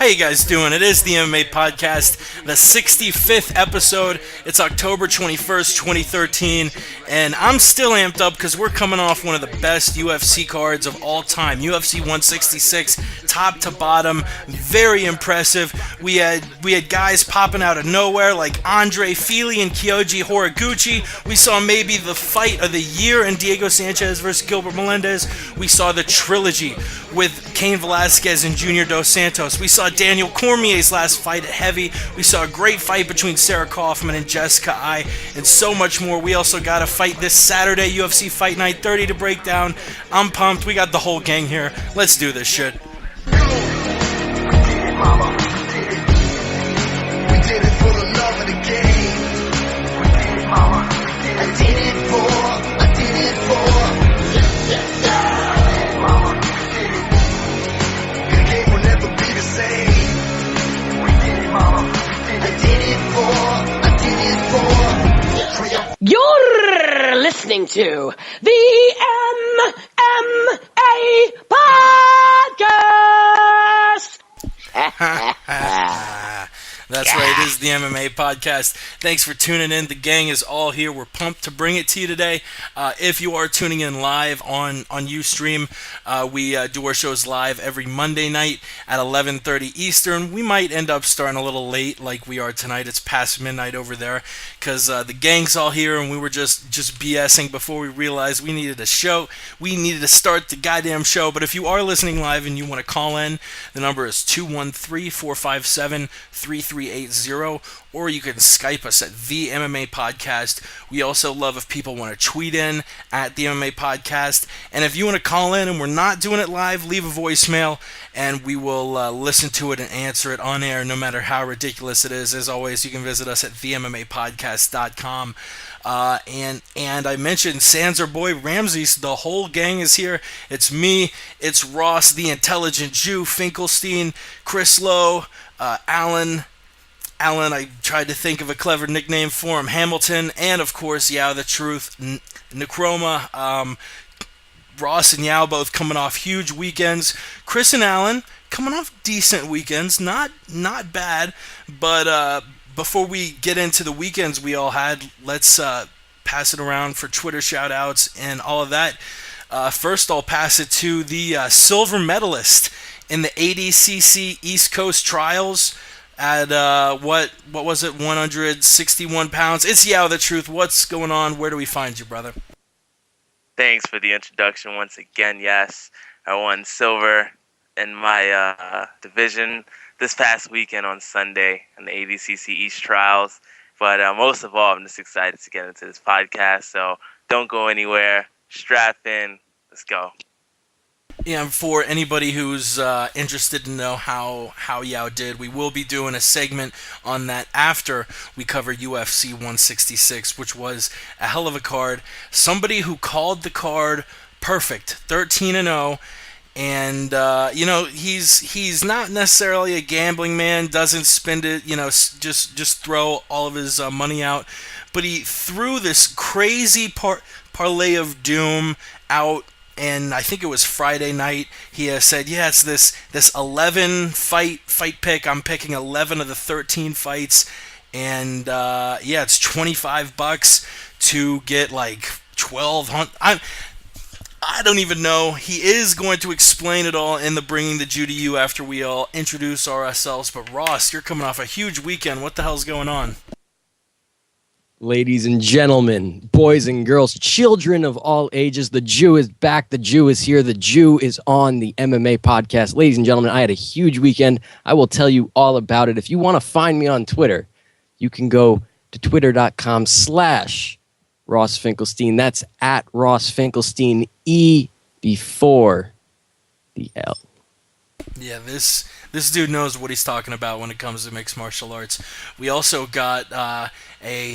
How you guys doing? It is the MMA Podcast, the 65th episode. It's October 21st, 2013, and I'm still amped up because we're coming off one of the best UFC cards of all time. UFC 166, top to bottom, very impressive. We had guys popping out of nowhere like Andre Fili and Kyoji Horiguchi. We saw maybe the fight of the year in Diego Sanchez versus Gilbert Melendez. We saw the trilogy with Cain Velasquez and Junior Dos Santos. We saw Daniel Cormier's last fight at heavy. We saw a great fight between Sarah Kaufman and Jessica Ai, and so much more. We also got a fight this Saturday, UFC Fight Night 30 to break down. I'm pumped. We got the whole gang here. Let's do this shit. You're listening to the MMA Podcast. That's right, it is the MMA Podcast. Thanks for tuning in. The gang is all here. We're pumped to bring it to you today. If you are tuning in live on Ustream, we do our shows live every Monday night at 11:30 Eastern. We might end up starting a little late like we are tonight. It's past midnight over there because the gang's all here and we were just BSing before we realized we needed a show. We needed to start the goddamn show. But if you are listening live and you want to call in, the number is 213-457-3380, or you can Skype us at the MMA Podcast. We also love if people want to tweet in at the MMA Podcast. And if you want to call in and we're not doing it live, leave a voicemail and we will listen to it and answer it on air no matter how ridiculous it is. As always, you can visit us at themmapodcast.com. And I mentioned Sanser Boy Ramsey. The whole gang is here. It's me, it's Ross, the intelligent Jew, Finkelstein, Chris Lowe, Alan, I tried to think of a clever nickname for him, Hamilton, and of course, Yao the Truth, Necroma. Ross and Yao both coming off huge weekends. Chris and Alan coming off decent weekends, not bad. But before we get into the weekends we all had, let's pass it around for Twitter shout-outs and all of that. First, I'll pass it to the silver medalist in the ADCC East Coast Trials at what was it, 161 pounds. It's Yao the Truth. What's going on? Where do we find you, brother? Thanks for the introduction once again. Yes, I won silver in my division this past weekend on Sunday in the ADCC East Trials. But most of all, I'm just excited to get into this podcast. So don't go anywhere. Strap in. Let's go. Yeah, and for anybody who's interested to know how Yao did, we will be doing a segment on that after we cover UFC 166, which was a hell of a card. Somebody who called the card perfect, 13-0, and he's not necessarily a gambling man, doesn't spend it, just throw all of his money out, but he threw this crazy parlay of doom out. And I think it was Friday night. He said, "Yeah, it's this 11 fight pick. I'm picking 11 of the 13 fights, and it's $25 to get like 1,200. I don't even know. He is going to explain it all in the Bringing the Jew to You after we all introduce ourselves. But Ross, you're coming off a huge weekend. What the hell's going on?" Ladies and gentlemen, boys and girls, children of all ages, the Jew is back. The Jew is here. The Jew is on the MMA Podcast. Ladies and gentlemen, I had a huge weekend. I will tell you all about it. If you want to find me on Twitter, you can go to twitter.com/Ross Finkelstein. That's at Ross Finkelstein, E before the L. Yeah, this dude knows what he's talking about when it comes to mixed martial arts. We also got a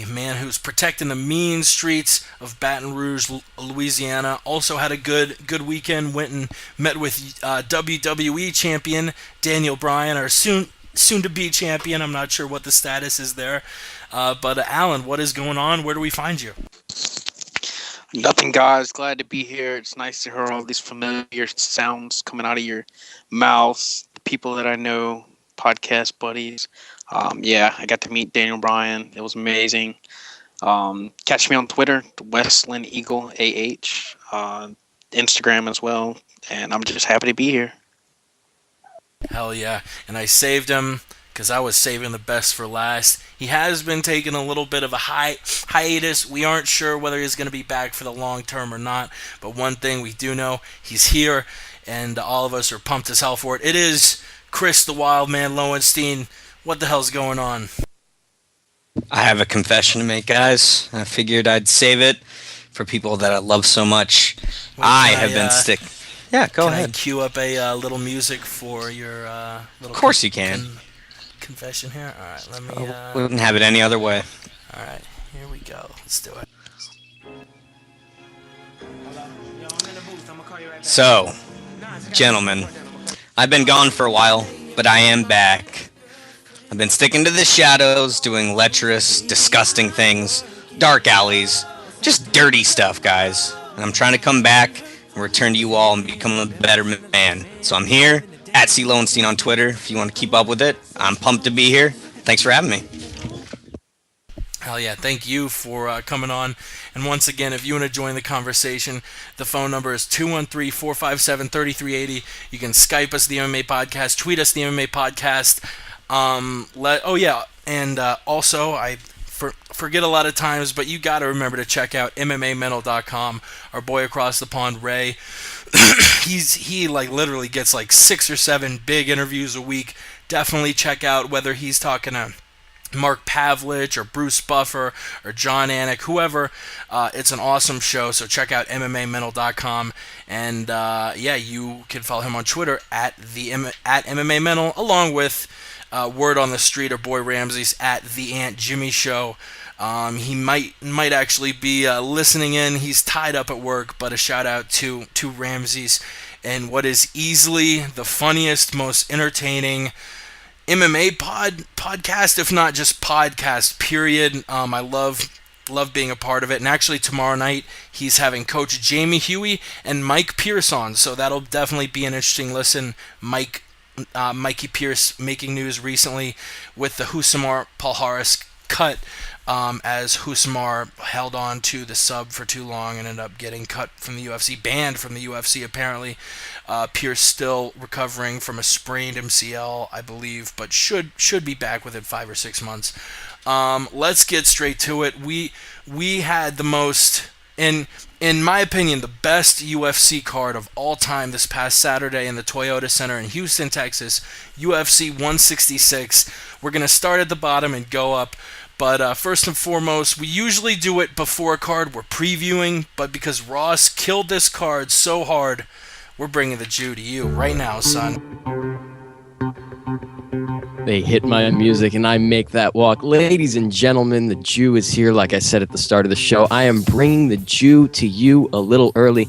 man who's protecting the mean streets of Baton Rouge, Louisiana. Also had a good weekend. Went and met with WWE champion Daniel Bryan, our soon to be champion. I'm not sure what the status is there. But Alan, what is going on? Where do we find you? Nothing, guys. Glad to be here. It's nice to hear all these familiar sounds coming out of your mouths. The people that I know, podcast buddies. Yeah, I got to meet Daniel Bryan. It was amazing. Catch me on Twitter, Westland Eagle AH, Instagram as well, and I'm just happy to be here. Hell yeah. And I saved him because I was saving the best for last. He has been taking a little bit of a hiatus. We aren't sure whether he's going to be back for the long term or not, but one thing we do know, he's here, and all of us are pumped as hell for it. It is Chris the Wild Man Lowenstein. What the hell's going on? I have a confession to make, guys. I figured I'd save it for people that I love so much. I have been sick. Yeah, go ahead. Can I cue up a little music for your little... Of course you can. Confession here? Alright, let me... We wouldn't have it any other way. Alright, here we go. Let's do it. So, gentlemen, I've been gone for a while, but I am back. I've been sticking to the shadows, doing lecherous, disgusting things, dark alleys, just dirty stuff, guys. And I'm trying to come back and return to you all and become a better man. So I'm here, at C. Lowenstein on Twitter, if you want to keep up with it. I'm pumped to be here. Thanks for having me. Hell yeah, thank you for coming on. And once again, if you want to join the conversation, the phone number is 213-457-3380. You can Skype us, the MMA Podcast, tweet us, the MMA Podcast. Also, I forget a lot of times, but you got to remember to check out MMAmental.com. Our boy across the pond, Ray, he literally gets 6 or 7 big interviews a week. Definitely check out whether he's talking to Mark Pavlich or Bruce Buffer or John Anik, whoever. It's an awesome show, so check out MMAmental.com. And you can follow him on Twitter at MMAmental, along with word on the street, our boy Ramsey's at the Aunt Jimmy Show. He might actually be listening in. He's tied up at work, but a shout out to Ramsey's and what is easily the funniest, most entertaining MMA podcast, if not just podcast, period. I love being a part of it. And actually tomorrow night he's having Coach Jamie Huey and Mike Pierce on, so that'll definitely be an interesting listen. Mikey Pierce making news recently with the Husamar Palhares cut, as Husamar held on to the sub for too long and ended up getting cut from the UFC, banned from the UFC apparently. Pierce still recovering from a sprained MCL, I believe, but should be back within 5 or 6 months. Let's get straight to it. We had the most, in my opinion, the best UFC card of all time this past Saturday in the Toyota Center in Houston, Texas, UFC 166. We're going to start at the bottom and go up. But first and foremost, we usually do it before a card we're previewing, but because Ross killed this card so hard, we're bringing the Jew to you right now, son. They hit my music and I make that walk. Ladies and gentlemen, the Jew is here. Like I said at the start of the show, I am bringing the Jew to you a little early.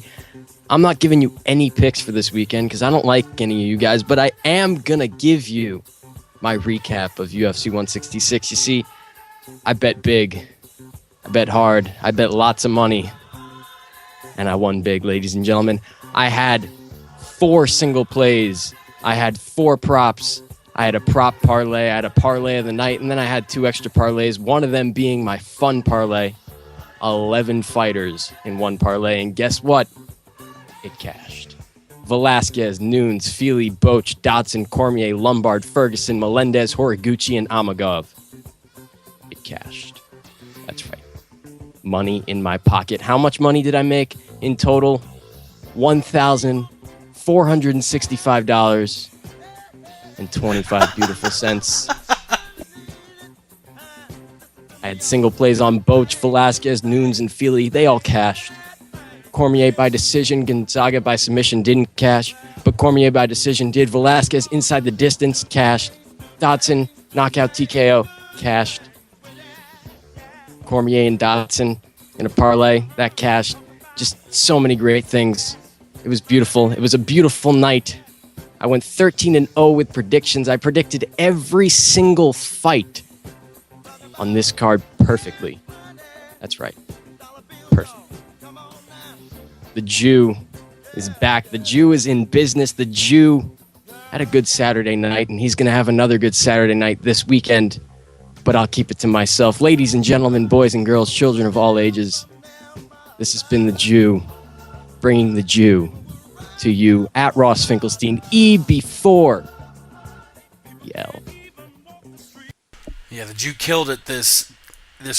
I'm not giving you any picks for this weekend because I don't like any of you guys, but I am going to give you my recap of UFC 166. You see, I bet big, I bet hard, I bet lots of money, and I won big, ladies and gentlemen. I had 4 single plays, I had 4 props, I had a prop parlay, I had a parlay of the night, and then I had 2 extra parlays, one of them being my fun parlay, 11 fighters in one parlay, and guess what? It cashed. Velasquez, Nunes, Feely, Boach, Dotson, Cormier, Lombard, Ferguson, Melendez, Horiguchi, and Amagov. It cashed. That's right. Money in my pocket. How much money did I make in total? $1,465.25 beautiful cents. I had single plays on Boach, Velasquez, Nunes, and Feely. They all cashed. Cormier by decision, Gonzaga by submission didn't cash, but Cormier by decision did. Velasquez inside the distance cashed. Dotson knockout TKO cashed. Cormier and Dotson in a parlay that cashed. Just so many great things. It was beautiful. It was a beautiful night. I went 13-0 with predictions. I predicted every single fight on this card perfectly. That's right. Perfect. The Jew is back. The Jew is in business. The Jew had a good Saturday night, and he's going to have another good Saturday night this weekend, but I'll keep it to myself. Ladies and gentlemen, boys and girls, children of all ages, this has been the Jew, bringing the Jew to you at Ross Finkelstein, E before yell. Yeah, the Jew killed it this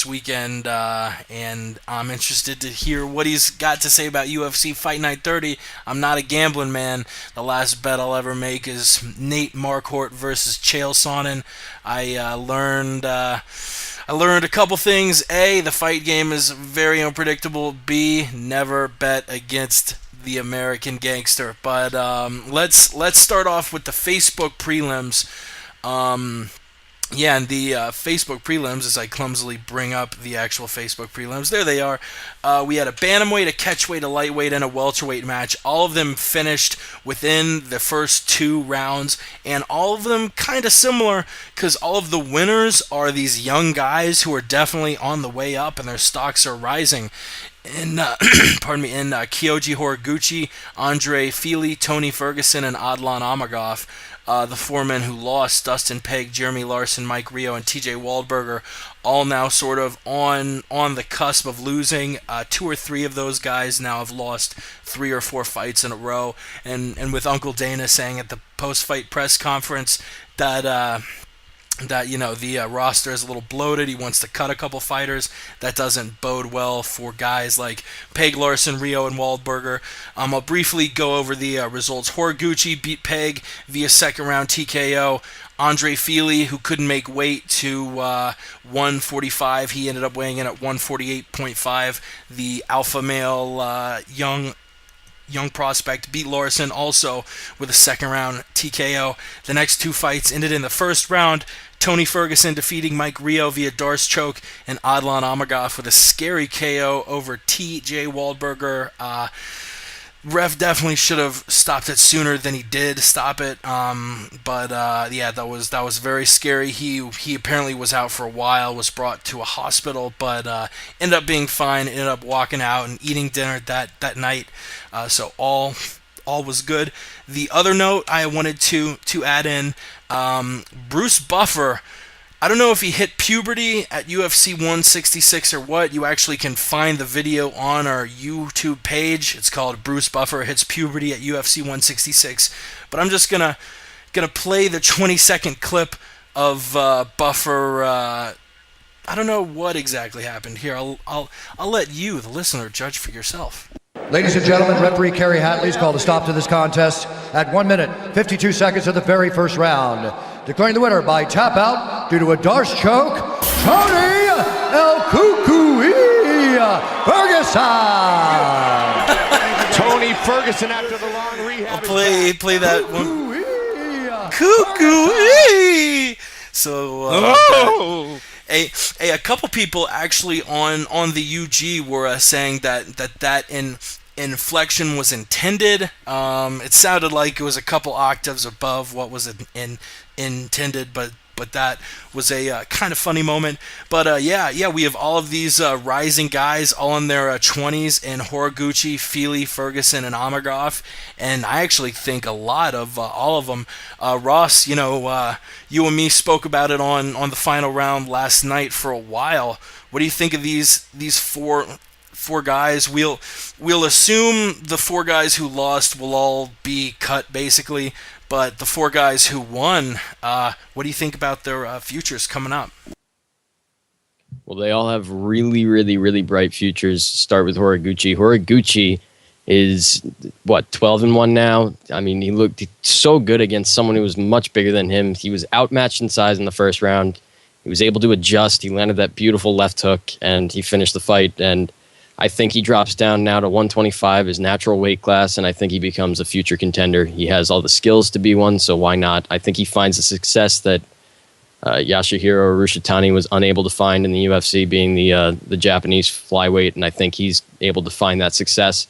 weekend, and I'm interested to hear what he's got to say about UFC Fight Night 30. I'm not a gambling man. The last bet I'll ever make is Nate Marquardt versus Chael Sonnen. I learned a couple things. A, the fight game is very unpredictable. B, never bet against the American gangster. But let's start off with the Facebook prelims. Yeah, and the Facebook prelims, as I clumsily bring up the actual Facebook prelims, there they are. We had a bantamweight, a catchweight, a lightweight, and a welterweight match. All of them finished within the first 2 rounds, and all of them kind of similar, because all of the winners are these young guys who are definitely on the way up, and their stocks are rising. In Kyoji Horiguchi, Andre Fili, Tony Ferguson, and Adlan Amagov. The 4 men who lost, Dustin Pegg, Jeremy Larson, Mike Rio, and TJ Waldberger, all now sort of on the cusp of losing. 2 or 3 of those guys now have lost 3 or 4 fights in a row. And with Uncle Dana saying at the post-fight press conference that the roster is a little bloated. He wants to cut a couple fighters. That doesn't bode well for guys like Peg, Larson, Rio, and Waldberger. I'll briefly go over the results. Horiguchi beat Peg via second round TKO. Andre Fili, who couldn't make weight, to 145. He ended up weighing in at 148.5. The alpha male young prospect beat Larson also with a second round TKO. The next 2 fights ended in the first round. Tony Ferguson defeating Mike Rio via Darce choke, and Adlan Amagov with a scary KO over TJ Waldberger. Ref definitely should have stopped it sooner than he did stop it. But that was very scary. He apparently was out for a while, was brought to a hospital, but ended up being fine. Ended up walking out and eating dinner that night. So all was good. The other note I wanted to add in, Bruce Buffer. I don't know if he hit puberty at UFC 166 or what. You actually can find the video on our YouTube page. It's called Bruce Buffer Hits Puberty at UFC 166. But I'm just gonna play the 20-second clip of Buffer. I don't know what exactly happened here. I'll let you, the listener, judge for yourself. Ladies and gentlemen, referee Kerry Hatley's called a stop to this contest at 1 minute, 52 seconds of the very first round. Declaring the winner by tap out due to a Darce choke, Tony El Cucuy Ferguson. Tony Ferguson after the long rehab. I'll play that one. Cucuy. So a couple people actually on the UG were saying that inflection was intended. It sounded like it was a couple octaves above what was intended, but that was a kind of funny moment. But we have all of these rising guys, all in their 20s, in Horiguchi, Fili, Ferguson, and Amagov. And I actually think a lot of all of them. Ross, you and me spoke about it on the final round last night for a while. What do you think of these four guys? We'll assume the 4 guys who lost will all be cut, basically. But the 4 guys who won, what do you think about their futures coming up? Well, they all have really, really, really bright futures. Start with Horiguchi. Horiguchi is, 12-1 now? I mean, he looked so good against someone who was much bigger than him. He was outmatched in size in the first round. He was able to adjust. He landed that beautiful left hook, and he finished the fight. And I think he drops down now to 125, his natural weight class, and I think he becomes a future contender. He has all the skills to be one, so why not? I think he finds the success that Yasuhiro Rushitani was unable to find in the UFC, being the Japanese flyweight, and I think he's able to find that success.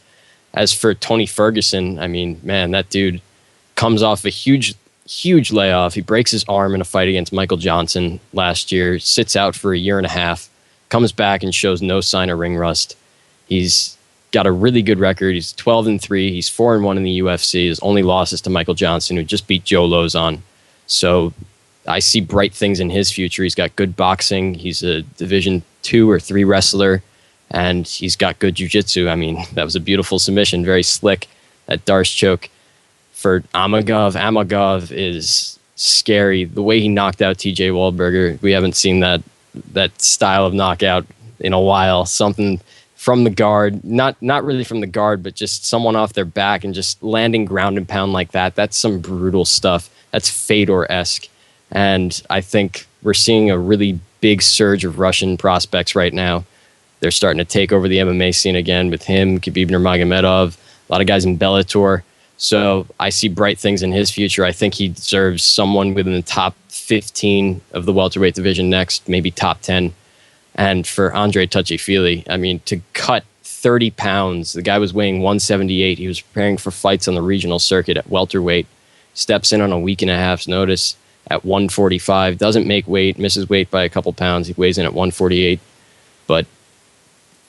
As for Tony Ferguson, I mean, man, that dude comes off a huge layoff. He breaks his arm in a fight against Michael Johnson last year, sits out for a year and a half, comes back and shows no sign of ring rust. He's got a really good record. He's 12-3. He's 4-1 in the UFC. His only loss is to Michael Johnson, who just beat Joe Lozon. So I see bright things in his future. He's got good boxing. He's a Division 2 or 3 wrestler, and he's got good jiu-jitsu. I mean, that was a beautiful submission, very slick. That Darce choke for Amagov is scary. The way he knocked out TJ Wahlberger, we haven't seen that style of knockout in a while. Something from the guard, not really from the guard, but just someone off their back and just landing ground and pound like that. That's some brutal stuff. That's Fedor-esque. And I think we're seeing a really big surge of Russian prospects right now. They're starting to take over the MMA scene again with him, Khabib Nurmagomedov, a lot of guys in Bellator. So I see bright things in his future. I think he deserves someone within the top 15 of the welterweight division next, maybe top 10. And for Andre Touchy-Fili, I mean, to cut 30 pounds, the guy was weighing 178. He was preparing for fights on the regional circuit at welterweight, steps in on a week and a half's notice at 145, doesn't make weight, misses weight by a couple pounds. He weighs in at 148, but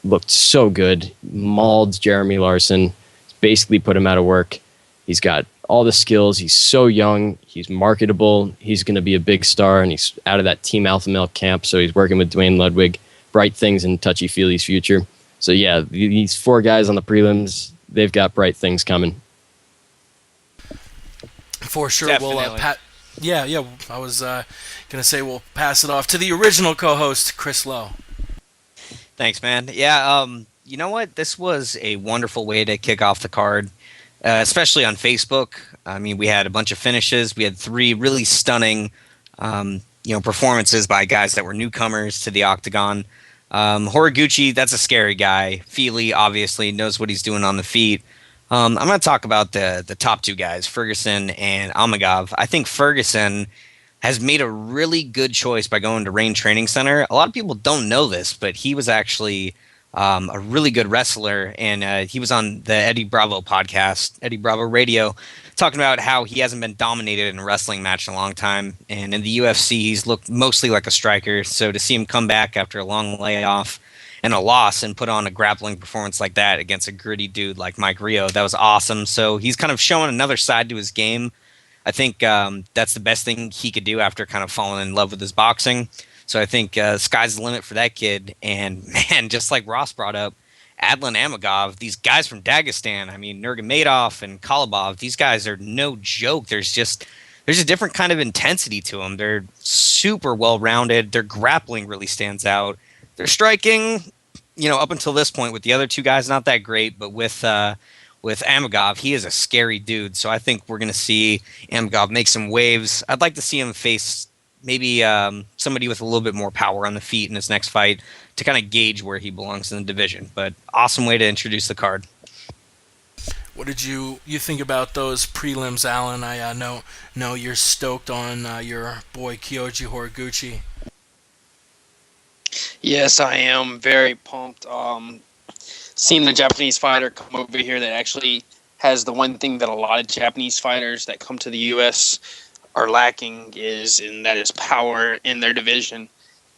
looked so good. Mauled Jeremy Larson, basically put him out of work. He's got all the skills. He's so young. He's marketable. He's going to be a big star, and he's out of that Team Alpha Male camp, so he's working with Dwayne Ludwig. Bright things in Touchy-Fili's future. So, yeah, these 4 guys on the prelims, they've got bright things coming. For sure. Definitely. We'll I was going to say we'll pass it off to the original co-host, Chris Lowe. Thanks, man. Yeah, you know what? This was a wonderful way to kick off the card, especially on Facebook. I mean, we had a bunch of finishes. We had 3 really stunning, performances by guys that were newcomers to the octagon. Horiguchi, that's a scary guy. Fili obviously knows what he's doing on the feet. I'm going to talk about the top 2 guys, Ferguson and Amagov. I think Ferguson has made a really good choice by going to Rain Training Center. A lot of people don't know this, but he was actually a really good wrestler, and he was on the Eddie Bravo podcast, Eddie Bravo Radio, talking about how he hasn't been dominated in a wrestling match in a long time. And in the UFC, he's looked mostly like a striker. So to see him come back after a long layoff and a loss and put on a grappling performance like that against a gritty dude like Mike Rio, that was awesome. So he's kind of showing another side to his game. I think that's the best thing he could do after kind of falling in love with his boxing. So I think sky's the limit for that kid. And, man, just like Ross brought up, Adlan Amagov, these guys from Dagestan, I mean, Nurmagomedov and Kolobov, these guys are no joke. There's a different kind of intensity to them. They're super well-rounded. Their grappling really stands out. Their striking, up until this point with the other 2 guys, not that great, but with Amagov, he is a scary dude. So I think we're going to see Amagov make some waves. I'd like to see him face maybe somebody with a little bit more power on the feet in his next fight to kind of gauge where he belongs in the division. But awesome way to introduce the card. What did you think about those prelims, Alan? I know you're stoked on your boy Kyoji Horiguchi. Yes, I am very pumped. Seeing the Japanese fighter come over here that actually has the one thing that a lot of Japanese fighters that come to the U.S. are lacking and that is power in their division.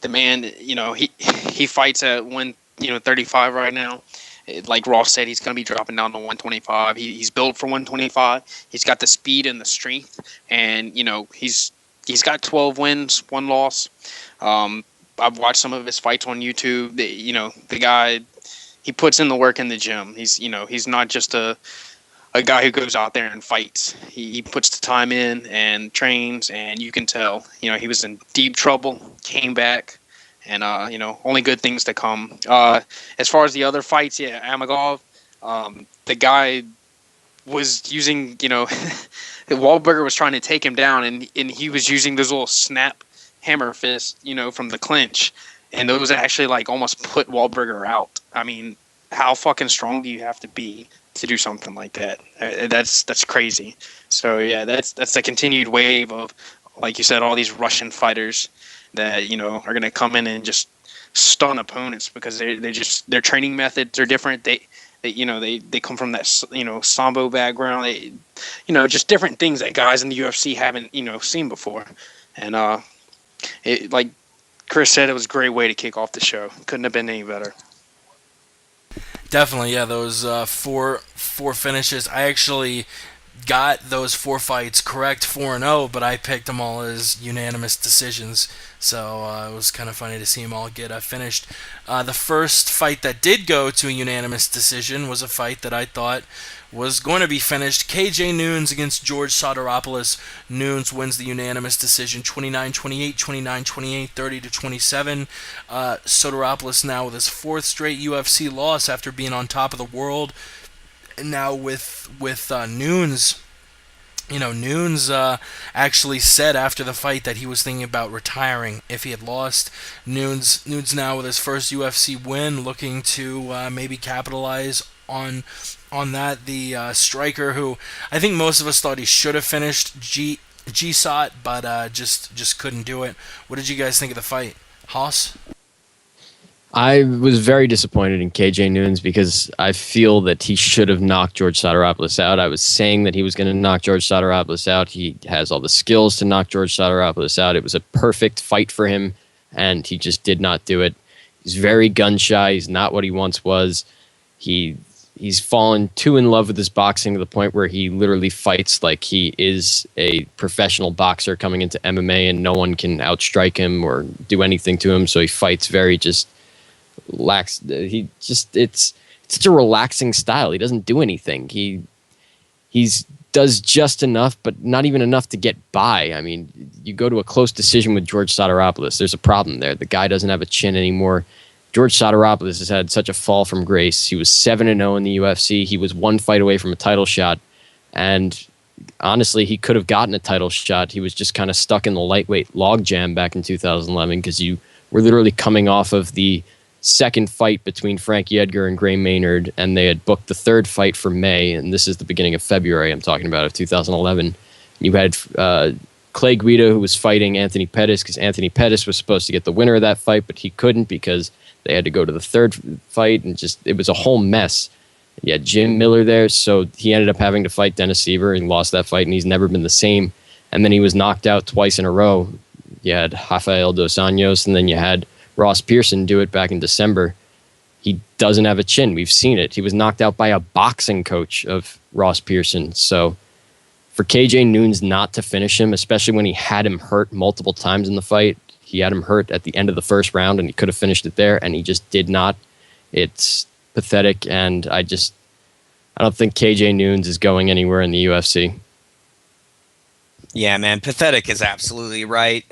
The man, he fights at 135 right now. Like Ross said, he's going to be dropping down to 125. He's built for 125. He's got the speed and the strength, and he's got 12 wins, 1 loss. I've watched some of his fights on YouTube. The guy, he puts in the work in the gym. He's not just a guy who goes out there and fights. He puts the time in and trains, and you can tell. He was in deep trouble, came back, and only good things to come. As far as the other fights, Amagov, the guy was using, Wahlberger was trying to take him down, and he was using those little snap hammer fists, from the clinch, and those actually almost put Wahlberger out. I mean, how fucking strong do you have to be to do something like that? That's crazy. So yeah, that's the continued wave of, like you said, all these Russian fighters that are going to come in and just stun opponents because their training methods are different. They come from that sambo background. Just different things that guys in the UFC haven't seen before. And like Chris said, it was a great way to kick off the show. Couldn't have been any better. Definitely, yeah. Those four finishes. I actually got those four fights correct, 4-0, but I picked them all as unanimous decisions. So it was kind of funny to see them all get finished. The first fight that did go to a unanimous decision was a fight that I thought was going to be finished. KJ Noons against George Soteropoulos. Noons wins the unanimous decision 29-28, 29-28, 30-27. Soteropoulos now with his fourth straight UFC loss after being on top of the world. And now with Noons, Noons actually said after the fight that he was thinking about retiring if he had lost. Noons now with his first UFC win, looking to maybe capitalize on that. The striker who I think most of us thought he should have finished, GSOT, but just couldn't do it. What did you guys think of the fight, Haas? I was very disappointed in KJ Noons because I feel that he should have knocked George Soteropoulos out. I was saying that he was going to knock George Soteropoulos out. He has all the skills to knock George Soteropoulos out. It was a perfect fight for him, and he just did not do it. He's very gun shy. He's not what he once was. He's fallen too in love with his boxing to the point where he literally fights like he is a professional boxer coming into MMA, and no one can outstrike him or do anything to him. So he fights very just lax. It's such a relaxing style. He doesn't do anything. He's does just enough, but not even enough to get by. I mean, you go to a close decision with George Soteropoulos, there's a problem there. The guy doesn't have a chin anymore. George Soteropoulos has had such a fall from grace. He was 7-0 in the UFC. He was one fight away from a title shot, and honestly, he could have gotten a title shot. He was just kind of stuck in the lightweight logjam back in 2011 because you were literally coming off of the second fight between Frankie Edgar and Gray Maynard, and they had booked the third fight for May, and this is the beginning of February I'm talking about, of 2011. You had Clay Guida, who was fighting Anthony Pettis, because Anthony Pettis was supposed to get the winner of that fight, but he couldn't because they had to go to the third fight, and it was a whole mess. You had Jim Miller there, so he ended up having to fight Dennis Seaver and lost that fight, and he's never been the same. And then he was knocked out twice in a row. You had Rafael Dos Anjos, and then you had Ross Pearson do it back in December. He doesn't have a chin. We've seen it. He was knocked out by a boxing coach of Ross Pearson. So for KJ Noons not to finish him, especially when he had him hurt multiple times in the fight, he had him hurt at the end of the first round and he could have finished it there, and he just did not. It's pathetic, and I don't think KJ Noons is going anywhere in the UFC. Yeah, man, pathetic is absolutely right.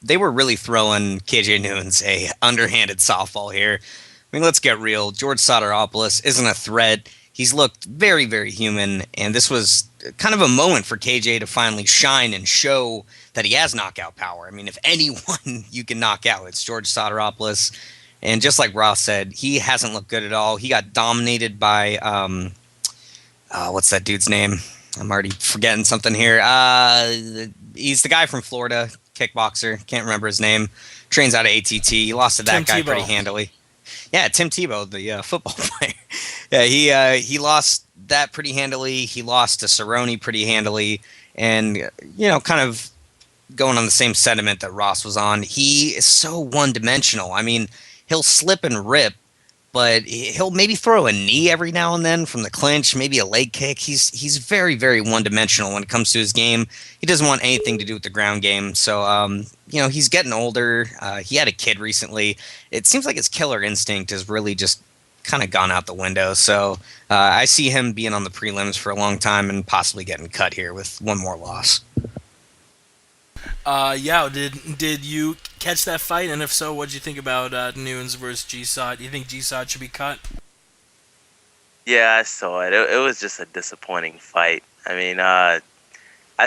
They were really throwing KJ Noons a underhanded softball here. I mean, let's get real. George Soteropoulos isn't a threat. He's looked very, very human, and this was kind of a moment for KJ to finally shine and show that he has knockout power. I mean, if anyone you can knock out, it's George Soteropoulos. And just like Ross said, he hasn't looked good at all. He got dominated by, what's that dude's name? I'm already forgetting something here. He's the guy from Florida, kickboxer. Can't remember his name. Trains out of ATT. He lost to that guy pretty handily. Yeah, Tim Tebow, the football player. Yeah, he lost that pretty handily. He lost to Cerrone pretty handily. And, kind of going on the same sentiment that Ross was on, he is so one-dimensional. I mean, he'll slip and rip, but he'll maybe throw a knee every now and then from the clinch, maybe a leg kick. He's very, very one-dimensional when it comes to his game. He doesn't want anything to do with the ground game. So, he's getting older. He had a kid recently. It seems like his killer instinct has really just kind of gone out the window. So I see him being on the prelims for a long time and possibly getting cut here with one more loss. Did you catch that fight? And if so, what did you think about Noons versus GSOT? Do you think GSOT should be cut? Yeah, I saw it. It was just a disappointing fight. I mean, I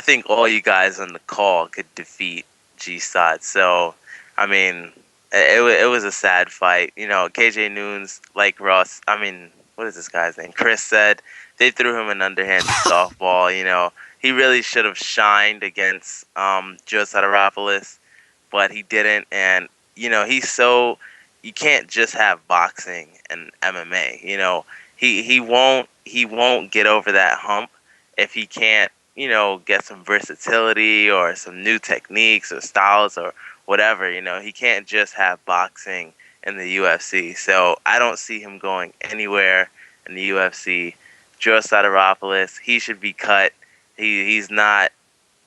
think all you guys on the call could defeat GSOT. So, I mean, it was a sad fight. KJ Noons, like Ross, what is this guy's name? Chris said, they threw him an underhanded softball. He really should have shined against Joe Soteropoulos, but he didn't. And, you can't just have boxing and MMA. He won't get over that hump if he can't, get some versatility or some new techniques or styles or whatever. He can't just have boxing in the UFC. So I don't see him going anywhere in the UFC. George Sotiropoulos, he should be cut. He's not,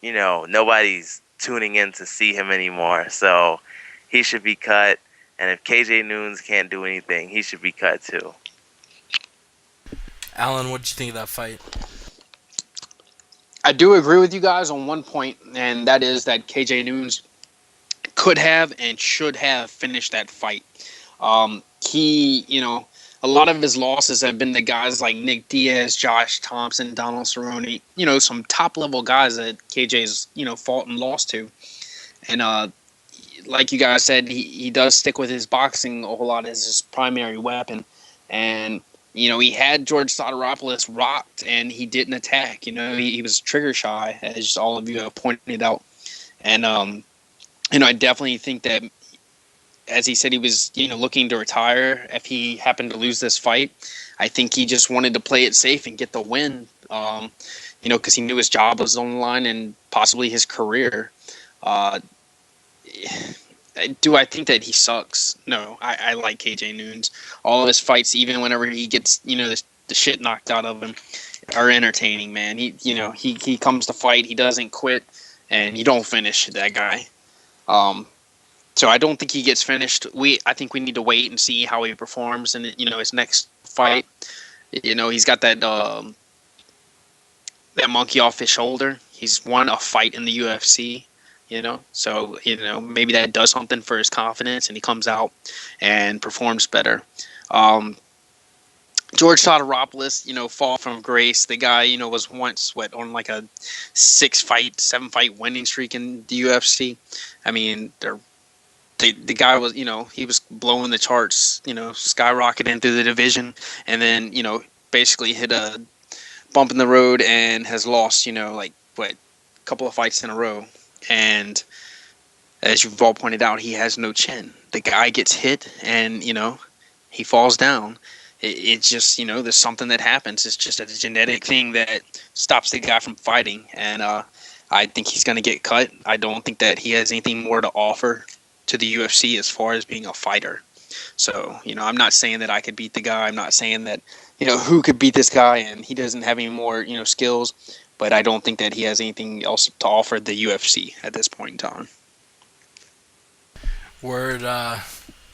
nobody's tuning in to see him anymore. So he should be cut. And if KJ Noons can't do anything, he should be cut too. Alan, what did you think of that fight? I do agree with you guys on one point, and that is that KJ Noons could have and should have finished that fight. A lot of his losses have been to guys like Nick Diaz, Josh Thompson, Donald Cerrone, some top-level guys that KJ's, fought and lost to. And like you guys said, he does stick with his boxing a whole lot as his primary weapon. And, he had George Sotiropoulos rocked, and he didn't attack. He was trigger shy, as all of you have pointed out. And, I definitely think that, as he said, he was, looking to retire if he happened to lose this fight. I think he just wanted to play it safe and get the win, because he knew his job was on the line and possibly his career. Do I think that he sucks? No, I like KJ Noons. All of his fights, even whenever he gets, the shit knocked out of him, are entertaining, man. He comes to fight, he doesn't quit, and you don't finish that guy. So I don't think he gets finished. I think we need to wait and see how he performs in his next fight. He's got that monkey off his shoulder. He's won a fight in the UFC. So maybe that does something for his confidence, and he comes out and performs better. George Sotiropoulos, fall from grace. The guy, was once on like a 7 fight winning streak in the UFC. I mean, the guy was, he was blowing the charts, skyrocketing through the division, and then, basically hit a bump in the road and has lost, a couple of fights in a row. And as you've all pointed out, he has no chin. The guy gets hit and, he falls down. It's just, there's something that happens. It's just a genetic thing that stops the guy from fighting. And I think he's going to get cut. I don't think that he has anything more to offer to the UFC as far as being a fighter. So, I'm not saying that I could beat the guy. I'm not saying that, who could beat this guy and he doesn't have any more, skills. But I don't think that he has anything else to offer the UFC at this point in time. Word,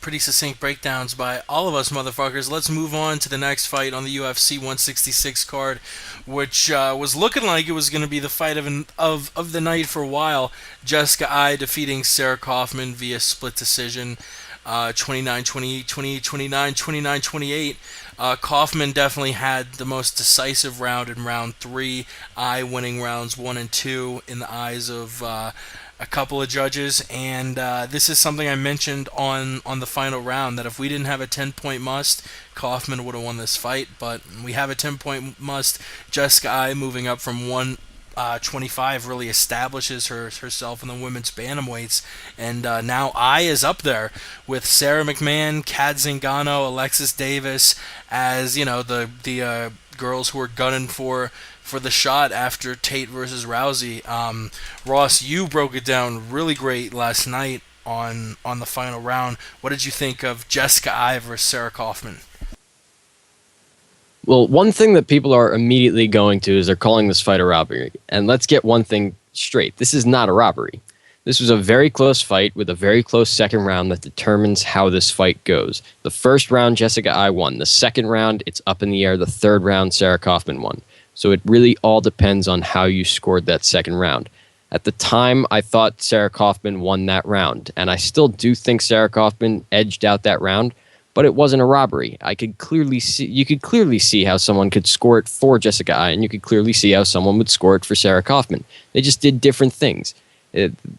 pretty succinct breakdowns by all of us motherfuckers. Let's move on to the next fight on the UFC 166 card, which was looking like it was going to be the fight of the night for a while. Jessica Ai defeating Sarah Kaufman via split decision, 29-28, 28-29, 29-28. Kaufman definitely had the most decisive round in round 3. Ai winning rounds 1 and 2 in the eyes of a couple of judges. And this is something I mentioned on the final round, that if we didn't have a 10-point must, Kaufman would have won this fight. But we have a 10-point must. Jessica Ai moving up from 125 really establishes herself in the women's bantamweights, and now Ai is up there with Sarah McMahon, Kat Zingano, Alexis Davis as the girls who are gunning for the shot after Tate versus Rousey. Ross, you broke it down really great last night on the final round. What did you think of Jessica Ai versus Sarah Kaufman? Well, one thing that people are immediately going to is they're calling this fight a robbery. And let's get one thing straight. This is not a robbery. This was a very close fight with a very close second round that determines how this fight goes. The first round, Jessica Ai won. The second round, it's up in the air. The third round, Sarah Kaufman won. So it really all depends on how you scored that second round. At the time, I thought Sarah Kaufman won that round. And I still do think Sarah Kaufman edged out that round. But it wasn't a robbery. You could clearly see how someone could score it for Jessica Ai, and you could clearly see how someone would score it for Sarah Kaufman. They just did different things.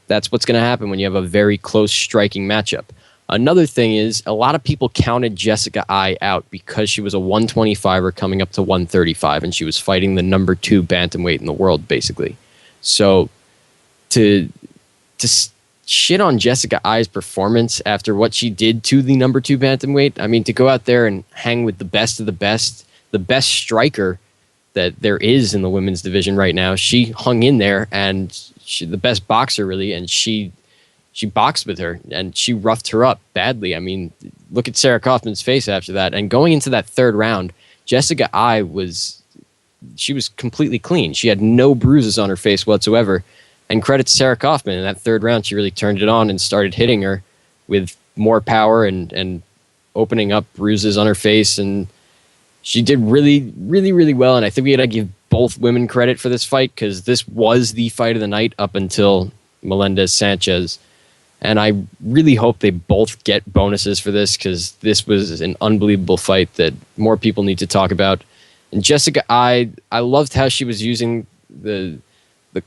That's what's going to happen when you have a very close striking matchup. Another thing is, a lot of people counted Jessica Ai out because she was a 125er coming up to 135, and she was fighting the number 2 bantamweight in the world, basically. So to shit on Jessica Ai's performance after what she did to the number 2 bantamweight. I mean, to go out there and hang with the best of the best striker that there is in the women's division right now. She hung in there, and the best boxer really, and she she boxed with her and she roughed her up badly. I mean, look at Sarah Kaufman's face after that. And going into that third round, Jessica Ai was completely clean. She had no bruises on her face whatsoever. And credit to Sarah Kaufman. In that third round, she really turned it on and started hitting her with more power and opening up bruises on her face. And she did really, really, really well. And I think we got to give both women credit for this fight because this was the fight of the night up until Melendez-Sanchez. And I really hope they both get bonuses for this because this was an unbelievable fight that more people need to talk about. And Jessica I loved how she was using the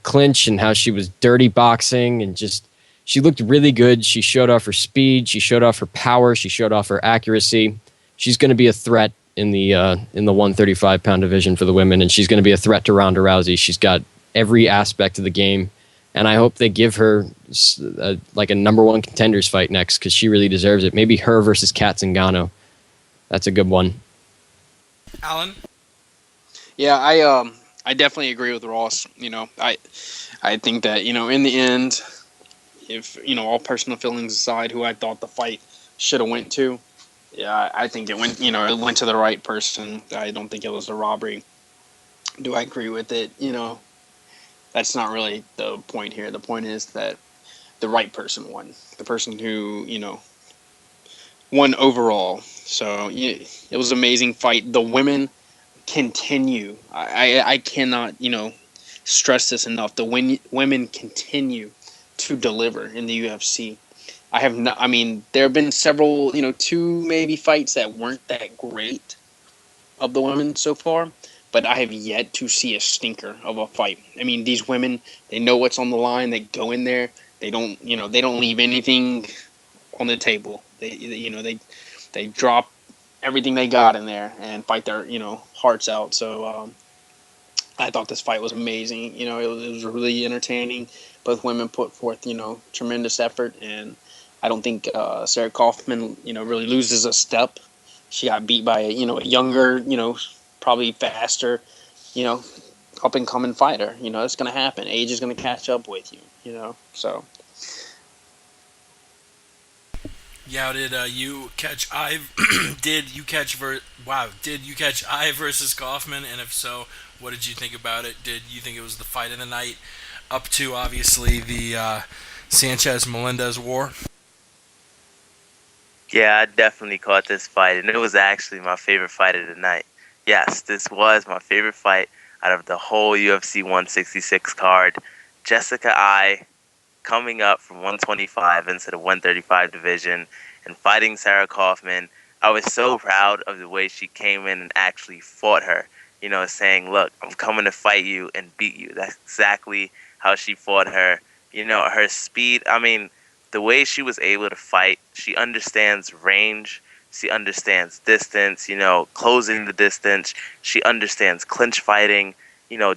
clinch and how she was dirty boxing and just she looked really good. She showed off her speed. She showed off her power. She showed off her accuracy. She's going to be a threat in the 135-pound division for the women, and she's going to be a threat to Ronda Rousey. She's got every aspect of the game, and I hope they give her a number one contenders fight next because she really deserves it. Maybe her versus Kat Zingano. That's a good one. Alan? Yeah, I definitely agree with Ross. I think that, in the end, if, all personal feelings aside, who I thought the fight should have went to, yeah, I think it went, it went to the right person. I don't think it was a robbery. Do I agree with it? That's not really the point here. The point is that the right person won. The person who, won overall. So it was an amazing fight. The women continue. I cannot, stress this enough. The women continue to deliver in the UFC. There have been several, 2 maybe fights that weren't that great of the women so far, but I have yet to see a stinker of a fight. I mean, these women, they know what's on the line. They go in there. They don't leave anything on the table. They drop everything they got in there and fight their, hearts out. So I thought this fight was amazing. It was really entertaining. Both women put forth, tremendous effort, and I don't think Sarah Kaufman, really loses a step. She got beat by a younger, probably faster, up and coming fighter. It's going to happen. Age is going to catch up with you. So. Yeah, did you catch Did you catch I versus Kaufman? And if so, what did you think about it? Did you think it was the fight of the night? Up to obviously the Sanchez-Melendez war. Yeah, I definitely caught this fight, and it was actually my favorite fight of the night. Yes, this was my favorite fight out of the whole UFC 166 card. Jessica Ai coming up from 125 into the 135 division and fighting Sarah Kaufman. I was so proud of the way she came in and actually fought her, saying, look, I'm coming to fight you and beat you. That's exactly how she fought her. Her speed, the way she was able to fight, she understands range, she understands distance, closing the distance, she understands clinch fighting,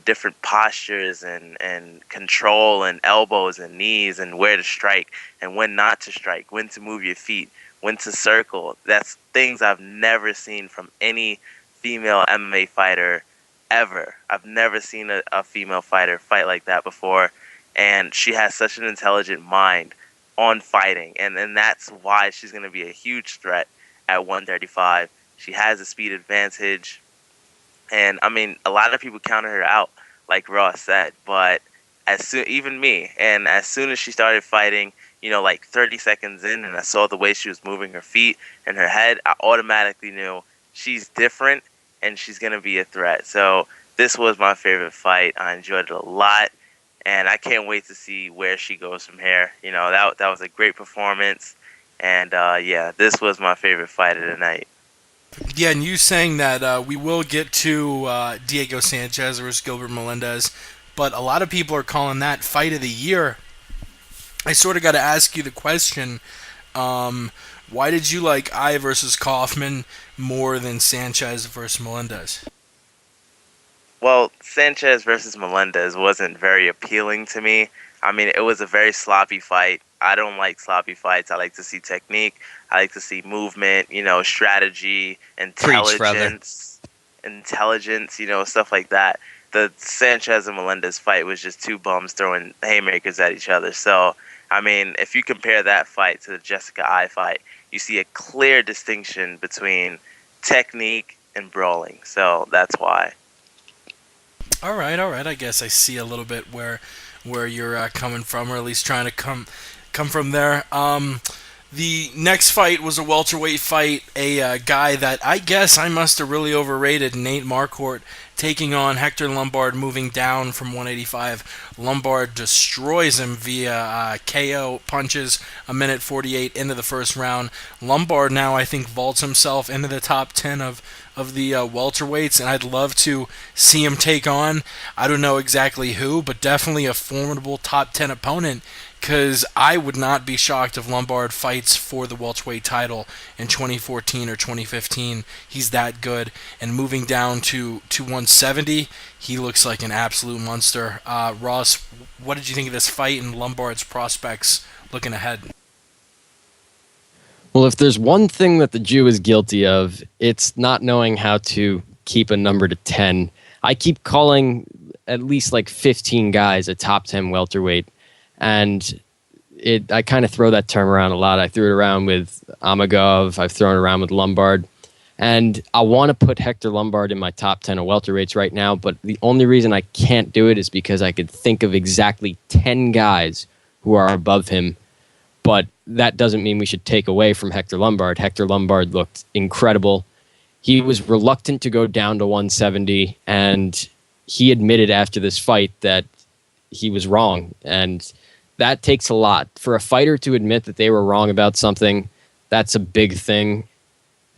different postures and control and elbows and knees and where to strike and when not to strike, when to move your feet, when to circle. That's things I've never seen from any female MMA fighter ever. I've never seen a female fighter fight like that before. And she has such an intelligent mind on fighting. And that's why she's going to be a huge threat at 135. She has a speed advantage. And, a lot of people counted her out, like Ross said. But as soon as she started fighting, 30 seconds in, and I saw the way she was moving her feet and her head, I automatically knew she's different and she's going to be a threat. So this was my favorite fight. I enjoyed it a lot. And I can't wait to see where she goes from here. That was a great performance. And, this was my favorite fight of the night. Yeah, and you saying that we will get to Diego Sanchez versus Gilbert Melendez, but a lot of people are calling that fight of the year. I sort of got to ask you the question, why did you like I versus Kaufman more than Sanchez versus Melendez? Well, Sanchez versus Melendez wasn't very appealing to me. It was a very sloppy fight. I don't like sloppy fights. I like to see technique. I like to see movement, strategy, intelligence, stuff like that. The Sanchez and Melendez fight was just two bums throwing haymakers at each other. So I mean, if you compare that fight to the Jessica Ai fight, you see a clear distinction between technique and brawling. So that's why. All right. I guess I see a little bit where you're coming from, or at least trying to come from there. The next fight was a welterweight fight, a guy that I guess I must have really overrated, Nate Marquardt, taking on Hector Lombard, moving down from 185. Lombard destroys him via KO punches, a minute 48 into the first round. Lombard now, I think, vaults himself into the top 10 of the welterweights, and I'd love to see him take on, I don't know exactly who, but definitely a formidable top 10 opponent, because I would not be shocked if Lombard fights for the welterweight title in 2014 or 2015. He's that good. And moving down to 170, he looks like an absolute monster. Ross, what did you think of this fight and Lombard's prospects looking ahead? Well, if there's one thing that the Jew is guilty of, it's not knowing how to keep a number to 10. I keep calling at least like 15 guys a top 10 welterweight. And I kind of throw that term around a lot. I threw it around with Amagov. I've thrown it around with Lombard. And I want to put Hector Lombard in my top 10 of welterweights right now, but the only reason I can't do it is because I could think of exactly 10 guys who are above him. But that doesn't mean we should take away from Hector Lombard. Hector Lombard looked incredible. He was reluctant to go down to 170, and he admitted after this fight that he was wrong. And that takes a lot. For a fighter to admit that they were wrong about something, that's a big thing.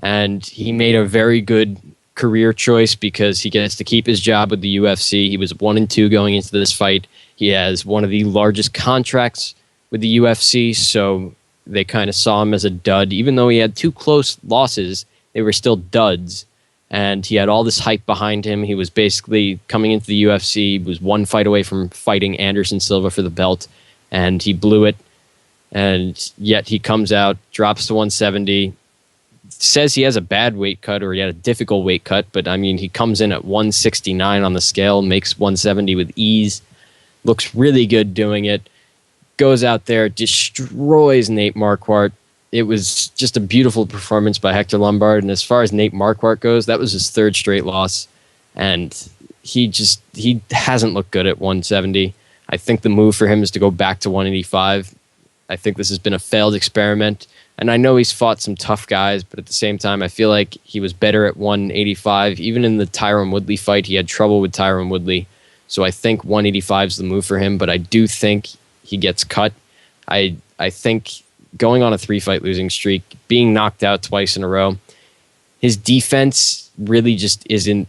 And he made a very good career choice because he gets to keep his job with the UFC. He was 1-2 going into this fight. He has one of the largest contracts with the UFC, so they kind of saw him as a dud. Even though he had 2 close losses, they were still duds. And he had all this hype behind him. He was basically coming into the UFC, was 1 fight away from fighting Anderson Silva for the belt, and he blew it. And yet he comes out, drops to 170, says he has a bad weight cut or he had a difficult weight cut, but I mean, he comes in at 169 on the scale, makes 170 with ease, looks really good doing it, goes out there, destroys Nate Marquardt. It was just a beautiful performance by Hector Lombard. And as far as Nate Marquardt goes, that was his 3rd straight loss. And he hasn't looked good at 170. I think the move for him is to go back to 185. I think this has been a failed experiment. And I know he's fought some tough guys, but at the same time, I feel like he was better at 185. Even in the Tyron Woodley fight, he had trouble with Tyron Woodley. So I think 185 is the move for him, but I do think he gets cut. I think going on a 3-fight losing streak, being knocked out twice in a row, his defense really just isn't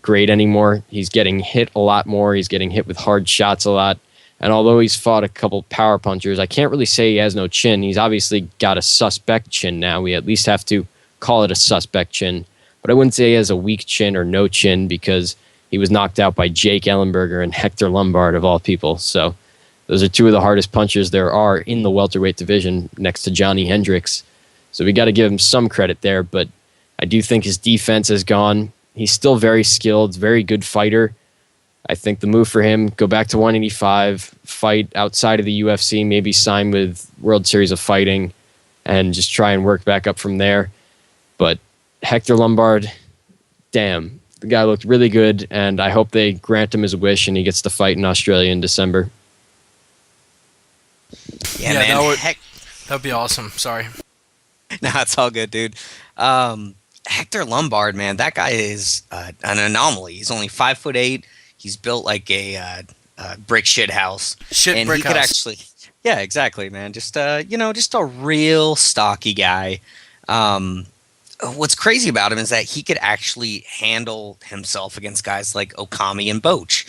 great anymore. He's getting hit a lot more. He's getting hit with hard shots a lot. And although he's fought a couple power punchers, I can't really say he has no chin. He's obviously got a suspect chin now. We at least have to call it a suspect chin. But I wouldn't say he has a weak chin or no chin because he was knocked out by Jake Ellenberger and Hector Lombard of all people. So those are 2 of the hardest punchers there are in the welterweight division next to Johnny Hendricks. So we got to give him some credit there, but I do think his defense has gone. He's still very skilled, very good fighter. I think the move for him, go back to 185, fight outside of the UFC, maybe sign with World Series of Fighting, and just try and work back up from there. But Hector Lombard, damn, the guy looked really good, and I hope they grant him his wish and he gets to fight in Australia in December. Yeah, man. That would be awesome. Sorry. No, it's all good, dude. Hector Lombard, man, that guy is an anomaly. He's only 5'8". He's built like a brick shit house. And brick he could house. actually, yeah, exactly, man. Just just a real stocky guy. What's crazy about him is that he could actually handle himself against guys like Okami and Boach.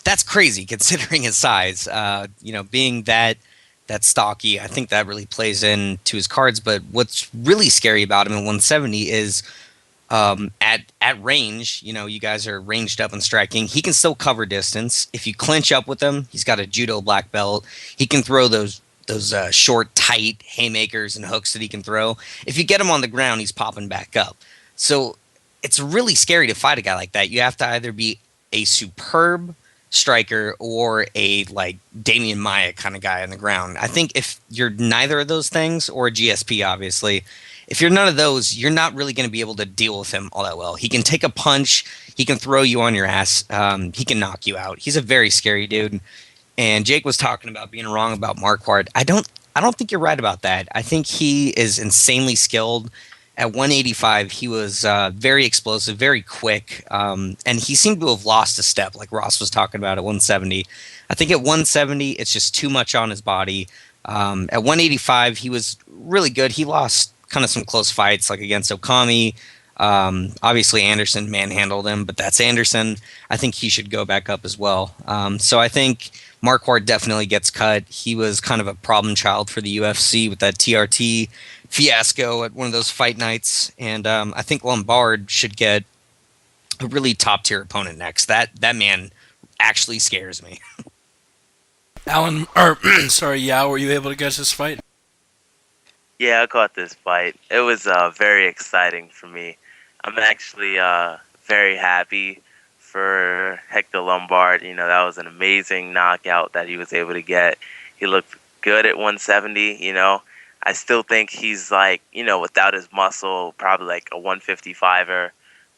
That's crazy considering his size. Being that stocky, I think that really plays into his cards. But what's really scary about him at 170 is at range, you guys are ranged up and striking. He can still cover distance. If you clinch up with him, he's got a judo black belt. He can throw those short, tight haymakers and hooks that he can throw. If you get him on the ground, he's popping back up. So it's really scary to fight a guy like that. You have to either be a superb striker or a like Damian Maya kind of guy on the ground. I think if you're neither of those things, or a GSP, obviously, if you're none of those, you're not really going to be able to deal with him all that well. He can take a punch, he can throw you on your ass, he can knock you out. He's a very scary dude. And Jake was talking about being wrong about Marquardt. I don't think you're right about that. I think he is insanely skilled. At 185, he was very explosive, very quick, and he seemed to have lost a step, like Ross was talking about at 170. I think at 170, it's just too much on his body. At 185, he was really good. He lost kind of some close fights, like against Okami. Obviously, Anderson manhandled him, but that's Anderson. I think he should go back up as well. So I think Marquardt definitely gets cut. He was kind of a problem child for the UFC with that TRT fiasco at one of those fight nights, and I think Lombard should get a really top tier opponent next. That man actually scares me. Alan, Yao, were you able to catch this fight? Yeah, I caught this fight. It was very exciting for me. I'm actually very happy for Hector Lombard. You know, that was an amazing knockout that he was able to get. He looked good at 170, you know. I still think he's like, you know, without his muscle, probably like a 155er.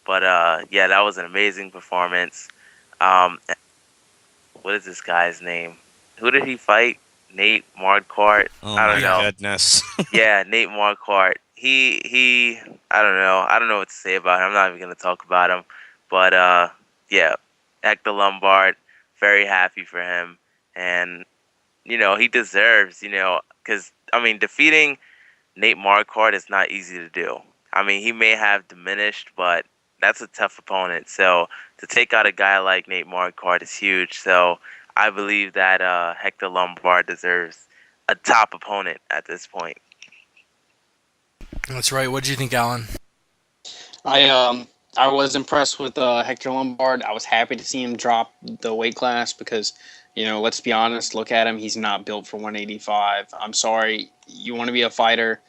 But yeah, that was an amazing performance. What is this guy's name? Who did he fight? Nate Marquardt? Oh I don't know. Goodness. Yeah, Nate Marquardt. He I don't know. I don't know what to say about him. I'm not even going to talk about him. But yeah, Hector Lombard, very happy for him. And, you know, he deserves, you know, because, I mean, defeating Nate Marquardt is not easy to do. I mean, he may have diminished, but that's a tough opponent. So to take out a guy like Nate Marquardt is huge. So I believe that Hector Lombard deserves a top opponent at this point. That's right. What did you think, Alan? I was impressed with Hector Lombard. I was happy to see him drop the weight class because, you know, let's be honest, look at him. He's not built for 185. I'm sorry. You want to be a fighter,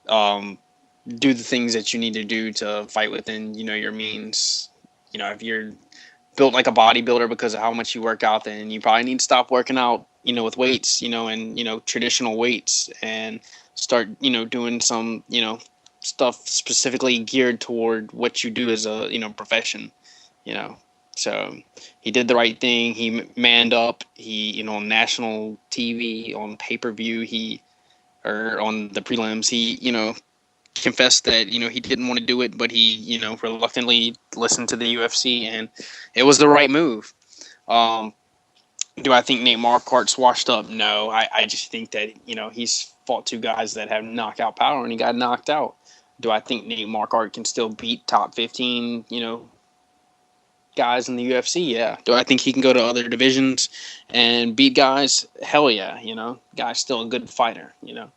do the things that you need to do to fight within, you know, your means. You know, if you're built like a bodybuilder because of how much you work out, then you probably need to stop working out, you know, with weights, you know, and, you know, traditional weights, and start, you know, doing some, you know, stuff specifically geared toward what you do as a, you know, profession, you know. So he did the right thing. He manned up. He, you know, on national TV, on pay-per-view, or on the prelims, he, you know, confessed that, you know, he didn't want to do it, but he, you know, reluctantly listened to the UFC, and it was the right move. Do I think Nate Marquardt's washed up? No. I just think that, you know, he's fought two guys that have knockout power, and he got knocked out. Do I think Nate Marquardt can still beat top 15, you know, guys in the UFC? Yeah. Do I think he can go to other divisions and beat guys? Hell yeah. You know, guy's still a good fighter, you know.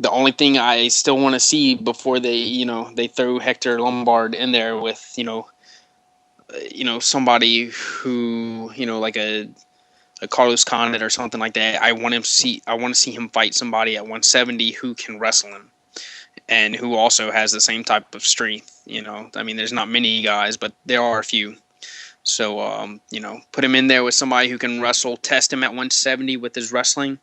The only thing I still want to see before they, you know, they throw Hector Lombard in there with, you know, somebody who, you know, like a Carlos Condit or something like that. I want to see him fight somebody at 170 who can wrestle him and who also has the same type of strength. You know, I mean, there's not many guys, but there are a few. So, you know, put him in there with somebody who can wrestle, test him at 170 with his wrestling,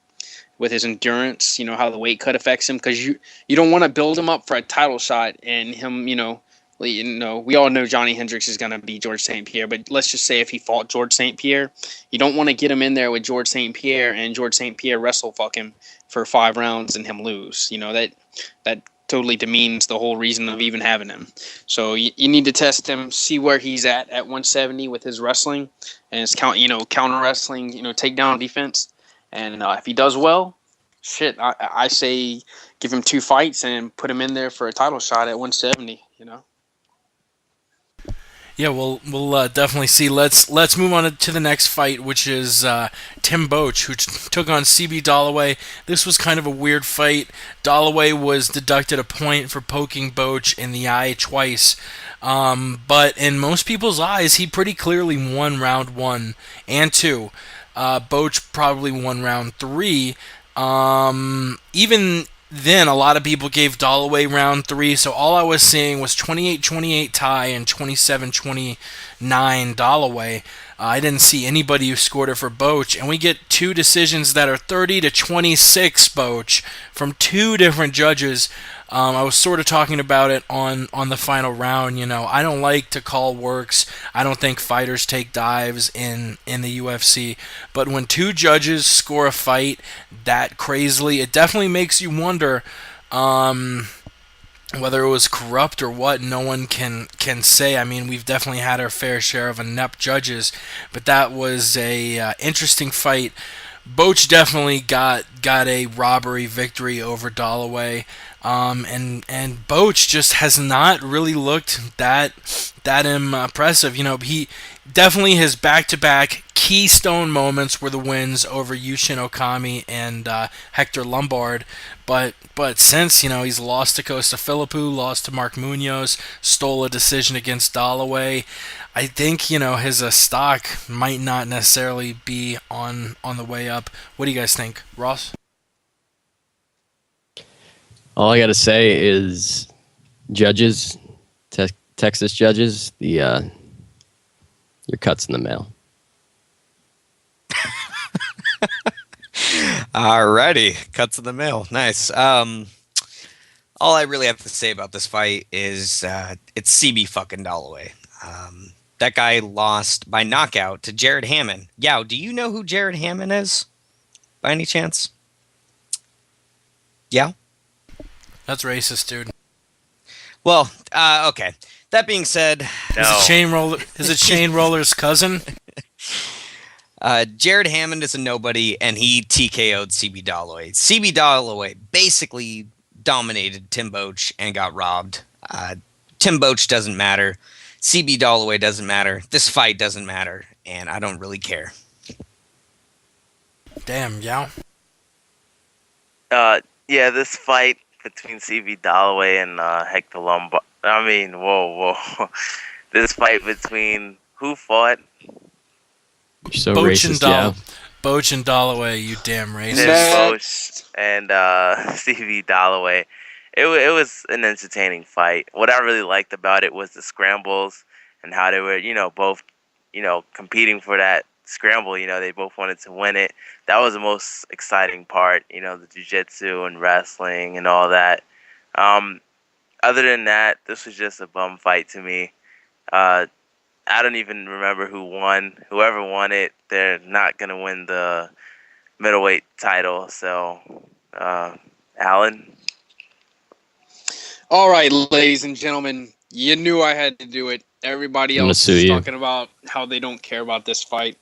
with his endurance, you know, how the weight cut affects him, because you don't want to build him up for a title shot and him, you know, we all know Johnny Hendricks is going to be George St-Pierre, but let's just say if he fought George St-Pierre, you don't want to get him in there with George St-Pierre and George St-Pierre wrestle fuck him for 5 rounds and him lose. You know, that totally demeans the whole reason of even having him. So you need to test him, see where he's at 170 with his wrestling and his counter wrestling, you know, takedown defense. And if he does well, shit, I say give him 2 fights and put him in there for a title shot at 170, you know. Yeah, we'll definitely see. Let's move on to the next fight, which is Tim Boetsch, who took on CB Dollaway. This was kind of a weird fight. Dollaway was deducted a point for poking Boetsch in the eye twice. But in most people's eyes, he pretty clearly won round 1 and 2. Boetsch probably won round 3. Even then a lot of people gave Dalloway round 3, so all I was seeing was 28-28 tie and 27-29 Dalloway. I didn't see anybody who scored it for Boach, and we get 2 decisions that are 30-26 Boach from 2 different judges. I was sort of talking about it on the final round. I don't like to call works. I don't think fighters take dives in the UFC. But when 2 judges score a fight that crazily, it definitely makes you wonder whether it was corrupt or what. No one can say. I mean, we've definitely had our fair share of inept judges, but that was a interesting fight. Boach definitely got a robbery victory over Dalloway. And Boach just has not really looked that impressive. He definitely his back-to-back keystone moments were the wins over Yushin Okami and Hector Lombard. But since, he's lost to Costa Philippou, lost to Mark Munoz, stole a decision against Dalloway, I think, his stock might not necessarily be on the way up. What do you guys think? Ross? All I got to say is, judges, Texas judges, your cut's in the mail. Alrighty, cuts in the mail. Nice. All I really have to say about this fight is it's CB fucking Dalloway. That guy lost by knockout to Jared Hammond. Yao, do you know who Jared Hammond is? By any chance? Yao? That's racist, dude. Well, okay. That being said, No. Is it Shane Roller's cousin? Jared Hammond is a nobody, and he TKO'd CB Dalloway. CB Dalloway basically dominated Tim Boach and got robbed. Tim Boach doesn't matter. CB Dalloway doesn't matter. This fight doesn't matter, and I don't really care. Damn, Yao. Yeah, this fight between CB Dalloway and Hector Lombard. I mean, whoa. This fight between who fought? You're so Boach racist, Boach and Dalloway, you damn racist. Boach and CB Dalloway. It was an entertaining fight. What I really liked about it was the scrambles and how they were, both, competing for that scramble. They both wanted to win it. That was the most exciting part, the jiu-jitsu and wrestling and all that. Other than that, this was just a bum fight to me. I don't even remember who won. Whoever won it, they're not going to win the middleweight title. So, Alan? All right, ladies and gentlemen, you knew I had to do it. Everybody else is talking about how they don't care about this fight.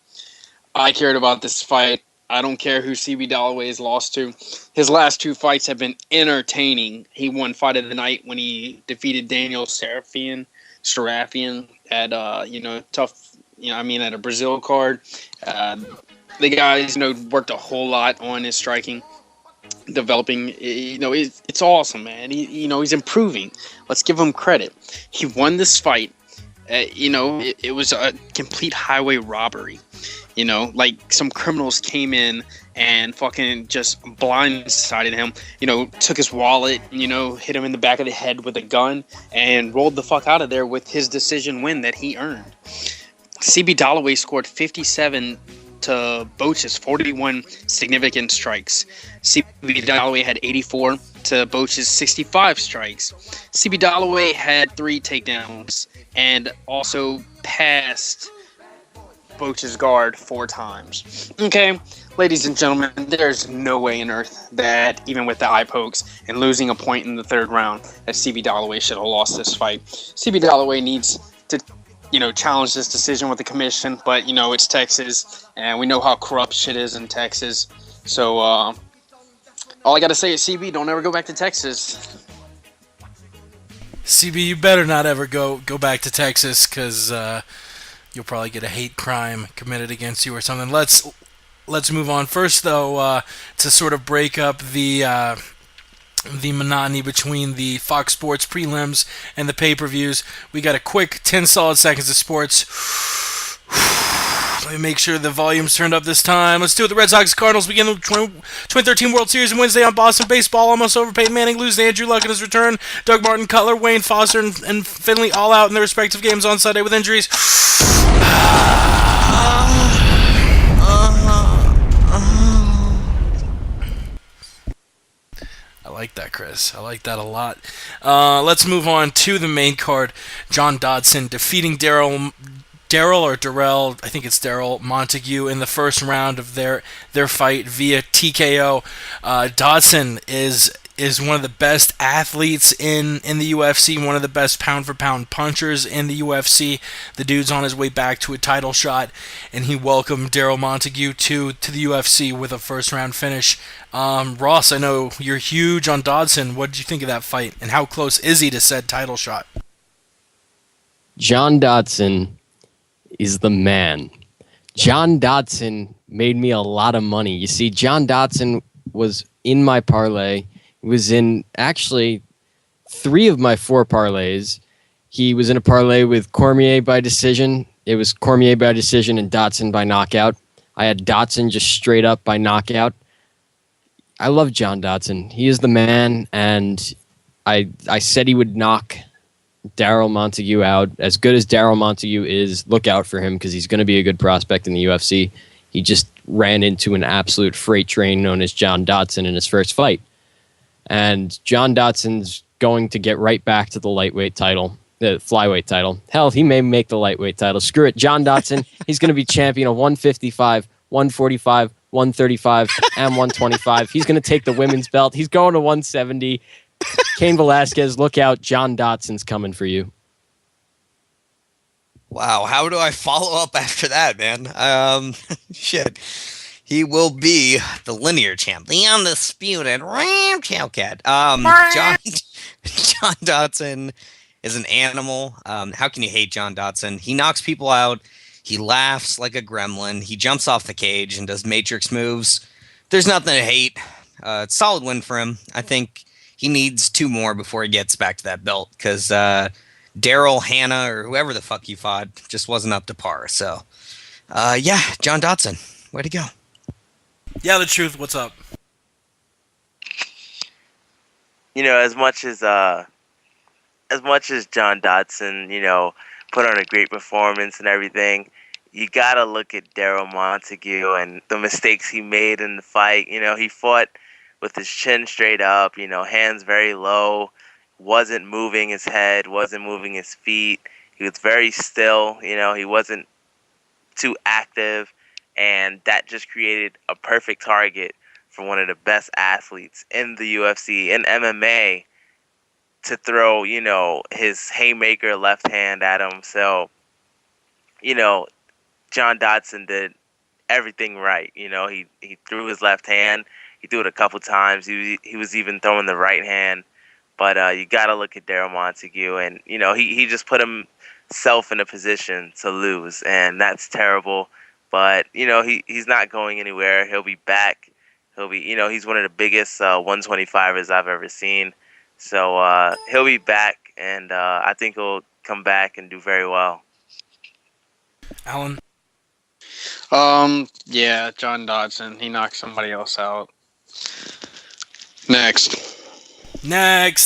I cared about this fight. I don't care who CB Dalloway has lost to. His last 2 fights have been entertaining. He won Fight of the Night when he defeated Daniel Serafian at TUF. At a Brazil card. The guys, worked a whole lot on his striking, developing. It's awesome, man. He's improving. Let's give him credit. He won this fight. It was a complete highway robbery. Like some criminals came in and fucking just blindsided him, took his wallet, hit him in the back of the head with a gun and rolled the fuck out of there with his decision win that he earned. CB Dalloway scored 57 to Boach's 41 significant strikes. CB Dalloway had 84 to Boach's 65 strikes. CB Dalloway had 3 takedowns and also passed Boach's guard 4 times. Okay, ladies and gentlemen, there's no way on earth that even with the eye pokes and losing a point in the 3rd round, that CB Dalloway should have lost this fight. CB Dalloway needs to, challenge this decision with the commission, but it's Texas, and we know how corrupt shit is in Texas. So all I gotta say is, CB, don't ever go back to Texas. CB, you better not ever go back to Texas, because you'll probably get a hate crime committed against you or something. Let's move on. First, though, to sort of break up the monotony between the Fox Sports prelims and the pay-per-views, we got a quick 10 solid seconds of sports. Let me make sure the volume's turned up this time. Let's do it. The Red Sox Cardinals begin the 2013 World Series on Wednesday on Boston. Baseball almost over. Peyton Manning loses to Andrew Luck in his return. Doug Martin, Cutler, Wayne Foster, and Finley all out in their respective games on Sunday with injuries. I like that, Chris. I like that a lot. Let's move on to the main card. John Dodson defeating Darrell, I think it's Darrell Montague in the first round of their fight via TKO. Dodson is one of the best athletes in the UFC, one of the best pound-for-pound punchers in the UFC. The dude's on his way back to a title shot, and he welcomed Darrell Montague to the UFC with a first-round finish. Ross, I know you're huge on Dodson. What did you think of that fight, and how close is he to said title shot? John Dodson is the man. John Dodson made me a lot of money. You see, John Dodson was in my parlay. He was in actually 3 of my 4 parlays. He was in a parlay with Cormier by decision. It was Cormier by decision and Dodson by knockout. I had Dodson just straight up by knockout. I love John Dodson. He is the man, and I said he would knock Darrell Montague out. As good as Darrell Montague is, look out for him because he's going to be a good prospect in the UFC. He just ran into an absolute freight train known as John Dodson in his first fight. And John Dodson's going to get right back to the lightweight title, the flyweight title. Hell, he may make the lightweight title. Screw it. John Dodson, he's going to be champion of 155, 145, 135, and 125. He's going to take the women's belt. He's going to 170. Cain Velasquez, look out. John Dodson's coming for you. Wow, how do I follow up after that, man? Shit. He will be the linear champ, the undisputed Ram Chamcat. John Dodson is an animal. How can you hate John Dodson? He knocks people out. He laughs like a gremlin. He jumps off the cage and does matrix moves. There's nothing to hate. It's a solid win for him. I think he needs 2 more before he gets back to that belt because Daryl, Hannah, or whoever the fuck he fought just wasn't up to par. So, yeah, John Dodson, way to go. Yeah, the truth. What's up? You know, as much as John Dodson, you know, put on a great performance and everything, you gotta look at Darrell Montague and the mistakes he made in the fight. You know, he fought with his chin straight up, you know, hands very low, wasn't moving his head, wasn't moving his feet. He was very still, you know, he wasn't too active, and that just created a perfect target for one of the best athletes in the UFC and MMA to throw, you know, his haymaker left hand at him. So, you know, John Dodson did everything right. You know, he threw his left hand. He threw it a couple times. He was even throwing the right hand. But you got to look at Darrell Montague. And, you know, he just put himself in a position to lose. And that's terrible. But, you know, he's not going anywhere. He'll be back. He'll be, you know, he's one of the biggest 125ers I've ever seen. So he'll be back. And I think he'll come back and do very well. Alan? Yeah, John Dodson. He knocked somebody else out. Next,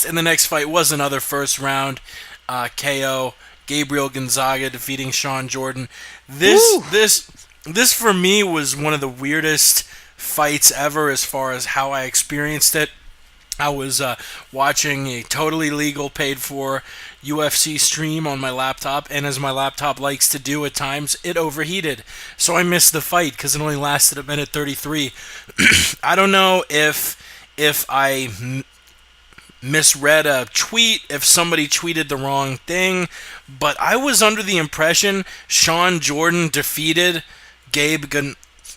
and the next fight was another first round KO. Gabriel Gonzaga defeating Sean Jordan. This for me was one of the weirdest fights ever as far as how I experienced it. I was watching a totally legal, paid-for UFC stream on my laptop, and as my laptop likes to do at times, it overheated. So I missed the fight because it only lasted a minute 33. I don't know if I misread a tweet, if somebody tweeted the wrong thing, but I was under the impression Sean Jordan defeated Gabe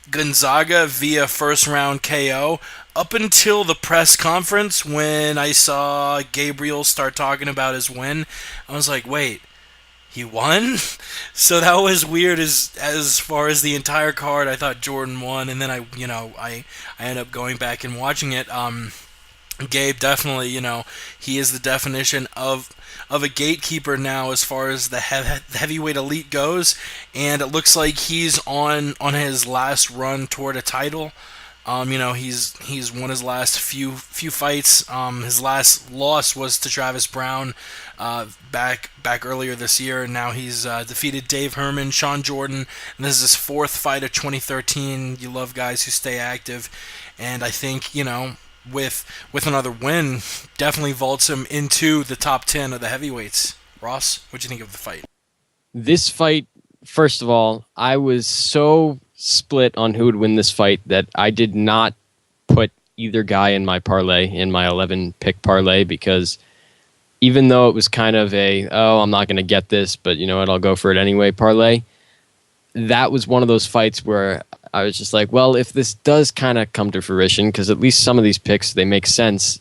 Gonzaga via first-round KO up until the press conference when I saw Gabriel start talking about his win. I was like, wait, he won? So that was weird as far as the entire card. I thought Jordan won, and then I ended up going back and watching it. Gabe definitely, he is the definition of a gatekeeper now as far as the heavyweight elite goes, and it looks like he's on his last run toward a title. He's won his last few fights. His last loss was to Travis Brown back earlier this year, and now he's defeated Dave Herman, Sean Jordan, and this is his fourth fight of 2013. You love guys who stay active, and I think with another win, definitely vaults him into the top 10 of the heavyweights. Ross, what'd you think of the fight? This fight, first of all, I was so split on who would win this fight that I did not put either guy in my parlay, in my 11 pick parlay, because even though it was kind of I'm not going to get this, but you know what, I'll go for it anyway parlay, that was one of those fights where I was just like, well, if this does kind of come to fruition, because at least some of these picks, they make sense.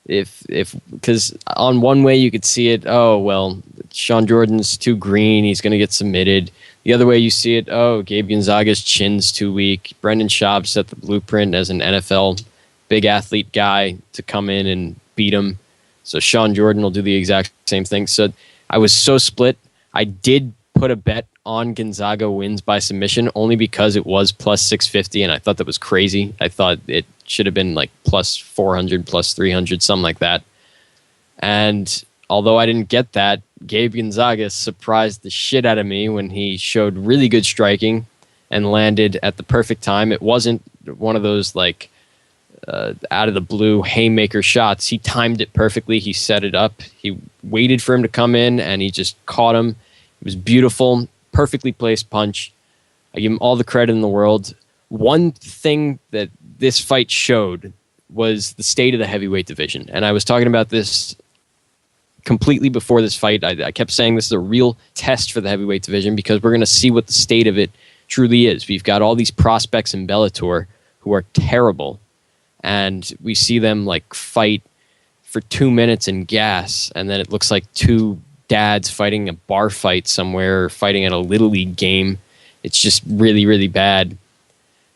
Because on one way you could see it, oh, well, Sean Jordan's too green, he's going to get submitted. The other way you see it, oh, Gabe Gonzaga's chin's too weak. Brendan Schaub set the blueprint as an NFL big athlete guy to come in and beat him. So Sean Jordan will do the exact same thing. So I was so split. I did put a bet on Gonzaga wins by submission only because it was plus 650, and I thought that was crazy. I thought it should have been like plus 400, plus 300, something like that. And although I didn't get that, Gabe Gonzaga surprised the shit out of me when he showed really good striking and landed at the perfect time. It wasn't one of those like out of the blue haymaker shots. He timed it perfectly. He set it up. He waited for him to come in, and he just caught him. It was beautiful, perfectly placed punch. I give him all the credit in the world. One thing that this fight showed was the state of the heavyweight division. And I was talking about this completely before this fight. I kept saying this is a real test for the heavyweight division because we're going to see what the state of it truly is. We've got all these prospects in Bellator who are terrible, and we see them like fight for 2 minutes in gas, and then it looks like two dads fighting a bar fight somewhere, or fighting at a Little League game. It's just really, really bad.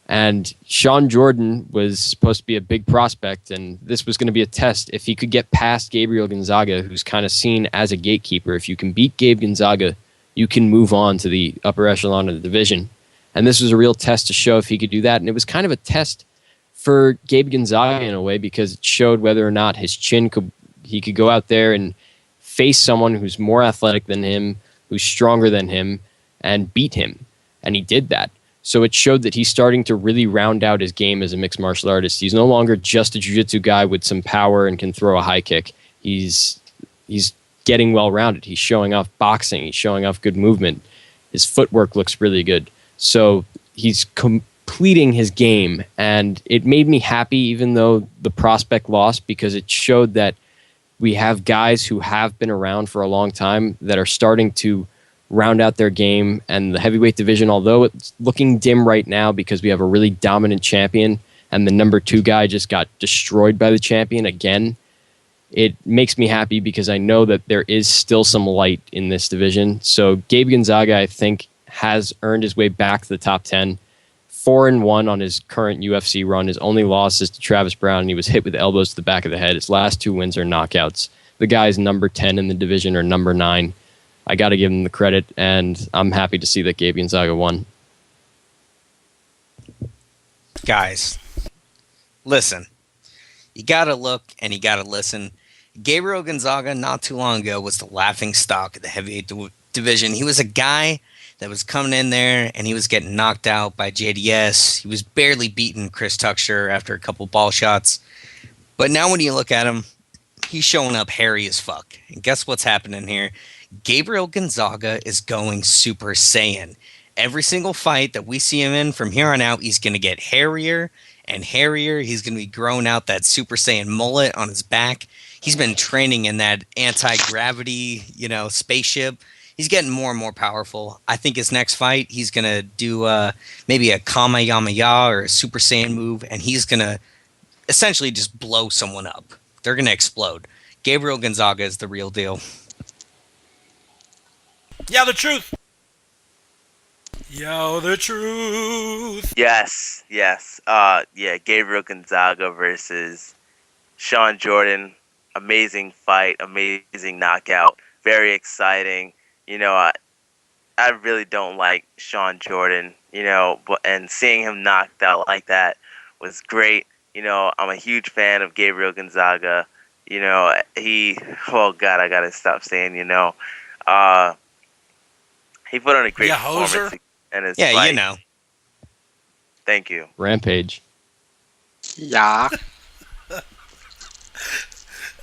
And Sean Jordan was supposed to be a big prospect, and this was going to be a test. If he could get past Gabriel Gonzaga, who's kind of seen as a gatekeeper, if you can beat Gabe Gonzaga, you can move on to the upper echelon of the division. And this was a real test to show if he could do that. And it was kind of a test for Gabe Gonzaga in a way, because it showed whether or not his chin he could go out there and face someone who's more athletic than him, who's stronger than him, and beat him. And he did that. So it showed that he's starting to really round out his game as a mixed martial artist. He's no longer just a jiu-jitsu guy with some power and can throw a high kick. He's getting well-rounded. He's showing off boxing. He's showing off good movement. His footwork looks really good. So he's completing his game, and it made me happy even though the prospect lost, because it showed that we have guys who have been around for a long time that are starting to round out their game. And the heavyweight division, although it's looking dim right now because we have a really dominant champion and the number 2 guy just got destroyed by the champion again, it makes me happy because I know that there is still some light in this division. So Gabe Gonzaga, I think, has earned his way back to the top 10. 4-1 on his current UFC run. His only loss is to Travis Brown, and he was hit with elbows to the back of the head. His last 2 wins are knockouts. The guy's number 10 in the division, or number 9. I got to give him the credit, and I'm happy to see that Gabe Gonzaga won. Guys, listen. You got to look and you got to listen. Gabriel Gonzaga, not too long ago, was the laughing stock of the heavyweight division. He was a guy that was coming in there and he was getting knocked out by JDS. He was barely beating Chris Tucker after a couple ball shots. But now when you look at him, he's showing up hairy as fuck. And guess what's happening here? Gabriel Gonzaga is going Super Saiyan. Every single fight that we see him in from here on out, he's going to get hairier and hairier. He's going to be growing out that Super Saiyan mullet on his back. He's been training in that anti-gravity, spaceship. He's getting more and more powerful. I think his next fight, he's going to do maybe a Kamehameha or a Super Saiyan move, and he's going to essentially just blow someone up. They're going to explode. Gabriel Gonzaga is the real deal. Yeah, the truth. Yo, the truth. Yes. Yeah, Gabriel Gonzaga versus Sean Jordan, amazing fight, amazing knockout, very exciting. I really don't like Sean Jordan, and seeing him knocked out like that was great. I'm a huge fan of Gabriel Gonzaga. Oh God, I gotta stop saying, he put on a great performance in his fight. Thank you. Rampage. Yeah.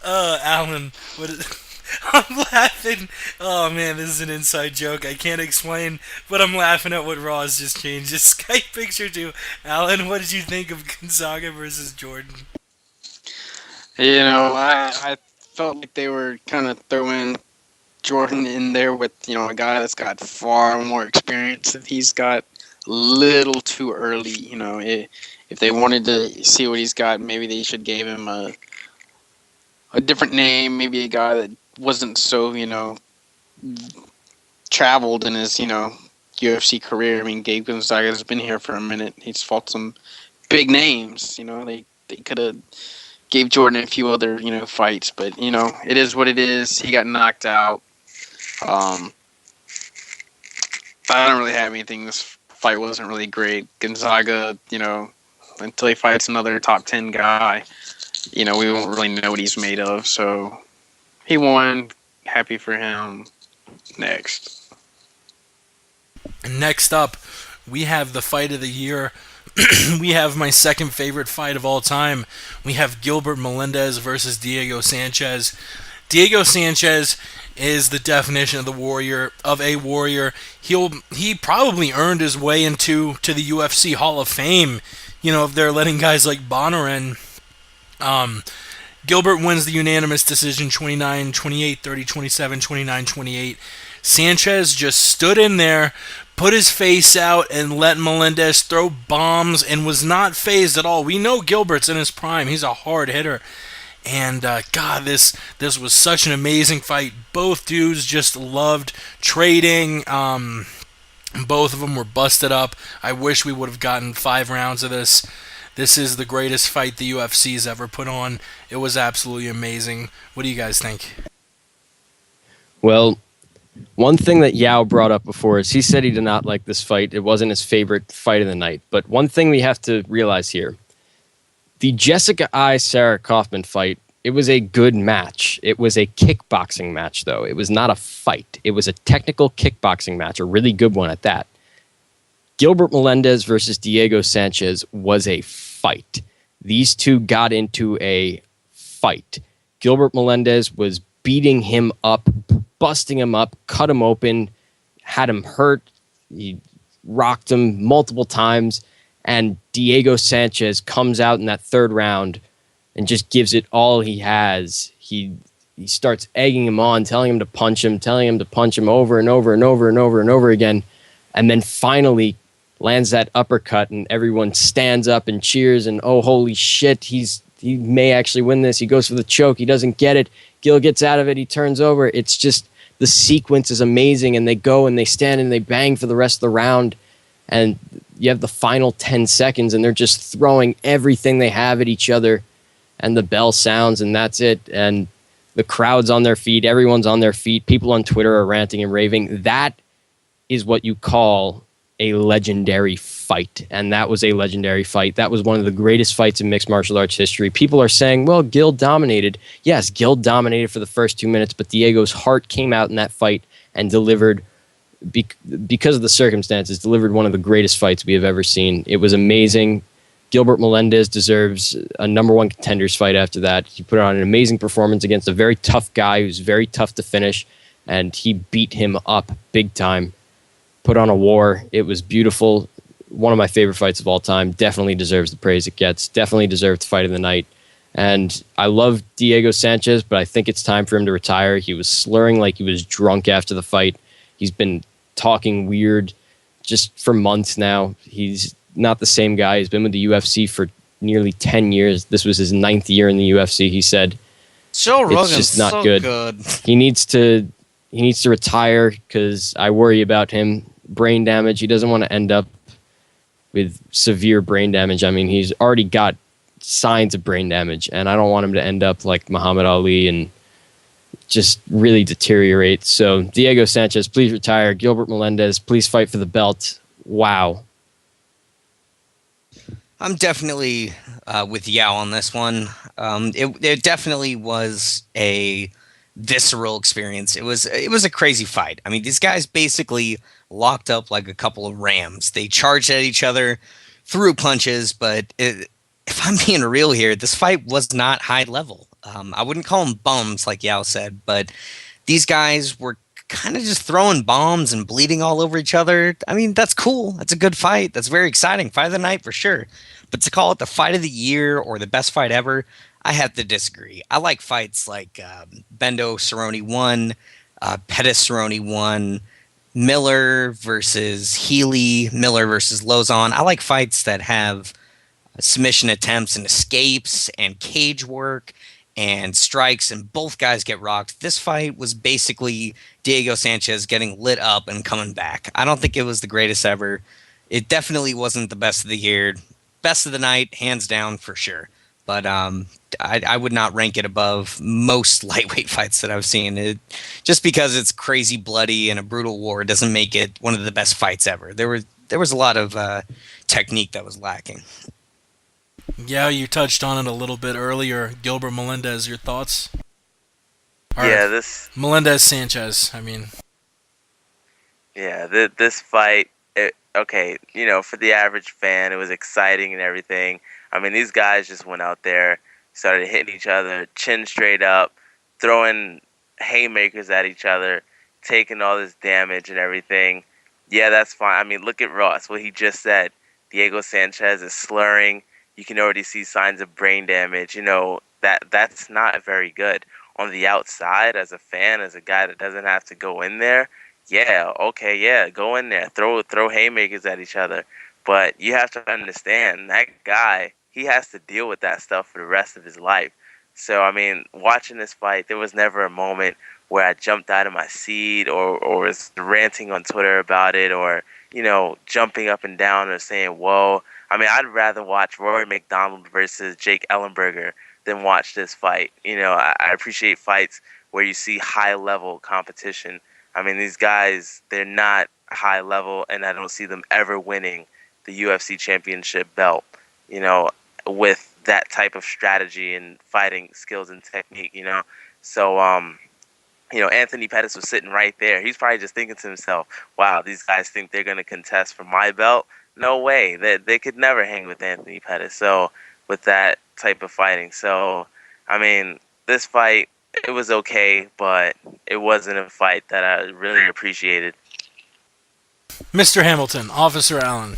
Alan, I'm laughing. Oh man, this is an inside joke. I can't explain, but I'm laughing at what Ross just changed his Skype picture to. Alan, what did you think of Gonzaga versus Jordan? I felt like they were kind of throwing Jordan in there with, a guy that's got far more experience that he's got a little too early. If they wanted to see what he's got, maybe they should give him a different name, maybe a guy that wasn't so, traveled in his, UFC career. I mean, Gabe Gonzaga's been here for a minute. He's fought some big names. They could have gave Jordan a few other, fights, but, it is what it is. He got knocked out. I don't really have anything. This fight wasn't really great. Gonzaga, until he fights another top 10 guy, we won't really know what he's made of. So he won. Happy for him. Next. Next up, we have the fight of the year. We have my second favorite fight of all time. We have Gilbert Melendez versus Diego Sanchez. Diego Sanchez is the definition of a warrior. He probably earned his way into the UFC Hall of Fame. If they're letting guys like Bonner in. Gilbert wins the unanimous decision 29-28, 30-27, 29-28. Sanchez just stood in there, put his face out, and let Melendez throw bombs and was not phased at all. We know Gilbert's in his prime. He's a hard hitter. And, God, this was such an amazing fight. Both dudes just loved trading. Both of them were busted up. I wish we would have gotten 5 rounds of this. This is the greatest fight the UFC's ever put on. It was absolutely amazing. What do you guys think? Well, one thing that Yao brought up before is he said he did not like this fight. It wasn't his favorite fight of the night. But one thing we have to realize here, the Jessica Sarah Kaufman fight, it was a good match. It was a kickboxing match, though. It was not a fight. It was a technical kickboxing match, a really good one at that. Gilbert Melendez versus Diego Sanchez was a fight. These two got into a fight. Gilbert Melendez was beating him up, busting him up, cut him open, had him hurt. He rocked him multiple times. And Diego Sanchez comes out in that third round and just gives it all he has. He starts egging him on, telling him to punch him over and over and over and over and over again. And then finally lands that uppercut, and everyone stands up and cheers, and oh, holy shit, he may actually win this. He goes for the choke. He doesn't get it. Gil gets out of it. He turns over. It's just, the sequence is amazing, and they go and they stand and they bang for the rest of the round, and you have the final 10 seconds, and they're just throwing everything they have at each other, and the bell sounds, and that's it, and the crowd's on their feet. Everyone's on their feet. People on Twitter are ranting and raving. That is what you call a legendary fight, and that was a legendary fight. That was one of the greatest fights in mixed martial arts history. People are saying, well, Gil dominated. Yes, Gil dominated for the first 2 minutes, but Diego's heart came out in that fight and delivered, because of the circumstances, delivered one of the greatest fights we have ever seen. It was amazing. Gilbert Melendez deserves a number one contenders fight after that. He put on an amazing performance against a very tough guy who's very tough to finish, and he beat him up big time. Put on a war. It was beautiful. One of my favorite fights of all time. Definitely deserves the praise it gets. Definitely deserved the fight of the night. And I love Diego Sanchez, but I think it's time for him to retire. He was slurring like he was drunk after the fight. He's been talking weird just for months now. He's not the same guy. He's been with the UFC for nearly 10 years. This was his 9th year in the UFC. He said, Joe Rogan's it's just not so good. He needs to retire because I worry about him. Brain damage. He doesn't want to end up with severe brain damage. I mean, he's already got signs of brain damage, and I don't want him to end up like Muhammad Ali and just really deteriorate. So Diego Sanchez, please retire. Gilbert Melendez, please fight for the belt. Wow. I'm definitely with Yao on this one. It definitely was a visceral experience. It was a crazy fight. I mean, these guys basically locked up like a couple of rams. They charged at each other, threw punches, but if I'm being real here, this fight was not high level. I wouldn't call them bums like Yao said, but these guys were kind of just throwing bombs and bleeding all over each other. I mean, that's cool. That's a good fight. That's very exciting. Fight of the night for sure. But to call it the fight of the year or the best fight ever, I have to disagree. I like fights like Bendo Cerrone 1, Pettis Cerrone 1, Miller versus Healy, Miller versus Lozon. I like fights that have submission attempts and escapes and cage work and strikes, and both guys get rocked. This fight was basically Diego Sanchez getting lit up and coming back. I don't think it was the greatest ever. It definitely wasn't the best of the year. Best of the night, hands down, for sure. But I would not rank it above most lightweight fights that I've seen. Just because it's crazy, bloody, and a brutal war doesn't make it one of the best fights ever. There was a lot of technique that was lacking. Yeah, you touched on it a little bit earlier. Gilbert Melendez, your thoughts? Melendez Sanchez, I mean. Yeah, this fight, okay, for the average fan, it was exciting and everything. I mean, these guys just went out there, started hitting each other, chin straight up, throwing haymakers at each other, taking all this damage and everything. Yeah, that's fine. I mean, look at Ross, what he just said. Diego Sanchez is slurring. You can already see signs of brain damage. That's not very good. On the outside, as a fan, as a guy that doesn't have to go in there, go in there. Throw haymakers at each other. But you have to understand, that guy, he has to deal with that stuff for the rest of his life. So, I mean, watching this fight, there was never a moment where I jumped out of my seat or was ranting on Twitter about it or, jumping up and down or saying, whoa. I mean, I'd rather watch Rory McDonald versus Jake Ellenberger than watch this fight. I appreciate fights where you see high-level competition. I mean, these guys, they're not high level, and I don't see them ever winning the UFC championship belt, with that type of strategy and fighting skills and technique, So, Anthony Pettis was sitting right there. He's probably just thinking to himself, wow, these guys think they're going to contest for my belt? No way. They could never hang with Anthony Pettis. So, with that type of fighting. So, I mean, this fight, it was okay, but it wasn't a fight that I really appreciated. Mr. Hamilton, Officer Allen.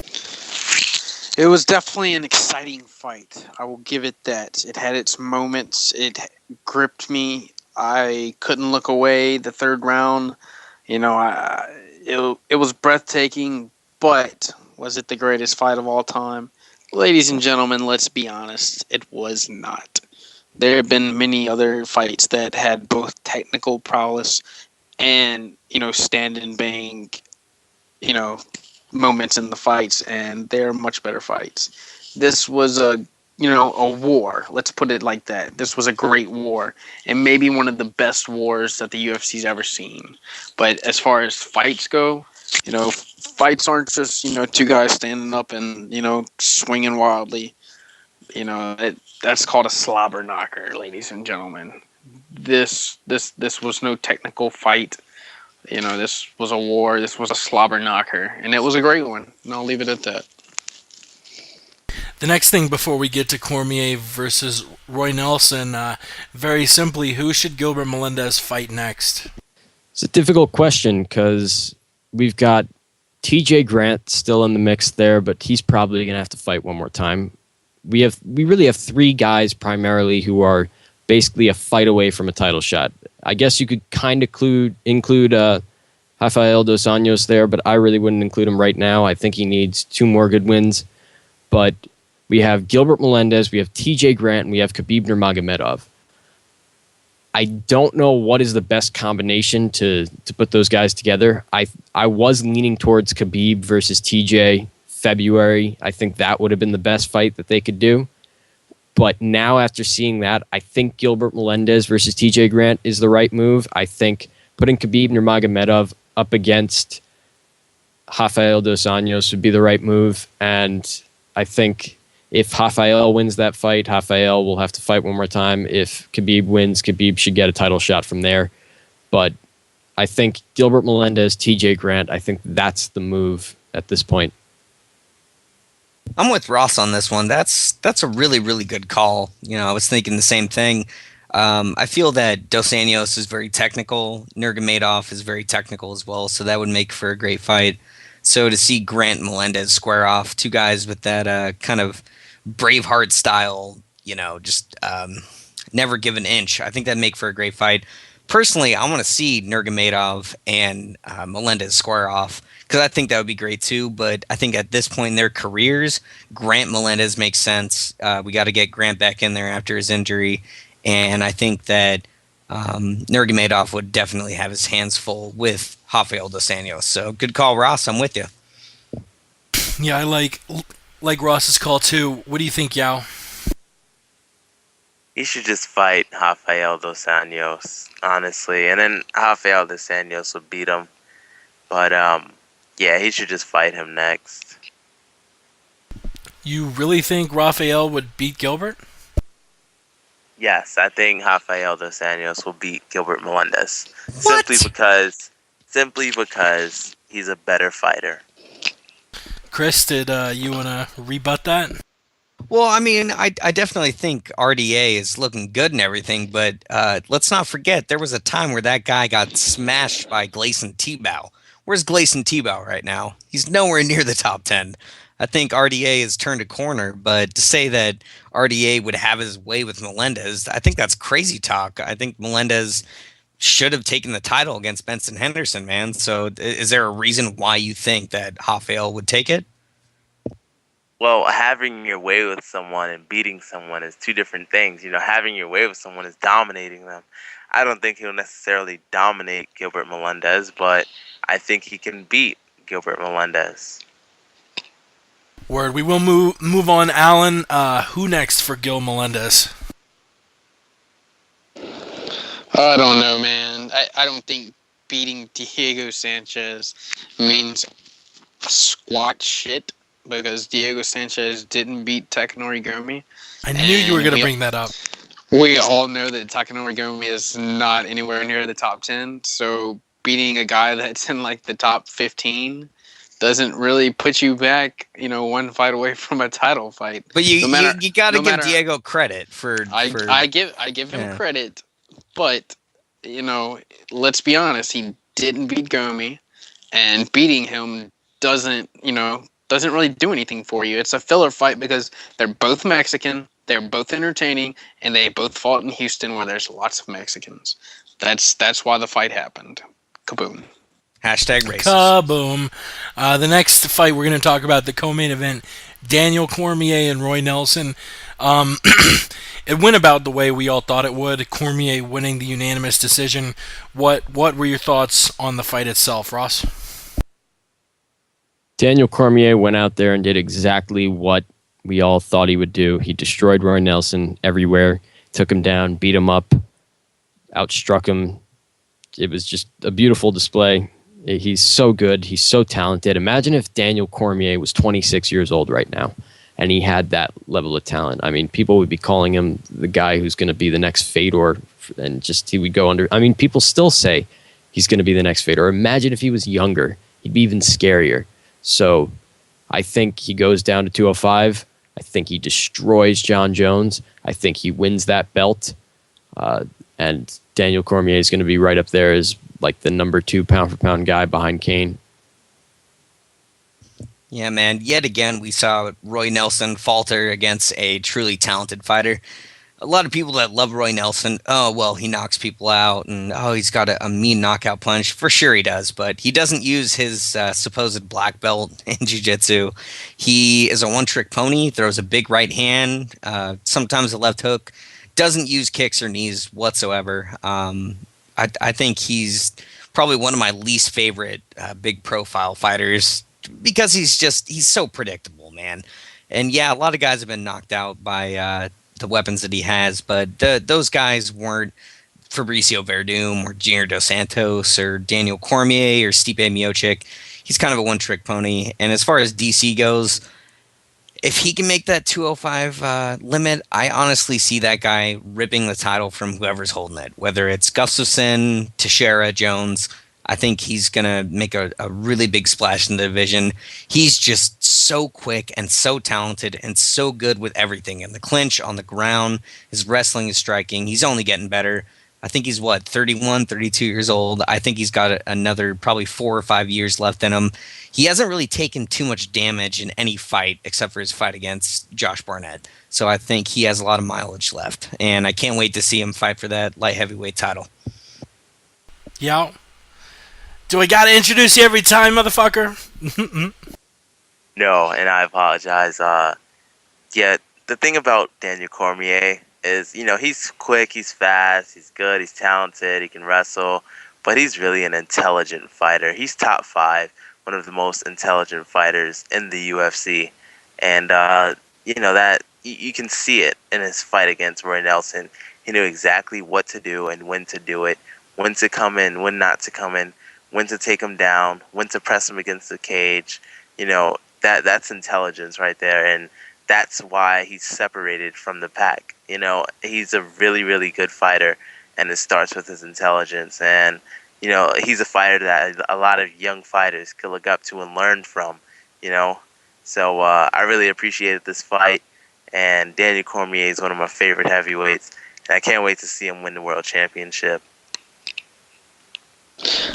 It was definitely an exciting fight. I will give it that. It had its moments. It gripped me. I couldn't look away the third round. It was breathtaking, but was it the greatest fight of all time? Ladies and gentlemen, let's be honest. It was not. There have been many other fights that had both technical prowess and, stand and bang, moments in the fights, and they're much better fights. This was a war. Let's put it like that. This was a great war, and maybe one of the best wars that the UFC's ever seen. But as far as fights go, fights aren't just, two guys standing up and, swinging wildly. That's called a slobber knocker, ladies and gentlemen. This was no technical fight. This was a war. This was a slobber knocker, and it was a great one. And I'll leave it at that. The next thing before we get to Cormier versus Roy Nelson, very simply, who should Gilbert Melendez fight next? It's a difficult question because we've got TJ Grant still in the mix there, but he's probably going to have to fight one more time. We really have three guys primarily who are basically a fight away from a title shot. I guess you could kind of include Rafael Dos Anjos there, but I really wouldn't include him right now. I think he needs two more good wins. But we have Gilbert Melendez, we have TJ Grant, and we have Khabib Nurmagomedov. I don't know what is the best combination to put those guys together. I was leaning towards Khabib versus TJ February. I think that would have been the best fight that they could do. But now after seeing that, I think Gilbert Melendez versus TJ Grant is the right move. I think putting Khabib Nurmagomedov up against Rafael dos Anjos would be the right move. And I think if Rafael wins that fight, Rafael will have to fight one more time. If Khabib wins, Khabib should get a title shot from there. But I think Gilbert Melendez, TJ Grant, I think that's the move at this point. I'm with Ross on this one. That's a really, really good call. I was thinking the same thing. I feel that Dos Anjos is very technical. Nurmagomedov is very technical as well, so that would make for a great fight. So to see Grant and Melendez square off, two guys with that kind of Braveheart style, just never give an inch, I think that'd make for a great fight. Personally, I want to see Nurmagomedov and Melendez square off, because I think that would be great too. But I think at this point in their careers, Grant Melendez makes sense. We got to get Grant back in there after his injury. And I think that Nurmagomedov would definitely have his hands full with Rafael dos Anjos. So good call, Ross. I'm with you. Yeah, I like Ross's call too. What do you think, Yao? He should just fight Rafael dos Anjos, honestly. And then Rafael dos Anjos would beat him. But, yeah, he should just fight him next. You really think Rafael would beat Gilbert? Yes, I think Rafael dos Anjos will beat Gilbert Melendez. What? Simply because he's a better fighter. Chris, did you want to rebut that? Well, I mean, I definitely think RDA is looking good and everything, but let's not forget there was a time where that guy got smashed by Gleison Tibau. Where's Gleison Tibau right now? He's nowhere near the top 10. I think RDA has turned a corner, but to say that RDA would have his way with Melendez, I think that's crazy talk. I think Melendez should have taken the title against Benson Henderson, man. So is there a reason why you think that Rafael would take it? Well, having your way with someone and beating someone is two different things. Having your way with someone is dominating them. I don't think he'll necessarily dominate Gilbert Melendez, but I think he can beat Gilbert Melendez. Word. We will move on. Alan, who next for Gil Melendez? I don't know, man. I don't think beating Diego Sanchez means squat shit, because Diego Sanchez didn't beat Takanori Gomi. I knew you were going to bring that up. We all know that Takanori Gomi is not anywhere near the top 10, so beating a guy that's in like the top 15 doesn't really put you back, one fight away from a title fight. But you got to give Diego credit for. I give him credit, but let's be honest, he didn't beat Gomi, and beating him doesn't really do anything for you. It's a filler fight because they're both Mexican, they're both entertaining, and they both fought in Houston where there's lots of Mexicans. That's why the fight happened. Kaboom. Hashtag racist. Kaboom. The next fight we're going to talk about, the co-main event, Daniel Cormier and Roy Nelson. It went about the way we all thought it would. Cormier winning the unanimous decision. What were your thoughts on the fight itself, Ross? Daniel Cormier went out there and did exactly what we all thought he would do. He destroyed Roy Nelson everywhere, took him down, beat him up, outstruck him. It was just a beautiful display. He's so good. He's so talented. Imagine if Daniel Cormier was 26 years old right now and he had that level of talent. I mean, people would be calling him the guy who's going to be the next Fedor, and just he would go under. I mean, people still say he's going to be the next Fedor. Imagine if he was younger. He'd be even scarier. So I think he goes down to 205. I think he destroys John Jones. I think he wins that belt. And Daniel Cormier is going to be right up there as like the number 2 pound-for-pound guy behind Kane. Yeah, man. Yet again, we saw Roy Nelson falter against a truly talented fighter. A lot of people that love Roy Nelson, oh, well, he knocks people out, and oh, he's got a mean knockout punch. For sure he does, but he doesn't use his supposed black belt in jiu-jitsu. He is a one-trick pony, throws a big right hand, sometimes a left hook, doesn't use kicks or knees whatsoever. I think he's probably one of my least favorite big-profile fighters because he's so predictable, man. And yeah, a lot of guys have been knocked out by the weapons that he has, but those guys weren't Fabricio Verdum or Junior Dos Santos or Daniel Cormier or Stipe Miocic. He's kind of a one-trick pony. And as far as DC goes, if he can make that 205 limit, I honestly see that guy ripping the title from whoever's holding it, whether it's Gustafsson, Teixeira, Jones. I think he's going to make a really big splash in the division. He's just so quick and so talented and so good with everything. In the clinch, on the ground, his wrestling is striking. He's only getting better. I think he's, 31, 32 years old. I think he's got another probably 4 or 5 years left in him. He hasn't really taken too much damage in any fight except for his fight against Josh Barnett. So I think he has a lot of mileage left. And I can't wait to see him fight for that light heavyweight title. Yeah. Do I gotta introduce you every time, motherfucker? No, and I apologize. Yeah, the thing about Daniel Cormier is, he's quick, he's fast, he's good, he's talented, he can wrestle, but he's really an intelligent fighter. He's top 5, one of the most intelligent fighters in the UFC. And, that you can see it in his fight against Roy Nelson. He knew exactly what to do and when to do it, when to come in, when not to come in, when to take him down, when to press him against the cage. That's intelligence right there, and that's why he's separated from the pack. He's a really, really good fighter, and it starts with his intelligence. And, he's a fighter that a lot of young fighters could look up to and learn from, So I really appreciated this fight, and Daniel Cormier is one of my favorite heavyweights, and I can't wait to see him win the world championship.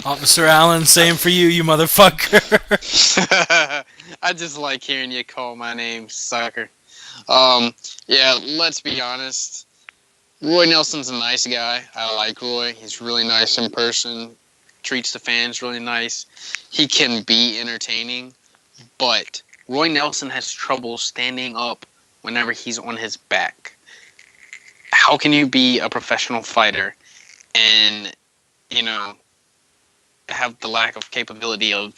Officer Allen, same for you, you motherfucker. I just like hearing you call my name, sucker. Yeah, let's be honest. Roy Nelson's a nice guy. I like Roy. He's really nice in person. Treats the fans really nice. He can be entertaining, but Roy Nelson has trouble standing up whenever he's on his back. How can you be a professional fighter and, have the lack of capability of,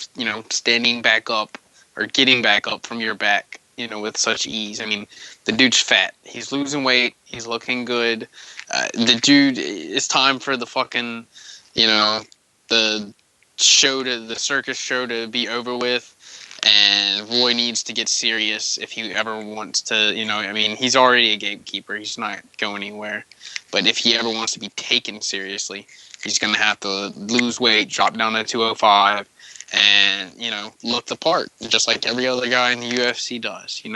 standing back up or getting back up from your back, with such ease? I mean, the dude's fat. He's losing weight. He's looking good. The dude, it's time for the fucking, the circus show to be over with. And Roy needs to get serious if he ever wants to, he's already a gatekeeper. He's not going anywhere. But if he ever wants to be taken seriously, he's going to have to lose weight, drop down to 205, and, look the part, just like every other guy in the UFC does. He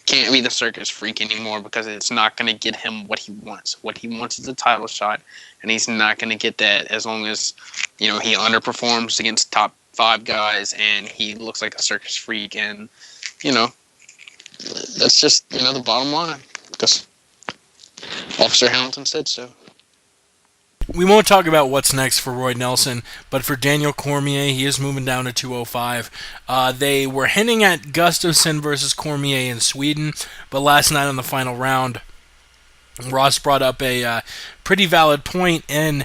can't be the circus freak anymore because it's not going to get him what he wants. What he wants is a title shot, and he's not going to get that as long as, he underperforms against top 5 guys and he looks like a circus freak. And, that's just, the bottom line, because Officer Hamilton said so. We won't talk about what's next for Roy Nelson, but for Daniel Cormier, he is moving down to 205. They were hinting at Gustafsson versus Cormier in Sweden, but last night on the final round, Ross brought up a pretty valid point, and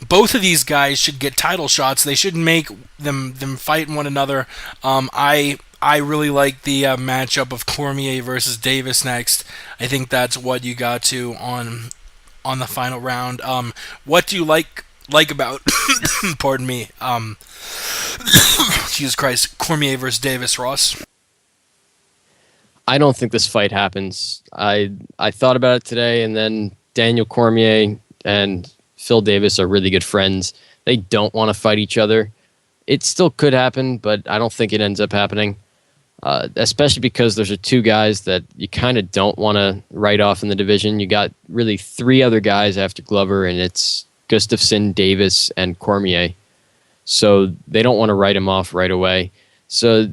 both of these guys should get title shots. They shouldn't make them fight one another. I really like the matchup of Cormier versus Davis next. I think that's what you got to on the final round. What do you like about pardon me, Jesus Christ, Cormier versus Davis, Ross? I don't think this fight happens. I thought about it today, and then Daniel Cormier and Phil Davis are really good friends. They don't want to fight each other. It still could happen, but I don't think it ends up happening. Especially because those are 2 guys that you kind of don't want to write off in the division. You got really 3 other guys after Glover, and it's Gustafsson, Davis, and Cormier. So they don't want to write him off right away. So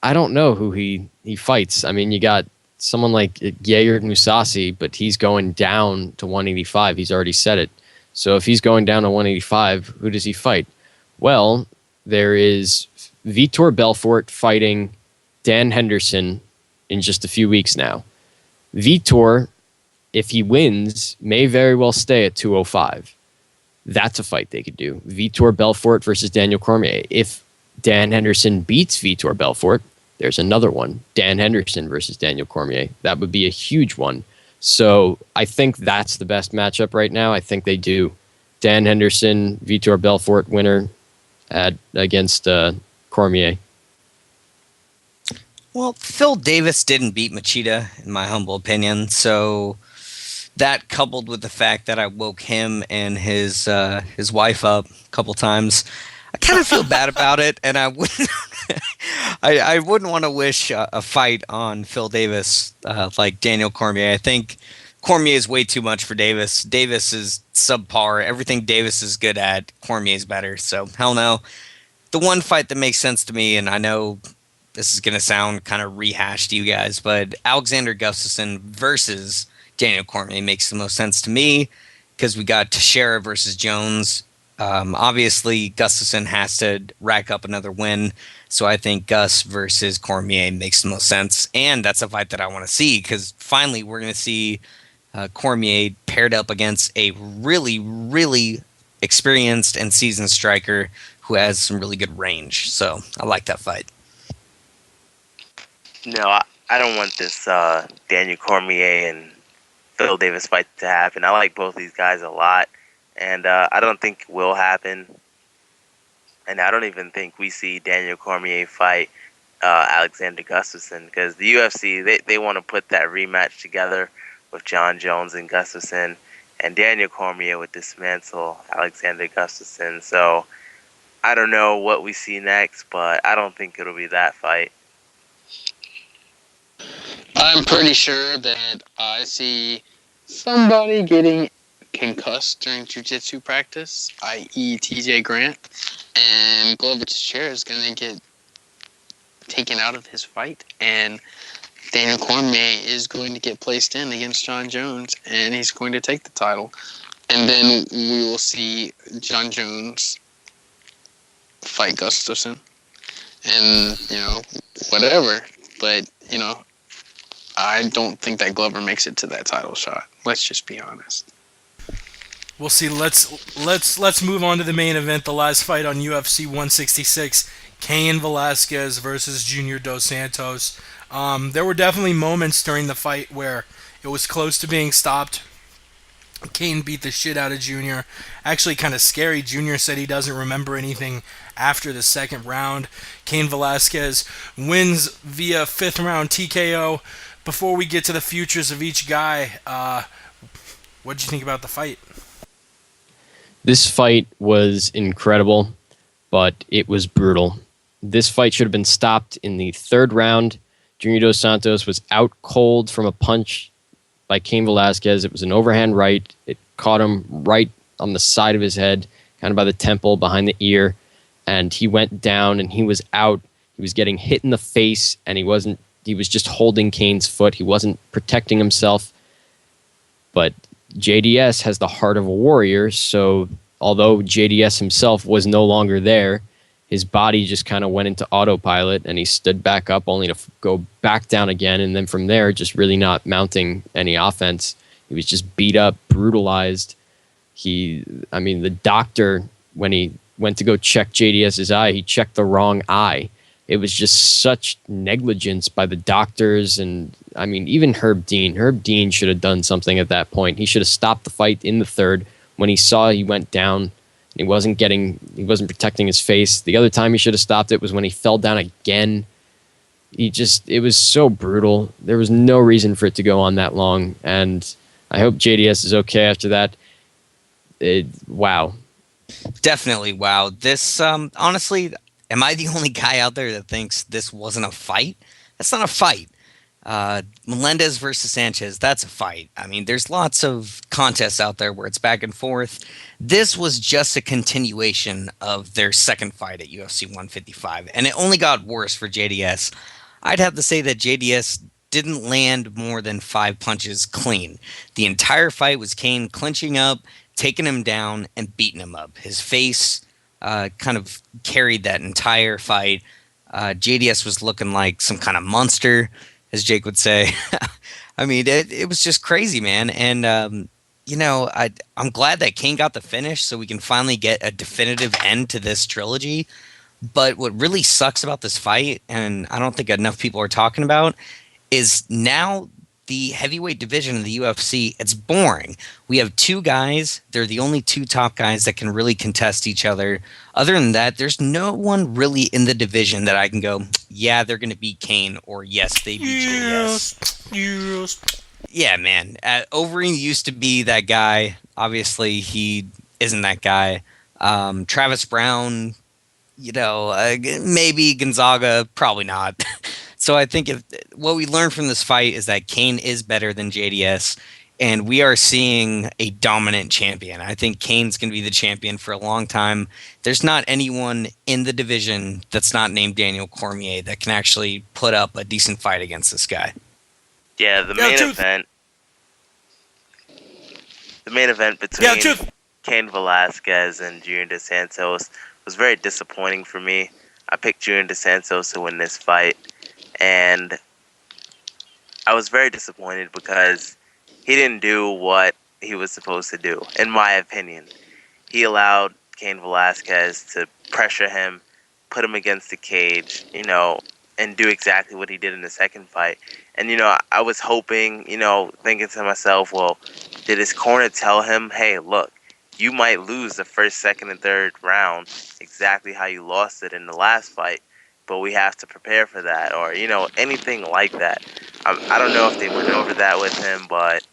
I don't know who he fights. I mean, you got someone like Yair Musasi, but he's going down to 185. He's already said it. So if he's going down to 185, who does he fight? Well, there is Vitor Belfort fighting Dan Henderson in just a few weeks now. Vitor, if he wins, may very well stay at 205. That's a fight they could do. Vitor Belfort versus Daniel Cormier. If Dan Henderson beats Vitor Belfort, there's another one. Dan Henderson versus Daniel Cormier. That would be a huge one. So I think that's the best matchup right now. I think they do. Dan Henderson, Vitor Belfort winner against Cormier. Well, Phil Davis didn't beat Machida, in my humble opinion. So that, coupled with the fact that I woke him and his wife up a couple times, I kind of feel bad about it, and I wouldn't I wouldn't want to wish a fight on Phil Davis like Daniel Cormier. I think Cormier is way too much for Davis. Davis is subpar. Everything Davis is good at, Cormier is better. So hell no. The one fight that makes sense to me, and I know this is going to sound kind of rehashed to you guys, but Alexander Gustafsson versus Daniel Cormier makes the most sense to me because we got Teixeira versus Jones. Obviously, Gustafsson has to rack up another win, so I think Gus versus Cormier makes the most sense, and that's a fight that I want to see because finally we're going to see Cormier paired up against a really, really experienced and seasoned striker who has some really good range. So I like that fight. No, I don't want this Daniel Cormier and Phil Davis fight to happen. I like both these guys a lot, and I don't think it will happen. And I don't even think we see Daniel Cormier fight Alexander Gustafsson because the UFC, they want to put that rematch together with John Jones and Gustafsson, and Daniel Cormier would dismantle Alexander Gustafsson. So I don't know what we see next, but I don't think it'll be that fight. I'm pretty sure that I see somebody getting concussed during jiu-jitsu practice, i.e. TJ Grant, and Glover Teixeira is going to get taken out of his fight, and Daniel Cormier is going to get placed in against John Jones, and he's going to take the title. And then we will see John Jones fight Gustafsson, and, whatever. But, I don't think that Glover makes it to that title shot. Let's just be honest. We'll see. Let's move on to the main event, the last fight on UFC 166, Cain Velasquez versus Junior Dos Santos. There were definitely moments during the fight where it was close to being stopped. Cain beat the shit out of Junior. Actually kind of scary. Junior said he doesn't remember anything after the second round. Cain Velasquez wins via 5th round TKO. Before we get to the futures of each guy, what did you think about the fight? This fight was incredible, but it was brutal. This fight should have been stopped in the 3rd round. Junior Dos Santos was out cold from a punch by Cain Velasquez. It was an overhand right. It caught him right on the side of his head, kind of by the temple, behind the ear, and he went down and he was out. He was getting hit in the face, and he was just holding Cain's foot. He wasn't protecting himself. But JDS has the heart of a warrior, so although JDS himself was no longer there, his body just kind of went into autopilot, and he stood back up only to go back down again, and then from there, just really not mounting any offense. He was just beat up, brutalized. The doctor, when he went to go check JDS's eye, he checked the wrong eye. It was just such negligence by the doctors, and even Herb Dean. Herb Dean should have done something at that point. He should have stopped the fight in the 3rd when he saw he went down. He wasn't protecting his face. The other time he should have stopped it was when he fell down again. It was so brutal. There was no reason for it to go on that long, and I hope JDS is okay after that. Wow. Definitely wow. This, honestly, am I the only guy out there that thinks this wasn't a fight? That's not a fight. Melendez versus Sanchez, that's a fight. There's lots of contests out there where it's back and forth. This was just a continuation of their second fight at UFC 155, and it only got worse for JDS. I'd have to say that JDS didn't land more than 5 punches clean. The entire fight was Cain clinching up, taking him down, and beating him up. His face kind of carried that entire fight. JDS was looking like some kind of monster, as Jake would say. It was just crazy, man. And, I'm glad that Cain got the finish so we can finally get a definitive end to this trilogy. But what really sucks about this fight, and I don't think enough people are talking about, is now the heavyweight division of the UFC, it's boring. We have two guys. They're the only two top guys that can really contest each other. Other than that, there's no one really in the division that I can go, yeah, they're going to beat Kane, or yes, they beat JDS. Yes. Yeah, man. Overeem used to be that guy. Obviously, he isn't that guy. Travis Brown, maybe Gonzaga, probably not. So I think what we learned from this fight is that Kane is better than JDS, and we are seeing a dominant champion. I think Kane's going to be the champion for a long time. There's not anyone in the division that's not named Daniel Cormier that can actually put up a decent fight against this guy. Yeah, the main event between Cain Velasquez and Junior Dos Santos was very disappointing for me. I picked Junior Dos Santos to win this fight, and I was very disappointed because he didn't do what he was supposed to do, in my opinion. He allowed Cain Velasquez to pressure him, put him against the cage, and do exactly what he did in the second fight. And, I was hoping, thinking to myself, well, did his corner tell him, hey, look, you might lose the first, second, and third round exactly how you lost it in the last fight, but we have to prepare for that, or, anything like that. I don't know if they went over that with him, but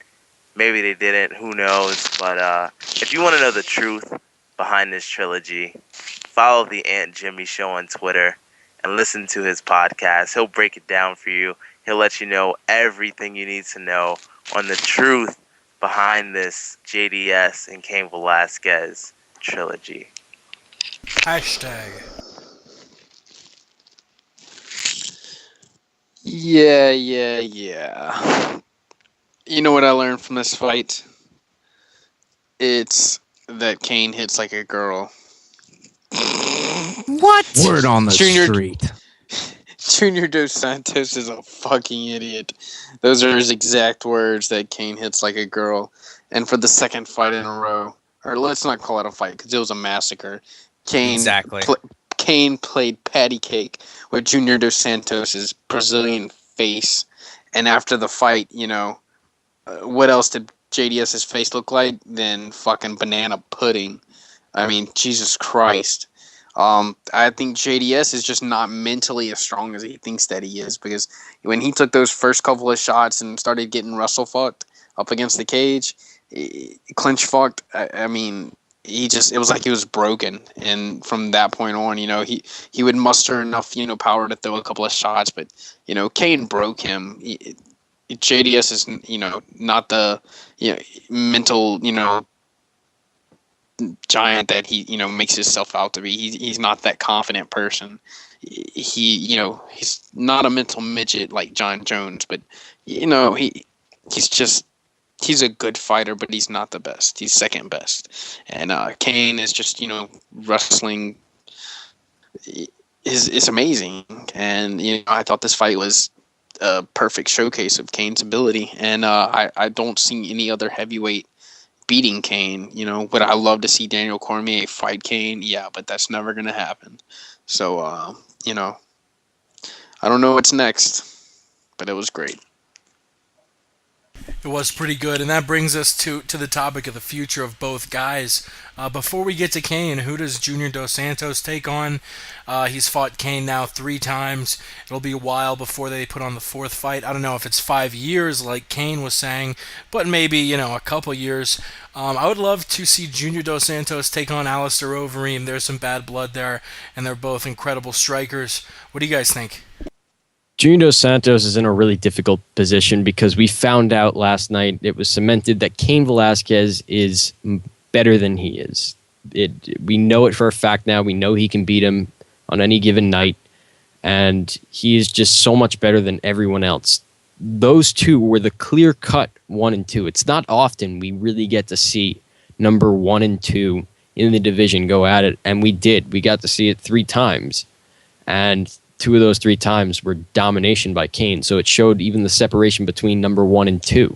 maybe they didn't. Who knows? But if you want to know the truth behind this trilogy, follow the Aunt Jimmy Show on Twitter and listen to his podcast. He'll break it down for you. He'll let you know everything you need to know on the truth behind this JDS and Cain Velasquez trilogy. Hashtag. Yeah. You know what I learned from this fight? It's that Kane hits like a girl. What? Word on the street. Junior Dos Santos is a fucking idiot. Those are his exact words, that Kane hits like a girl. And for the second fight in a row, or let's not call it a fight because it was a massacre, Kane played patty cake with Junior Dos Santos' Brazilian face. And after the fight, what else did JDS's face look like than fucking banana pudding? I mean, Jesus Christ. I think JDS is just not mentally as strong as he thinks that he is, because when he took those first couple of shots and started getting wrestle fucked up against the cage, clinch fucked, I mean, it was like he was broken. And from that point on, he would muster enough, power to throw a couple of shots, but, Kane broke him. JDS is, not the, mental, giant that he makes himself out to be. He's not that confident person. He's not a mental midget like John Jones, but he's a good fighter, but he's not the best. He's second best. And Kane is just wrestling is amazing. And I thought this fight was a perfect showcase of Kane's ability, and I don't see any other heavyweight beating Kane. Would I love to see Daniel Cormier fight Kane? Yeah, but that's never going to happen. So, I don't know what's next, but it was great. It was pretty good, and that brings us to the topic of the future of both guys. Before we get to Kane, who does Junior Dos Santos take on? He's fought Kane now 3 times. It'll be a while before they put on the 4th fight. I don't know if it's 5 years like Kane was saying, but maybe, a couple years. I would love to see Junior Dos Santos take on Alistair Overeem. There's some bad blood there, and they're both incredible strikers. What do you guys think? Junior Dos Santos is in a really difficult position because we found out last night, it was cemented that Cain Velasquez is better than he is. We know it for a fact now. We know he can beat him on any given night, and he is just so much better than everyone else. Those two were the clear-cut 1 and 2. It's not often we really get to see number 1 and 2 in the division go at it, and we did. We got to see it 3 times, and 2 of those 3 times were domination by Kane, so it showed even the separation between number 1 and 2.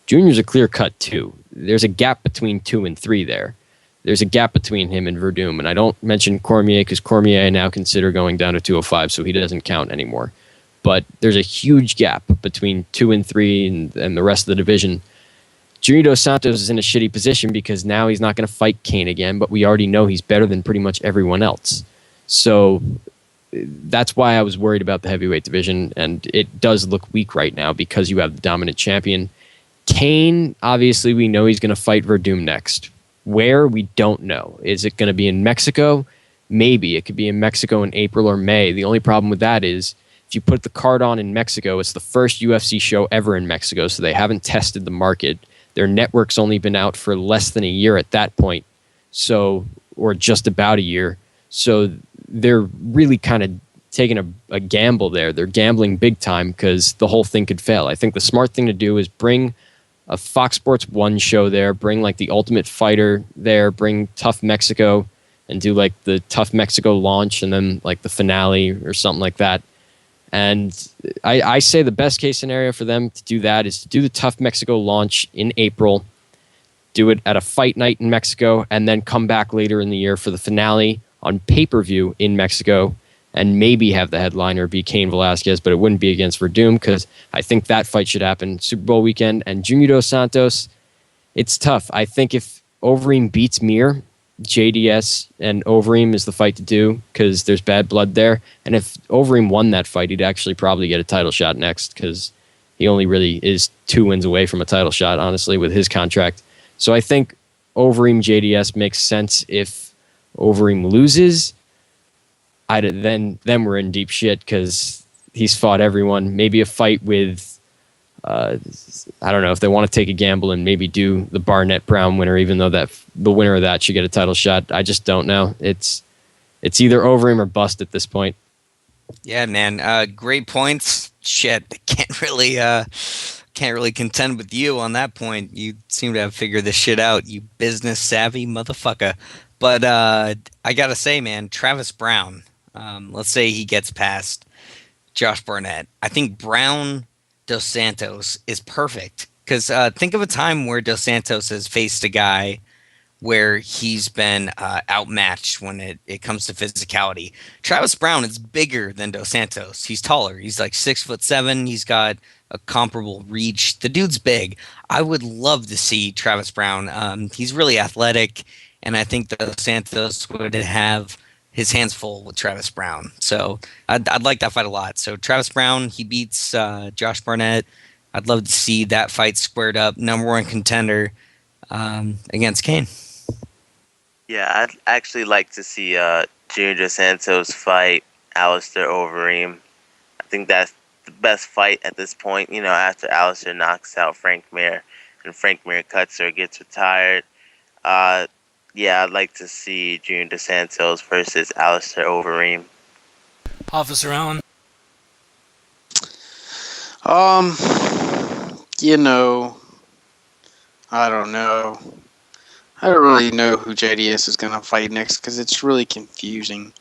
Junior's a clear-cut 2. There's a gap between 2 and 3 there. There's a gap between him and Verdum, and I don't mention Cormier because Cormier I now consider going down to 205, so he doesn't count anymore. but there's a huge gap between 2 and 3 and the rest of the division. Junior Dos Santos is in a shitty position because now he's not going to fight Kane again, but we already know he's better than pretty much everyone else. So that's why I was worried about the heavyweight division, and it does look weak right now because you have the dominant champion. Kane, obviously, we know he's going to fight Verdum next. Where? We don't know. Is it going to be in Mexico? Maybe. It could be in Mexico in April or May. The only problem with that is if you put the card on in Mexico, it's the first UFC show ever in Mexico, so they haven't tested the market. Their network's only been out for less than a year at that point, or just about a year. So they're really kind of taking a gamble there. They're gambling big time because the whole thing could fail. I think the smart thing to do is bring a Fox Sports 1 show there, bring like the Ultimate Fighter there, bring TUF Mexico and do like the TUF Mexico launch and then like the finale or something like that. And I say the best case scenario for them to do that is to do the TUF Mexico launch in April, do it at a fight night in Mexico, and then come back later in the year for the finale on pay-per-view in Mexico, and maybe have the headliner be Cain Velasquez, but it wouldn't be against Verdum because I think that fight should happen Super Bowl weekend. And Junior Dos Santos, it's tough. I think if Overeem beats Mir, JDS and Overeem is the fight to do because there's bad blood there. And if Overeem won that fight, he'd actually probably get a title shot next because he only really is 2 wins away from a title shot, honestly, with his contract. So I think Overeem JDS makes sense. If Overeem loses, then we're in deep shit because he's fought everyone. Maybe a fight with, I don't know, if they want to take a gamble and maybe do the Barnett Brown winner, even though that the winner of that should get a title shot. I just don't know. It's either Overeem or bust at this point. Yeah, man. Great points. Shit, can't really contend with you on that point. You seem to have figured this shit out, you business savvy motherfucker. But I gotta say, man, Travis Brown. Let's say he gets past Josh Barnett. I think Brown Dos Santos is perfect because think of a time where Dos Santos has faced a guy where he's been outmatched when it comes to physicality. Travis Brown is bigger than Dos Santos. He's taller. He's like 6'7". He's got a comparable reach. The dude's big. I would love to see Travis Brown. He's really athletic, and I think Dos Santos would have his hands full with Travis Brown. So I'd like that fight a lot. So Travis Brown, he beats Josh Barnett. I'd love to see that fight squared up. Number 1 contender against Kane. Yeah, I'd actually like to see Junior Dos Santos fight Alistair Overeem. I think that's the best fight at this point, after Alistair knocks out Frank Mir and Frank Mir cuts or gets retired. Yeah, I'd like to see Junior Dos Santos versus Alistair Overeem. Officer Allen? I don't know. I don't really know who JDS is going to fight next because it's really confusing.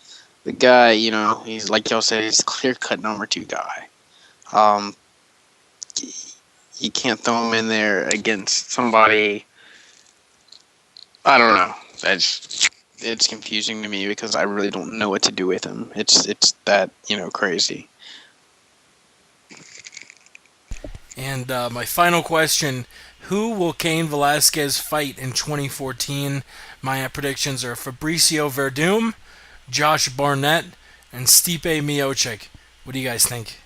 The guy, he's like y'all said, he's a clear-cut number 2 guy. You can't throw him in there against somebody. I don't know. It's confusing to me because I really don't know what to do with him. It's that, crazy. And my final question, who will Cain Velasquez fight in 2014? My predictions are Fabricio Verdum, Josh Barnett, and Stipe Miocic. What do you guys think?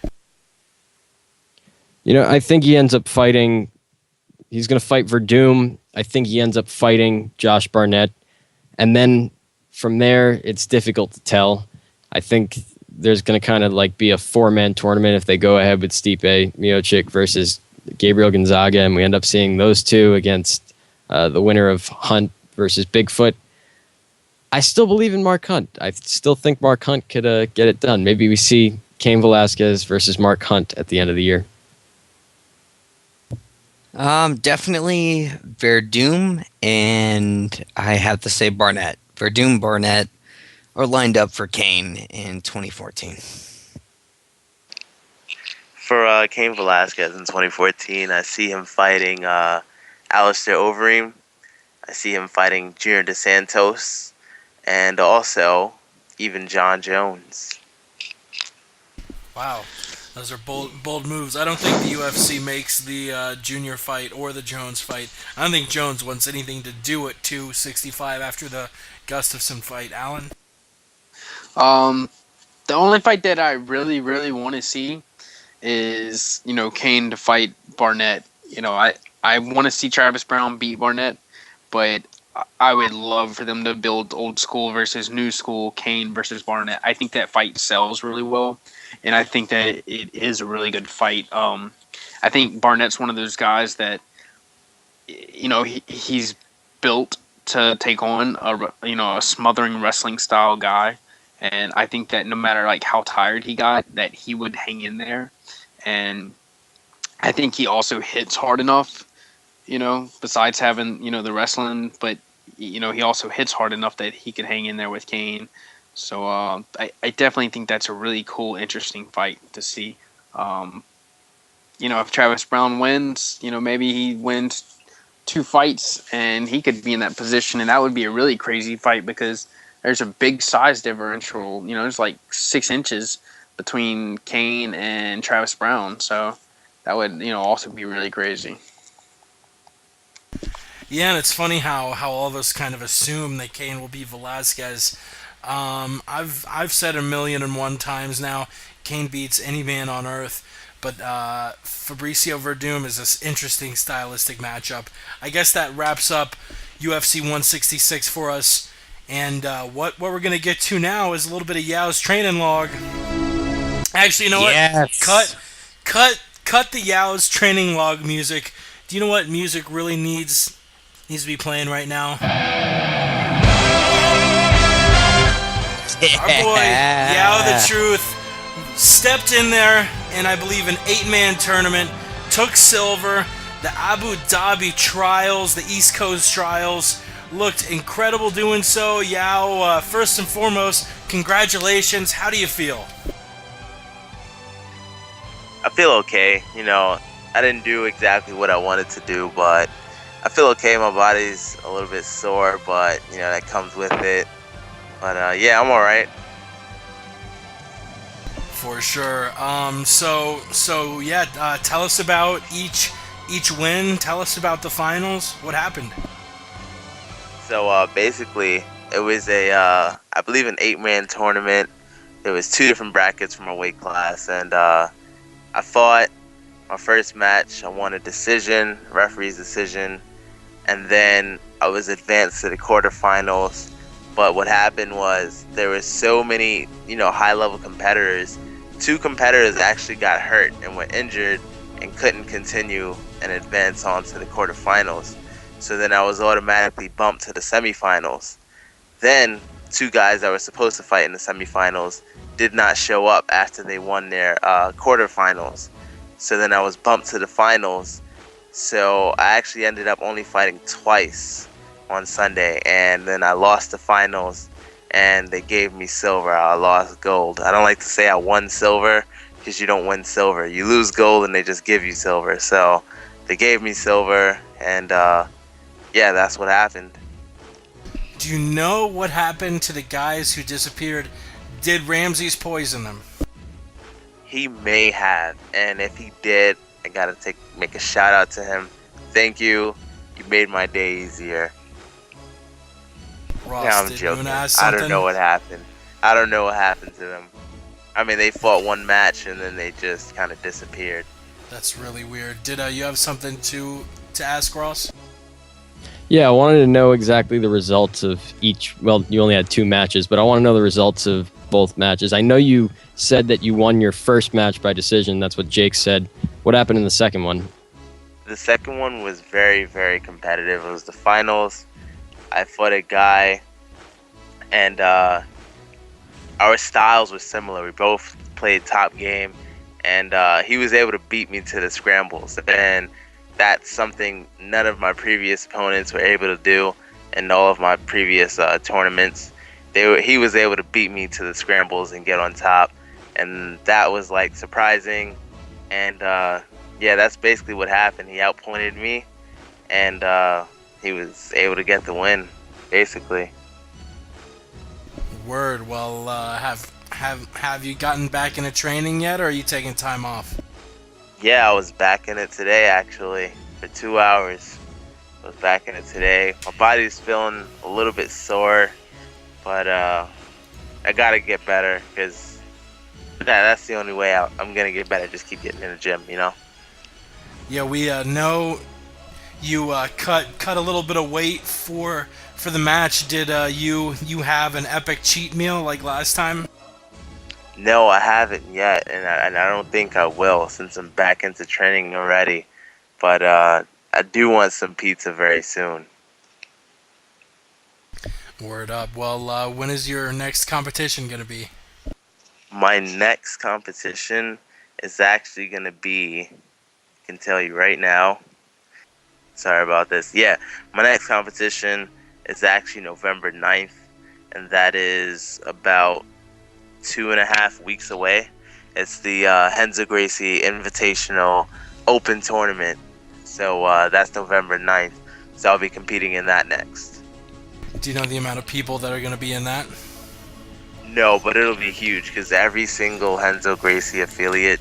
I think he ends up fighting. He's going to fight Verdum. I think he ends up fighting Josh Barnett. And then from there, it's difficult to tell. I think there's going to kind of like be a 4-man tournament if they go ahead with Stipe Miocic versus Gabriel Gonzaga, and we end up seeing those two against the winner of Hunt versus Bigfoot. I still believe in Mark Hunt. I still think Mark Hunt could get it done. Maybe we see Cain Velasquez versus Mark Hunt at the end of the year. Definitely Verdum, and I have to say Barnett. Verdum, Barnett are lined up for Cain in 2014. For Cain Velasquez in 2014, I see him fighting Alistair Overeem. I see him fighting Junior Dos Santos, and also even John Jones. Wow. Those are bold moves. I don't think the UFC makes the Junior fight or the Jones fight. I don't think Jones wants anything to do at 265 after the Gustafsson fight. Alan? The only fight that I really, really want to see is, Kane to fight Barnett. I want to see Travis Brown beat Barnett, but I would love for them to build old school versus new school, Kane versus Barnett. I think that fight sells really well, and I think that it is a really good fight. I think Barnett's one of those guys that, he's built to take on a smothering wrestling style guy, and I think that no matter how tired he got, that he would hang in there, and I think he also hits hard enough. Besides having, the wrestling, but, he also hits hard enough that he can hang in there with Kane. So I definitely think that's a really cool, interesting fight to see. If Travis Brown wins, maybe he wins 2 fights and he could be in that position, and that would be a really crazy fight because there's a big size differential. There's 6 inches between Kane and Travis Brown. So that would, also be really crazy. Yeah, and it's funny how all of us kind of assume that Kane will be Velasquez. I've said 1,000,001 times now, Kane beats any man on earth, but Fabricio Verdum is this interesting stylistic matchup. I guess that wraps up UFC 166 for us, and what we're gonna get to now is a little bit of Yao's training log. Actually, you know Yes. what? Cut the Yao's training log music. Do you know what music really needs to be playing right now? Our boy Yao the Truth stepped in there in, I believe, an 8-man tournament, took silver. The Abu Dhabi trials, the East Coast trials, looked incredible doing so. Yao, first and foremost, congratulations. How do you feel? I feel okay. I didn't do exactly what I wanted to do, but I feel okay. My body's a little bit sore, but that comes with it. But yeah, I'm all right. For sure. So yeah. Tell us about each win. Tell us about the finals. What happened? So basically, it was I believe an 8-man tournament. There was 2 different brackets for my weight class, and I fought my first match. I won a decision, referee's decision, and then I was advanced to the quarterfinals. But what happened was there were so many, high-level competitors. 2 competitors actually got hurt and were injured and couldn't continue and advance on to the quarterfinals. So then I was automatically bumped to the semifinals. Then 2 guys that were supposed to fight in the semifinals did not show up after they won their quarterfinals. So then I was bumped to the finals. So I actually ended up only fighting twice on Sunday, and then I lost the finals, and they gave me silver. I lost gold. I don't like to say I won silver because you don't win silver. You lose gold and they just give you silver. So they gave me silver, and yeah, that's what happened. Do you know what happened to the guys who disappeared? Did Ramses poison them? He may have, and if he did, I gotta make a shout out to him. Thank you. You made my day easier. Ross, Yeah, I'm did joking. Munoz I don't something? know what happened. I don't know what happened to them. I mean, they fought 1 match and then they just kind of disappeared. That's really weird. Did you have something to ask, Ross? Yeah, I wanted to know exactly the results of each. Well, you only had 2 matches, but I want to know the results of both matches. I know you said that you won your first match by decision. That's what Jake said. What happened in the second one? The second one was very, very competitive. It was the finals. I fought a guy, and our styles were similar. We both played top game, and he was able to beat me to the scrambles. And that's something none of my previous opponents were able to do in all of my previous tournaments. He was able to beat me to the scrambles and get on top, and that was surprising. And yeah, that's basically what happened. He outpointed me, and he was able to get the win, basically. Word. Well, have Have you gotten back into training yet, or are you taking time off? Yeah, I was back in it today, actually, for 2 hours. I was back in it today. My body's feeling a little bit sore, but I gotta get better, because that's the only way I'm gonna get better. Just keep getting in the gym, you know? Yeah, we know you cut a little bit of weight for the match. Did you have an epic cheat meal like last time? No, I haven't yet, and I don't think I will, since I'm back into training already. But I do want some pizza very soon. Word up. Well, when is your next competition going to be? My next competition is actually going to be, I can tell you right now. Sorry about this. Yeah, my next competition is actually November 9th, and that is about 2.5 weeks away. It's the Renzo Gracie Invitational Open Tournament. So that's November 9th. So I'll be competing in that next. Do you know the amount of people that are going to be in that? No, but it'll be huge, because every single Renzo Gracie affiliate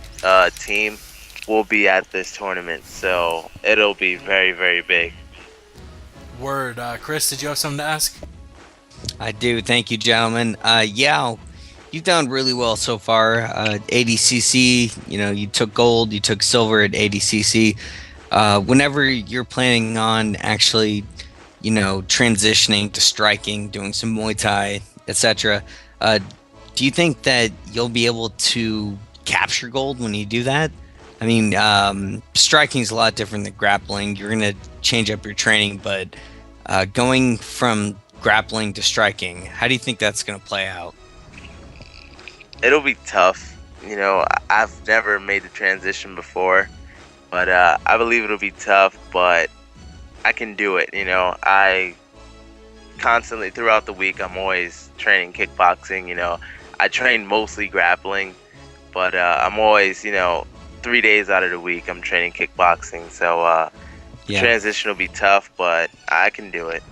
team will be at this tournament. So it'll be very, very big. Word. Chris, did you have something to ask? I do. Thank you, gentlemen. Yeah, you've done really well so far. ADCC, you took gold, you took silver at ADCC. Whenever you're planning on actually, transitioning to striking, doing some Muay Thai, etc., do you think that you'll be able to capture gold when you do that? I mean, striking is a lot different than grappling. You're going to change up your training, but going from grappling to striking, how do you think that's going to play out? It'll be tough. I've never made the transition before, but I believe it'll be tough, but I can do it. I constantly, throughout the week, I'm always training kickboxing. I train mostly grappling, but I'm always, 3 days out of the week, I'm training kickboxing. So the transition will be tough, but I can do it.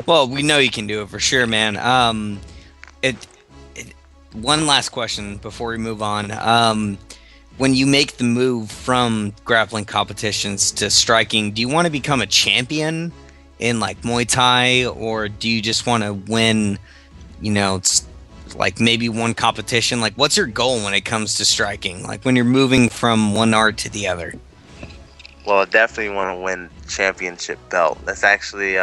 Well, we know you can do it for sure, man. One last question before we move on. When you make the move from grappling competitions to striking, do you want to become a champion in like Muay Thai, or do you just want to win, like maybe one competition? Like, what's your goal when it comes to striking? Like when you're moving from one art to the other? Well, I definitely want to win championship belt. That's actually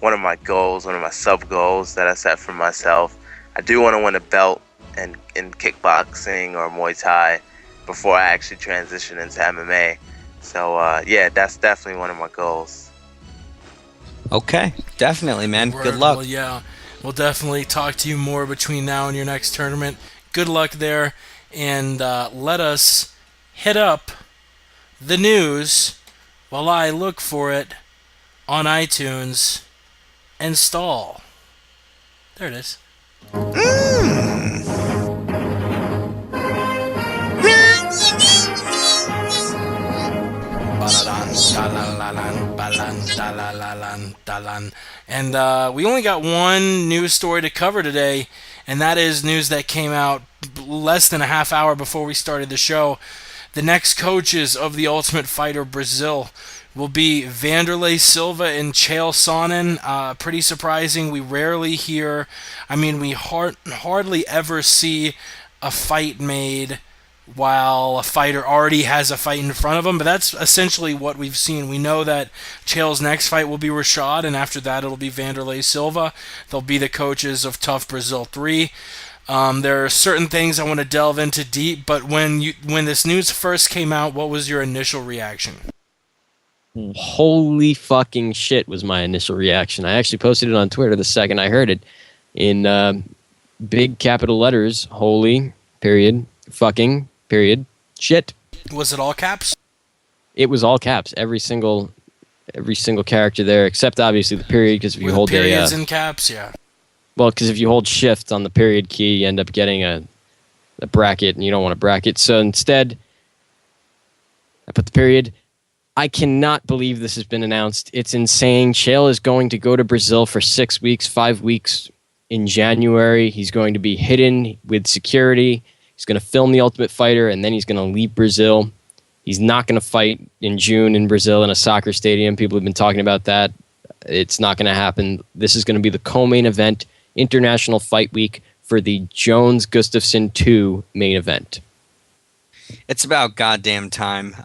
one of my goals, one of my sub-goals that I set for myself. I do want to win a belt in kickboxing or Muay Thai before I actually transition into MMA. So, yeah, that's definitely one of my goals. Okay, definitely, man. Word. Good luck. Well, yeah, we'll definitely talk to you more between now and your next tournament. Good luck there, and let us hit up the news while I look for it on iTunes and stall. There it is. And we only got one news story to cover today, and that is news that came out less than a half hour before we started the show. The next coaches of the Ultimate Fighter Brazil will be Wanderlei Silva and Chael Sonnen. Pretty surprising. We rarely hear, we hardly ever see a fight made while a fighter already has a fight in front of him, but that's essentially what we've seen. We know that Chael's next fight will be Rashad, and after that it'll be Wanderlei Silva. They'll be the coaches of TUF Brazil 3. There are certain things I want to delve into deep, but when this news first came out, what was your initial reaction? Holy fucking shit was my initial reaction. I actually posted it on Twitter the second I heard it in big capital letters. Holy, period, fucking, period, shit. Was it all caps? It was all caps. Every single character there, except obviously the period, because if you hold periods in caps, yeah. Well, because if you hold shift on the period key, you end up getting a bracket, and you don't want a bracket. So instead, I put the period. I cannot believe this has been announced. It's insane. Chael is going to go to Brazil for 6 weeks, 5 weeks, in January. He's going to be hidden with security. He's going to film The Ultimate Fighter, and then he's going to leave Brazil. He's not going to fight in June in Brazil in a soccer stadium. People have been talking about that. It's not going to happen. This is going to be the co-main event, International Fight Week, for the Jones-Gustafsson 2 main event. It's about goddamn time.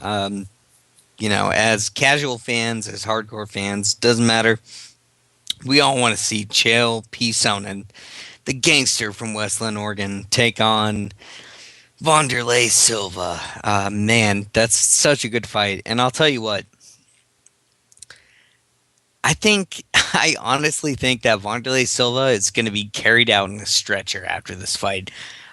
As casual fans, as hardcore fans, doesn't matter. We all want to see Chael P. Sonnen, the gangster from Westland, Oregon, take on Wanderlei Silva. Man, that's such a good fight. And I'll tell you what. I honestly think that Wanderlei Silva is going to be carried out in a stretcher after this fight.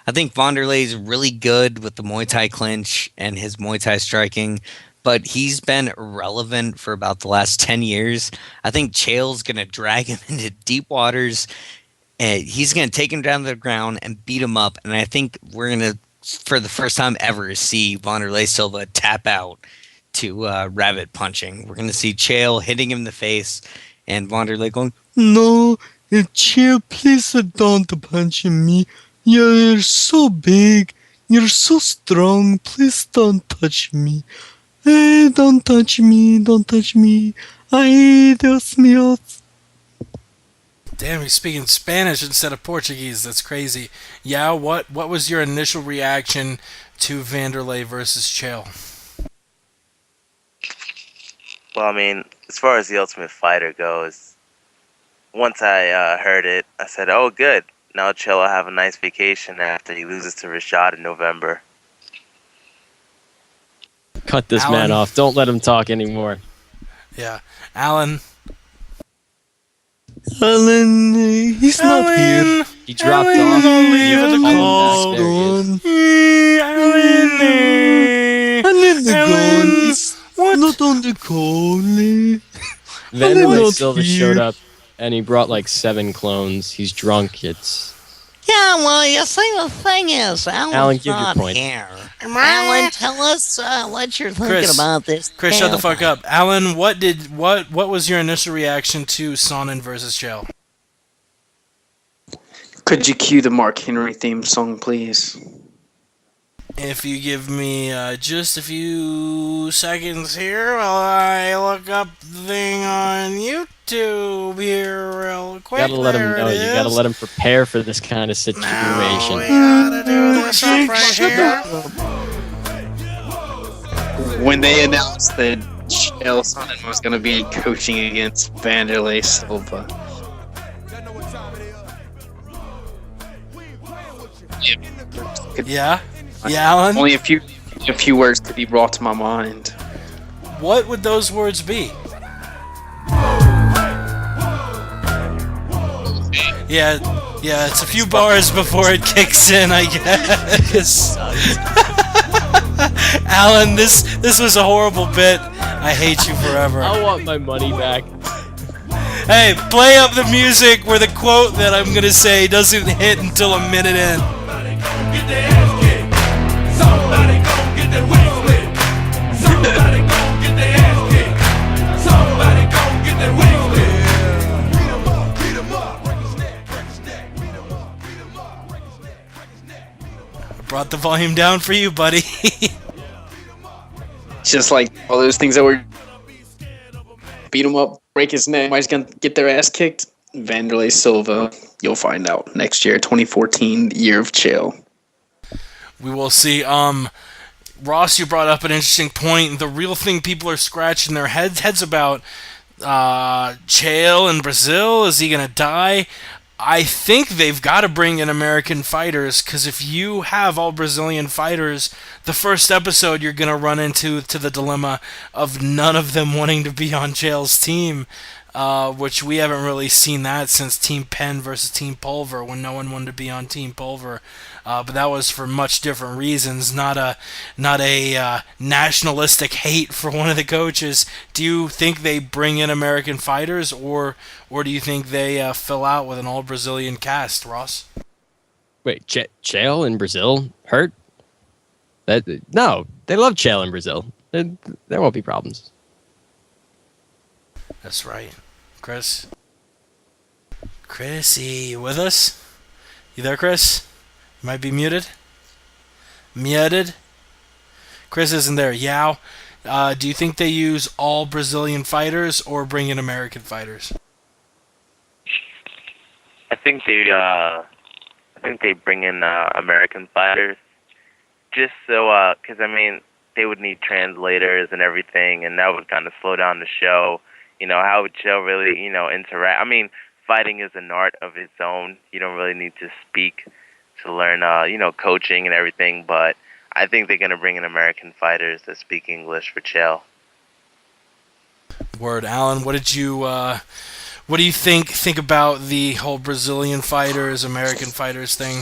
I think Wanderlei is really good with the Muay Thai clinch and his Muay Thai striking, but he's been irrelevant for about the last 10 years. I think Chael's going to drag him into deep waters, and he's going to take him down to the ground and beat him up. And I think we're going to, for the first time ever, see Wanderlei Silva tap out to rabbit punching. We're going to see Chael hitting him in the face and Wanderlei going, "No, Chael, please don't punch me. You're so big. You're so strong. Please don't touch me. Don't touch me. Don't touch me. Ay, Dios mío." Damn, he's speaking Spanish instead of Portuguese. That's crazy. Yeah, what was your initial reaction to Wanderlei versus Chael? Well, I mean, as far as the Ultimate Fighter goes, once I heard it, I said, "Oh, good. Now Chael will have a nice vacation after he loses to Rashad in November." Cut this man off. Don't let him talk anymore. Yeah. Alan, He's not here. He dropped off. leave the call. He's not on the call. Wanderlei Silva showed up, and he brought like 7 clones. He's drunk. Yeah, well, you see, the thing is, Alan, give your not point. here. Alan, tell us what you're thinking about this. Chris, shut the fuck up. Alan, what was your initial reaction to Sonnen versus Chael? Could you cue the Mark Henry theme song, please? If you give me just a few seconds here while I look up the thing on YouTube here real quick. You gotta let him know. You gotta let him prepare for this kind of situation. Now we gotta do this up right here. When they announced that Chael Sonnen was going to be coaching against Wanderlei Silva. Yeah, Alan. Only a few words could be brought to my mind. What would those words be? Yeah, it's a few bars before it kicks in, I guess. Alan, this was a horrible bit. I hate you forever. I want my money back. Hey, play up the music where the quote that I'm gonna say doesn't hit until a minute in. Brought the volume down for you, buddy. Just like all those things that were beat him up, break his neck, somebody's gonna get their ass kicked. Wanderlei Silva, you'll find out next year, 2014, the year of Chael. We will see. Ross, you brought up an interesting point. The real thing people are scratching their heads about, Chael in Brazil, is he gonna die? I think they've got to bring in American fighters, because if you have all Brazilian fighters, the first episode you're going to run into the dilemma of none of them wanting to be on Chael's team, which we haven't really seen that since Team Penn versus Team Pulver, when no one wanted to be on Team Pulver. But that was for much different reasons, not a nationalistic hate for one of the coaches. Do you think they bring in American fighters, or do you think they fill out with an all Brazilian cast, Ross? Wait, Chael in Brazil hurt? No, they love Chael in Brazil. There won't be problems. That's right, Chris. Chrissy, you with us? You there, Chris? You might be muted. Muted. Chris isn't there. Yao. Do you think they use all Brazilian fighters or bring in American fighters? I think they bring in American fighters, just so because they would need translators and everything, and that would kind of slow down the show. How would Chael really interact? Fighting is an art of its own. You don't really need to speak to learn coaching and everything, but I think they're gonna bring in American fighters that speak English for Chael. Word, Alan. What do you think about the whole Brazilian fighters, American fighters thing?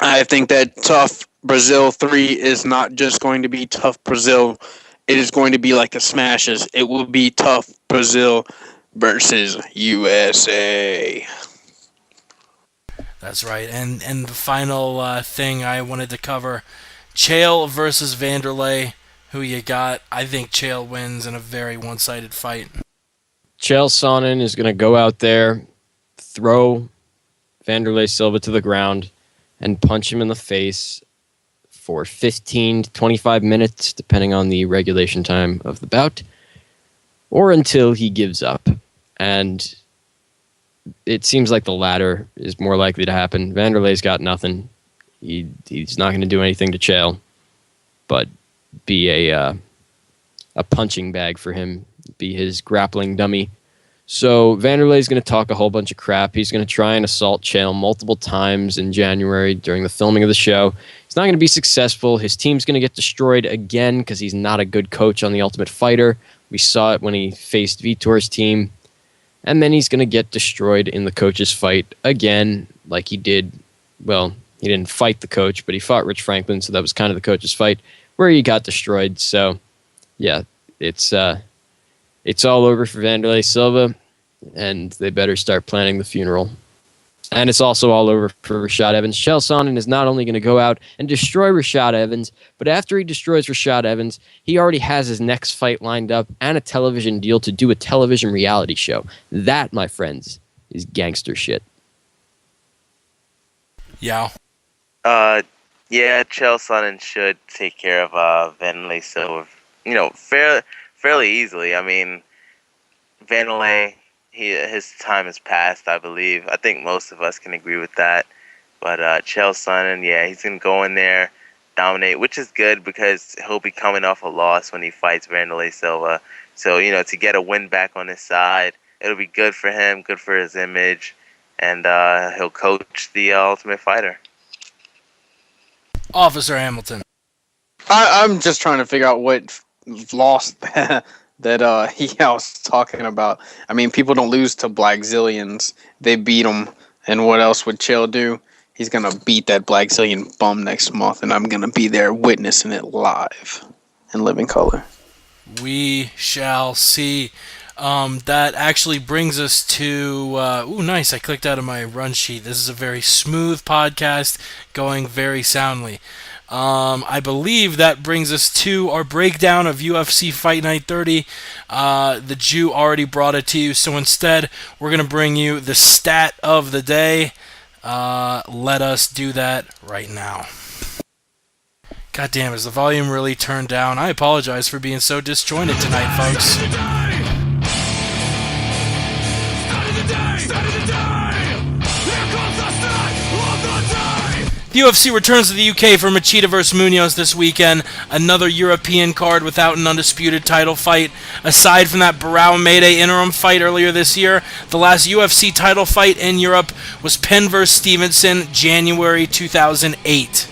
I think that TUF Brazil 3 is not just going to be TUF Brazil. It is going to be like the Smashes. It will be TUF Brazil versus USA. That's right. And the final thing I wanted to cover, Chael versus Wanderlei. Who you got? I think Chael wins in a very one-sided fight. Chael Sonnen is going to go out there, throw Wanderlei Silva to the ground, and punch him in the face for 15 to 25 minutes, depending on the regulation time of the bout, or until he gives up. And it seems like the latter is more likely to happen. Wanderlei's got nothing. He's not going to do anything to Chael, but be a punching bag for him, be his grappling dummy. So Wanderlei's going to talk a whole bunch of crap. He's going to try and assault Chael multiple times in January during the filming of the show. He's not going to be successful. His team's going to get destroyed again because he's not a good coach on The Ultimate Fighter. We saw it when he faced Vitor's team. And then he's going to get destroyed in the coach's fight again, like he did. Well, he didn't fight the coach, but he fought Rich Franklin, so that was kind of the coach's fight, where he got destroyed. So, yeah, it's all over for Wanderlei Silva, and they better start planning the funeral. And it's also all over for Rashad Evans. Chael Sonnen is not only going to go out and destroy Rashad Evans, but after he destroys Rashad Evans, he already has his next fight lined up and a television deal to do a television reality show. That, my friends, is gangster shit. Yeah. Yeah, Chael Sonnen should take care of Wanderlei Silva, fairly easily. Wanderlei, his time has passed, I believe. I think most of us can agree with that. But Chael Sonnen, yeah, he's going to go in there, dominate, which is good because he'll be coming off a loss when he fights Wanderlei Silva. So, to get a win back on his side, it'll be good for him, good for his image, and he'll coach the Ultimate Fighter. Officer Hamilton. I'm just trying to figure out what loss that he was talking about. People don't lose to Blackzilians. They beat them. And what else would Chael do? He's going to beat that Blackzilian bum next month, and I'm going to be there witnessing it live in living color. We shall see. That actually brings us to... nice. I clicked out of my run sheet. This is a very smooth podcast going very soundly. I believe that brings us to our breakdown of UFC Fight Night 30. The Jew already brought it to you, so instead we're going to bring you the stat of the day. Let us do that right now. God damn, is the volume really turned down? I apologize for being so disjointed tonight, folks. The UFC returns to the UK for Machida vs. Munoz this weekend. Another European card without an undisputed title fight. Aside from that Barao Mayday interim fight earlier this year, the last UFC title fight in Europe was Penn vs. Stevenson, January 2008.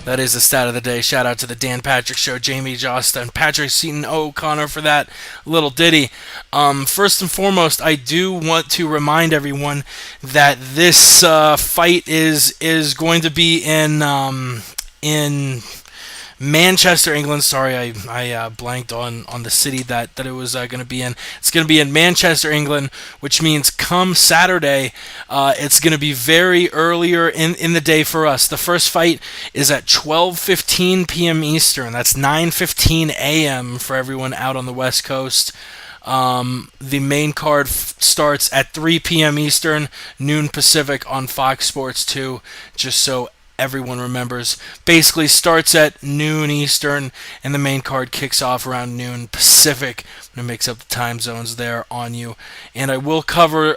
That is the stat of the day. Shout out to the Dan Patrick Show, Jamie Josta, and Patrick Seaton O'Connor for that little ditty. First and foremost, I do want to remind everyone that this fight is going to be in Manchester, England. Sorry, I blanked on the city that it was going to be in. It's going to be in Manchester, England, which means come Saturday, it's going to be very earlier in the day for us. The first fight is at 12:15 p.m. Eastern. That's 9:15 a.m. for everyone out on the West Coast. The main card starts at 3 p.m. Eastern, noon Pacific on Fox Sports 2, just so everyone remembers. Basically starts at noon Eastern, and the main card kicks off around noon Pacific. It makes up the time zones there on you. And I will cover,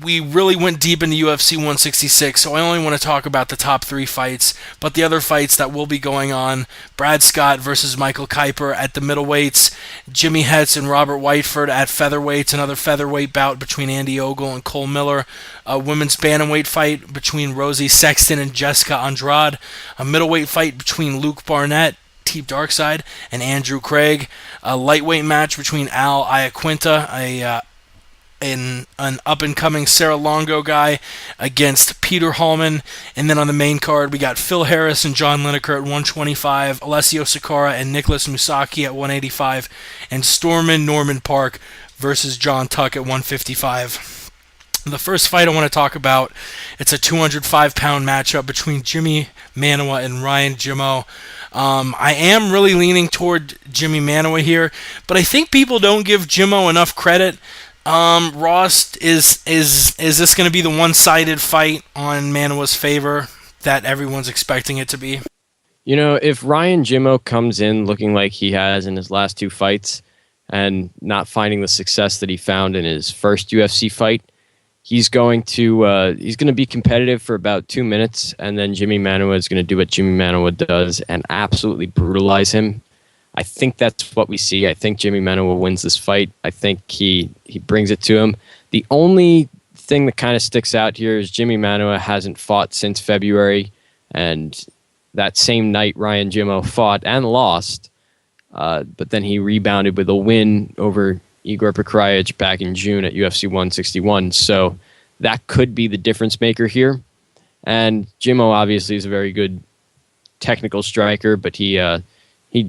we really went deep into UFC 166, so I only want to talk about the top 3 fights, but the other fights that will be going on: Brad Scott versus Michael Kuiper at the middleweights, Jimmy Hetz and Robert Whiteford at featherweights, another featherweight bout between Andy Ogle and Cole Miller, a women's bantamweight fight between Rosie Sexton and Jessica Andrade, a middleweight fight between Luke Barnett, Team Darkside, and Andrew Craig, a lightweight match between Al Iaquinta, an up-and-coming Sarah Longo guy, against Peter Hallman. And then on the main card, we got Phil Harris and John Lineker at 125, Alessio Sakara and Nicholas Musaki at 185, and Stormin Norman Park versus John Tuck at 155. The first fight I want to talk about, it's a 205-pound matchup between Jimmy Manuwa and Ryan Jimmo. I am really leaning toward Jimmy Manuwa here, but I think people don't give Jimmo enough credit. Ross, is this going to be the one-sided fight on Manuwa's favor that everyone's expecting it to be? You know, if Ryan Jimmo comes in looking like he has in his last 2 fights and not finding the success that he found in his first UFC fight, he's going to be competitive for about 2 minutes, and then Jimmy Manuwa is going to do what Jimmy Manuwa does and absolutely brutalize him. I think that's what we see. I think Jimmy Manuwa wins this fight. I think he brings it to him. The only thing that kind of sticks out here is Jimmy Manuwa hasn't fought since February, and that same night Ryan Jimmo fought and lost, but then he rebounded with a win over Igor Pekrajic back in June at UFC 161. So that could be the difference maker here. And Jimmo obviously is a very good technical striker, but he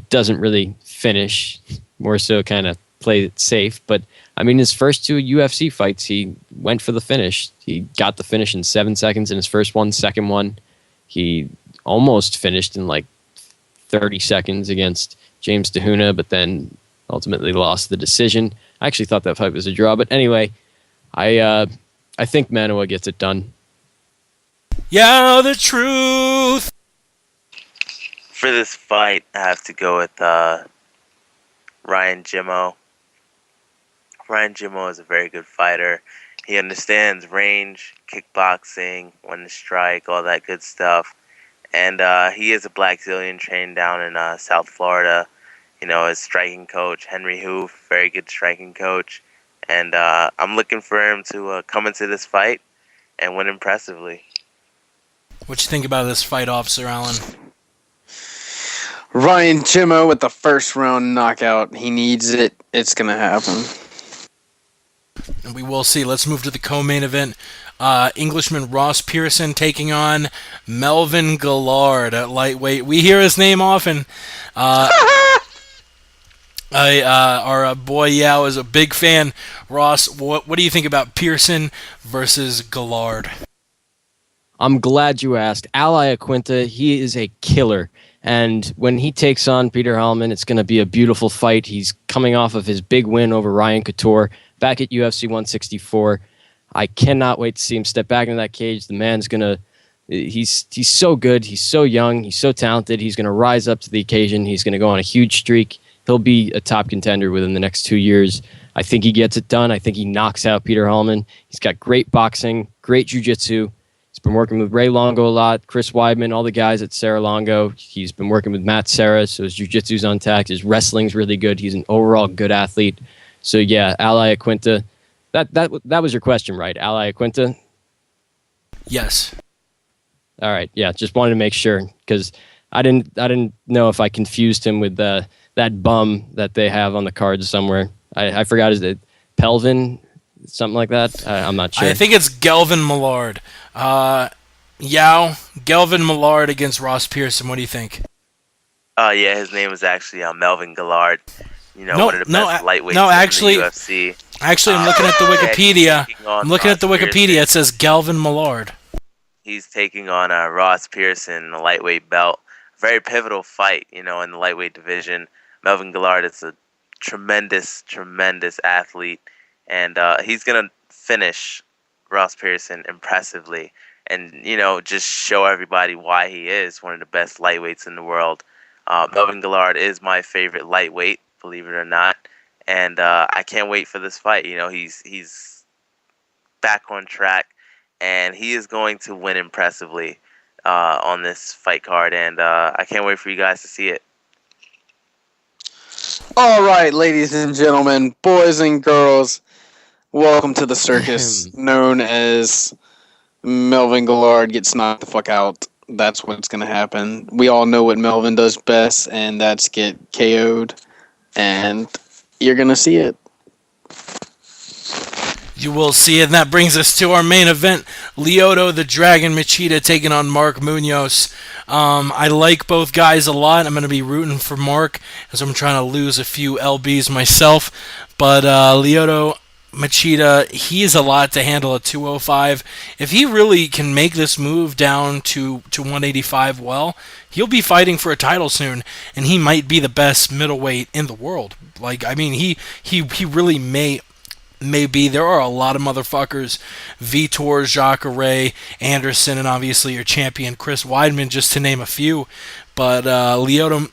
doesn't really finish, more so kind of play it safe. But, I mean, his first 2 UFC fights, he went for the finish. He got the finish in 7 seconds in his first one. Second one, he almost finished in like 30 seconds against James DeHuna, but then ultimately lost the decision. I actually thought that fight was a draw. But anyway, I think Manuwa gets it done. Yeah, the truth! For this fight, I have to go with Ryan Jimmo. Ryan Jimmo is a very good fighter. He understands range, kickboxing, when to strike, all that good stuff. And he is a Blackzilian trained down in South Florida. You know, his striking coach, Henry Hoof, very good striking coach. And I'm looking for him to come into this fight and win impressively. What you think about this fight, Officer Allen? Ryan Jimmo with the first round knockout. He needs it. It's going to happen. And we will see. Let's move to the co-main event. Englishman Ross Pearson taking on Melvin Gillard at lightweight. We hear his name often. Our boy Yao is a big fan. Ross, what do you think about Pearson versus Gillard? I'm glad you asked. Al Iaquinta, he is a killer. And when he takes on Peter Hallman, it's going to be a beautiful fight. He's coming off of his big win over Ryan Couture back at UFC 164. I cannot wait to see him step back into that cage. The man's going to... He's so good. He's so young. He's so talented. He's going to rise up to the occasion. He's going to go on a huge streak. He'll be a top contender within the next 2 years. I think he gets it done. I think he knocks out Peter Hallman. He's got great boxing, great jiu-jitsu. He's been working with Ray Longo a lot, Chris Weidman, all the guys at Sarah Longo. He's been working with Matt Serra, so his jiu-jitsu's intact. His wrestling's really good. He's an overall good athlete. So yeah, Al Iaquinta. That was your question, right? Al Iaquinta? Yes. All right. Yeah, just wanted to make sure because I didn't know if I confused him with that bum that they have on the cards somewhere. I forgot his name. Pelvin, something like that. I'm not sure. I think it's Gelvin Millard. Gelvin Millard against Ross Pearson. What do you think? Yeah, his name is actually Melvin Gillard. You know, No, one of the no, best lightweights no, actually- in the UFC. Actually, I'm looking at the Wikipedia. Taking on I'm looking at the Ross Wikipedia. Pearson. It says Galvin Millard. He's taking on Ross Pearson in the lightweight belt. Very pivotal fight, you know, in the lightweight division. Melvin Gillard is a tremendous, tremendous athlete, and he's gonna finish Ross Pearson impressively, and you know, just show everybody why he is one of the best lightweights in the world. Melvin Gillard is my favorite lightweight, believe it or not, and I can't wait for this fight. You know, he's back on track, and he is going to win impressively on this fight card, and I can't wait for you guys to see it. All right, ladies and gentlemen, boys and girls, welcome to the circus known as Melvin Gillard gets knocked the fuck out. That's what's going to happen. We all know what Melvin does best, and that's get KO'd, and you're going to see it. You will see it, and that brings us to our main event. Lyoto the Dragon Machida taking on Mark Munoz. I like both guys a lot. I'm going to be rooting for Mark as I'm trying to lose a few LBs myself. But Lyoto Machida, he is a lot to handle at 205. If he really can make this move down to 185 well, he'll be fighting for a title soon, and he might be the best middleweight in the world. Like, I mean, he really may be. There are a lot of motherfuckers. Vitor, Jacare, Anderson, and obviously your champion Chris Weidman, just to name a few. But Lyoto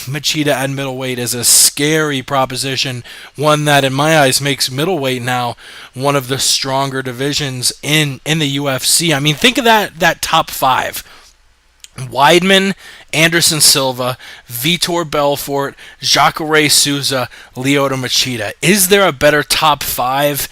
Machida at middleweight is a scary proposition, one that in my eyes makes middleweight now one of the stronger divisions in the UFC. I mean, think of that top five. Weidman, Anderson Silva, Vitor Belfort, Jacare Souza, Lyoto Machida. Is there a better top five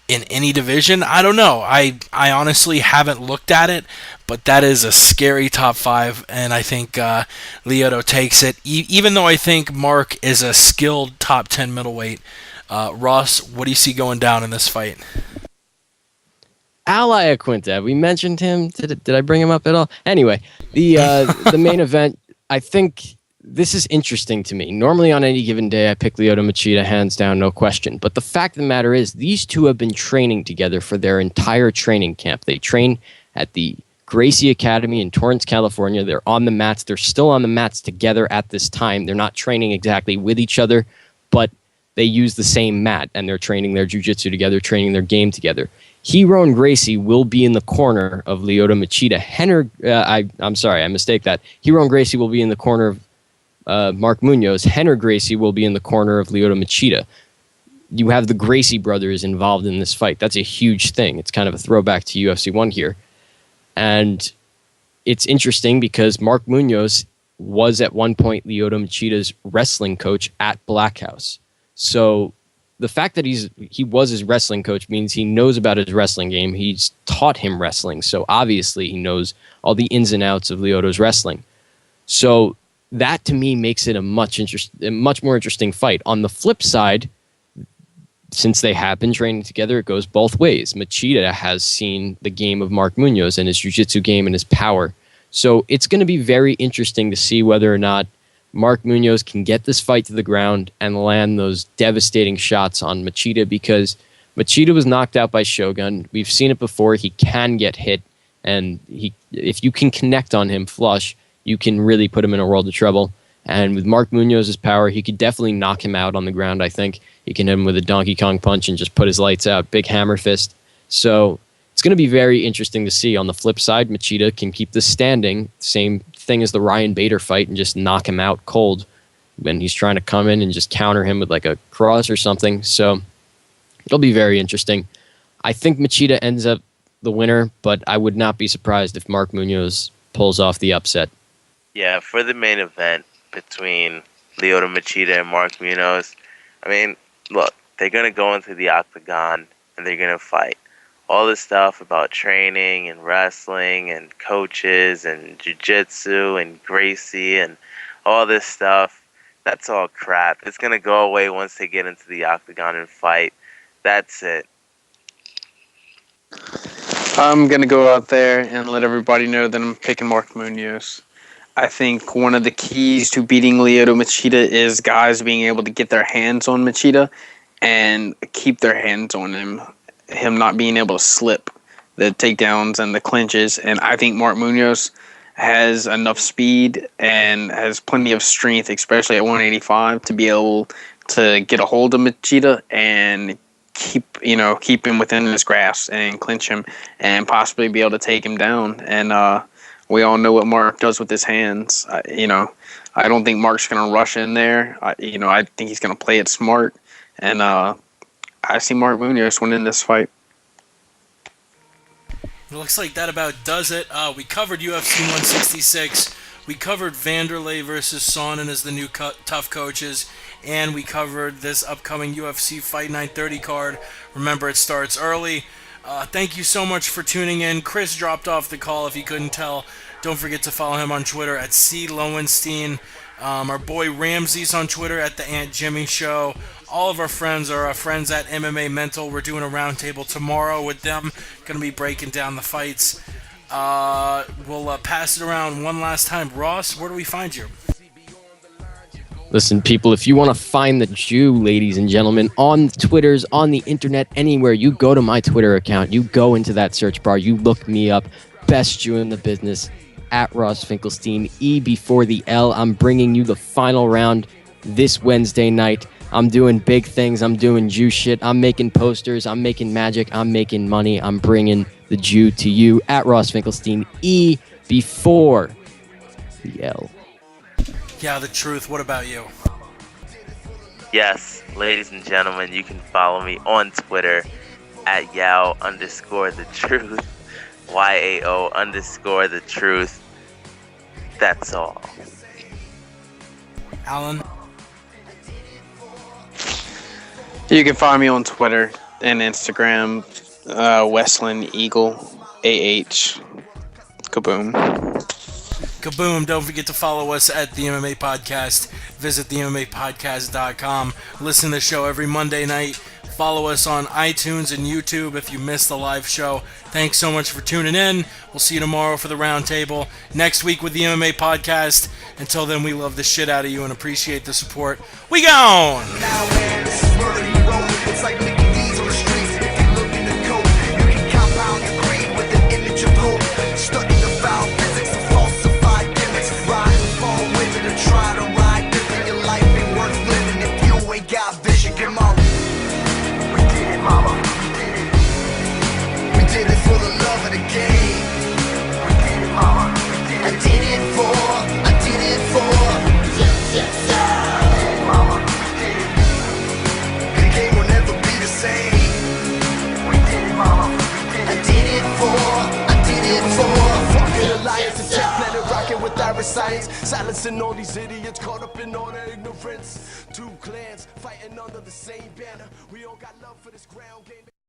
in any division? I don't know. I honestly haven't looked at it, but that is a scary top five, and I think Lyoto takes it, even though I think Mark is a skilled top 10 middleweight. Ross, what do you see going down in this fight? Al Iaquinta, we mentioned him. Did I bring him up at all? Anyway, the main event, I think this is interesting to me. Normally on any given day, I pick Lyoto Machida, hands down, no question. But the fact of the matter is, these two have been training together for their entire training camp. They train at the Gracie Academy in Torrance, California. They're on the mats. They're still on the mats together at this time. They're not training exactly with each other, but they use the same mat, and they're training their jiu-jitsu together, training their game together. Hero and Gracie will be in the corner of Lyoto Machida. I'm sorry, I mistake that. Hero and Gracie will be in the corner of Mark Munoz. Henner Gracie will be in the corner of Lyoto Machida. You have the Gracie brothers involved in this fight. That's a huge thing. It's kind of a throwback to UFC 1 here. And it's interesting because Mark Munoz was at one point Lyoto Machida's wrestling coach at Black House. So the fact that he was his wrestling coach means he knows about his wrestling game. He's taught him wrestling, so obviously he knows all the ins and outs of Lyoto's wrestling. So that to me makes it a much more interesting fight. On the flip side, since they have been training together, it goes both ways. Machida has seen the game of Mark Munoz and his jiu-jitsu game and his power. So it's going to be very interesting to see whether or not Mark Munoz can get this fight to the ground and land those devastating shots on Machida, because Machida was knocked out by Shogun. We've seen it before. He can get hit, and if you can connect on him flush, you can really put him in a world of trouble. And with Mark Munoz's power, he could definitely knock him out on the ground, I think. He can hit him with a Donkey Kong punch and just put his lights out. Big hammer fist. So it's going to be very interesting to see. On the flip side, Machida can keep this standing. Same thing as the Ryan Bader fight and just knock him out cold when he's trying to come in and just counter him with like a cross or something. So it'll be very interesting. I think Machida ends up the winner, but I would not be surprised if Mark Munoz pulls off the upset. Yeah, for the main event between Lyoto Machida and Mark Munoz, I mean, look, they're going to go into the octagon and they're going to fight. All this stuff about training and wrestling and coaches and jiu-jitsu and Gracie and all this stuff, that's all crap. It's going to go away once they get into the octagon and fight. That's it. I'm going to go out there and let everybody know that I'm picking Mark Munoz. I think one of the keys to beating Lyoto Machida is guys being able to get their hands on Machida and keep their hands on him not being able to slip the takedowns and the clinches. And I think Mark Munoz has enough speed and has plenty of strength, especially at 185, to be able to get a hold of Machida and keep him within his grasp and clinch him and possibly be able to take him down. And we all know what Mark does with his hands. I don't think Mark's going to rush in there. I think he's going to play it smart. And I see Mark Munoz winning this fight. It looks like that about does it. We covered UFC 166. We covered Wanderlei versus Sonnen as the new TUF coaches. And we covered this upcoming UFC Fight Night 30 card. Remember, it starts early. Thank you so much for tuning in. Chris dropped off the call if you couldn't tell. Don't forget to follow him on Twitter at C. Lowenstein. Our boy Ramsey's on Twitter at the Aunt Jimmy Show. All of our friends are our friends at MMA Mental. We're doing a roundtable tomorrow with them. Going to be breaking down the fights. We'll pass it around one last time. Ross, where do we find you? Listen, people, if you want to find the Jew, ladies and gentlemen, on Twitters, on the internet, anywhere, you go to my Twitter account. You go into that search bar. You look me up. Best Jew in the business, at Ross Finkelstein. E before the L. I'm bringing you the final round this Wednesday night. I'm doing big things. I'm doing Jew shit. I'm making posters. I'm making magic. I'm making money. I'm bringing the Jew to you, at Ross Finkelstein. E before the L. Yeah, the truth. What about you? Yes, ladies and gentlemen, you can follow me on Twitter at Yao_the truth. YAO_the truth. That's all. Alan? You can find me on Twitter and Instagram, Westland Eagle AH. Kaboom. Kaboom. Don't forget to follow us at the MMA Podcast. Visit the MMApodcast.com. Listen to the show every Monday night. Follow us on iTunes and YouTube if you missed the live show. Thanks so much for tuning in. We'll see you tomorrow for the roundtable. Next week with the MMA Podcast. Until then, we love the shit out of you and appreciate the support. We gone! Science, silencing all these idiots caught up in all their ignorance. Two clans fighting under the same banner. We all got love for this ground game.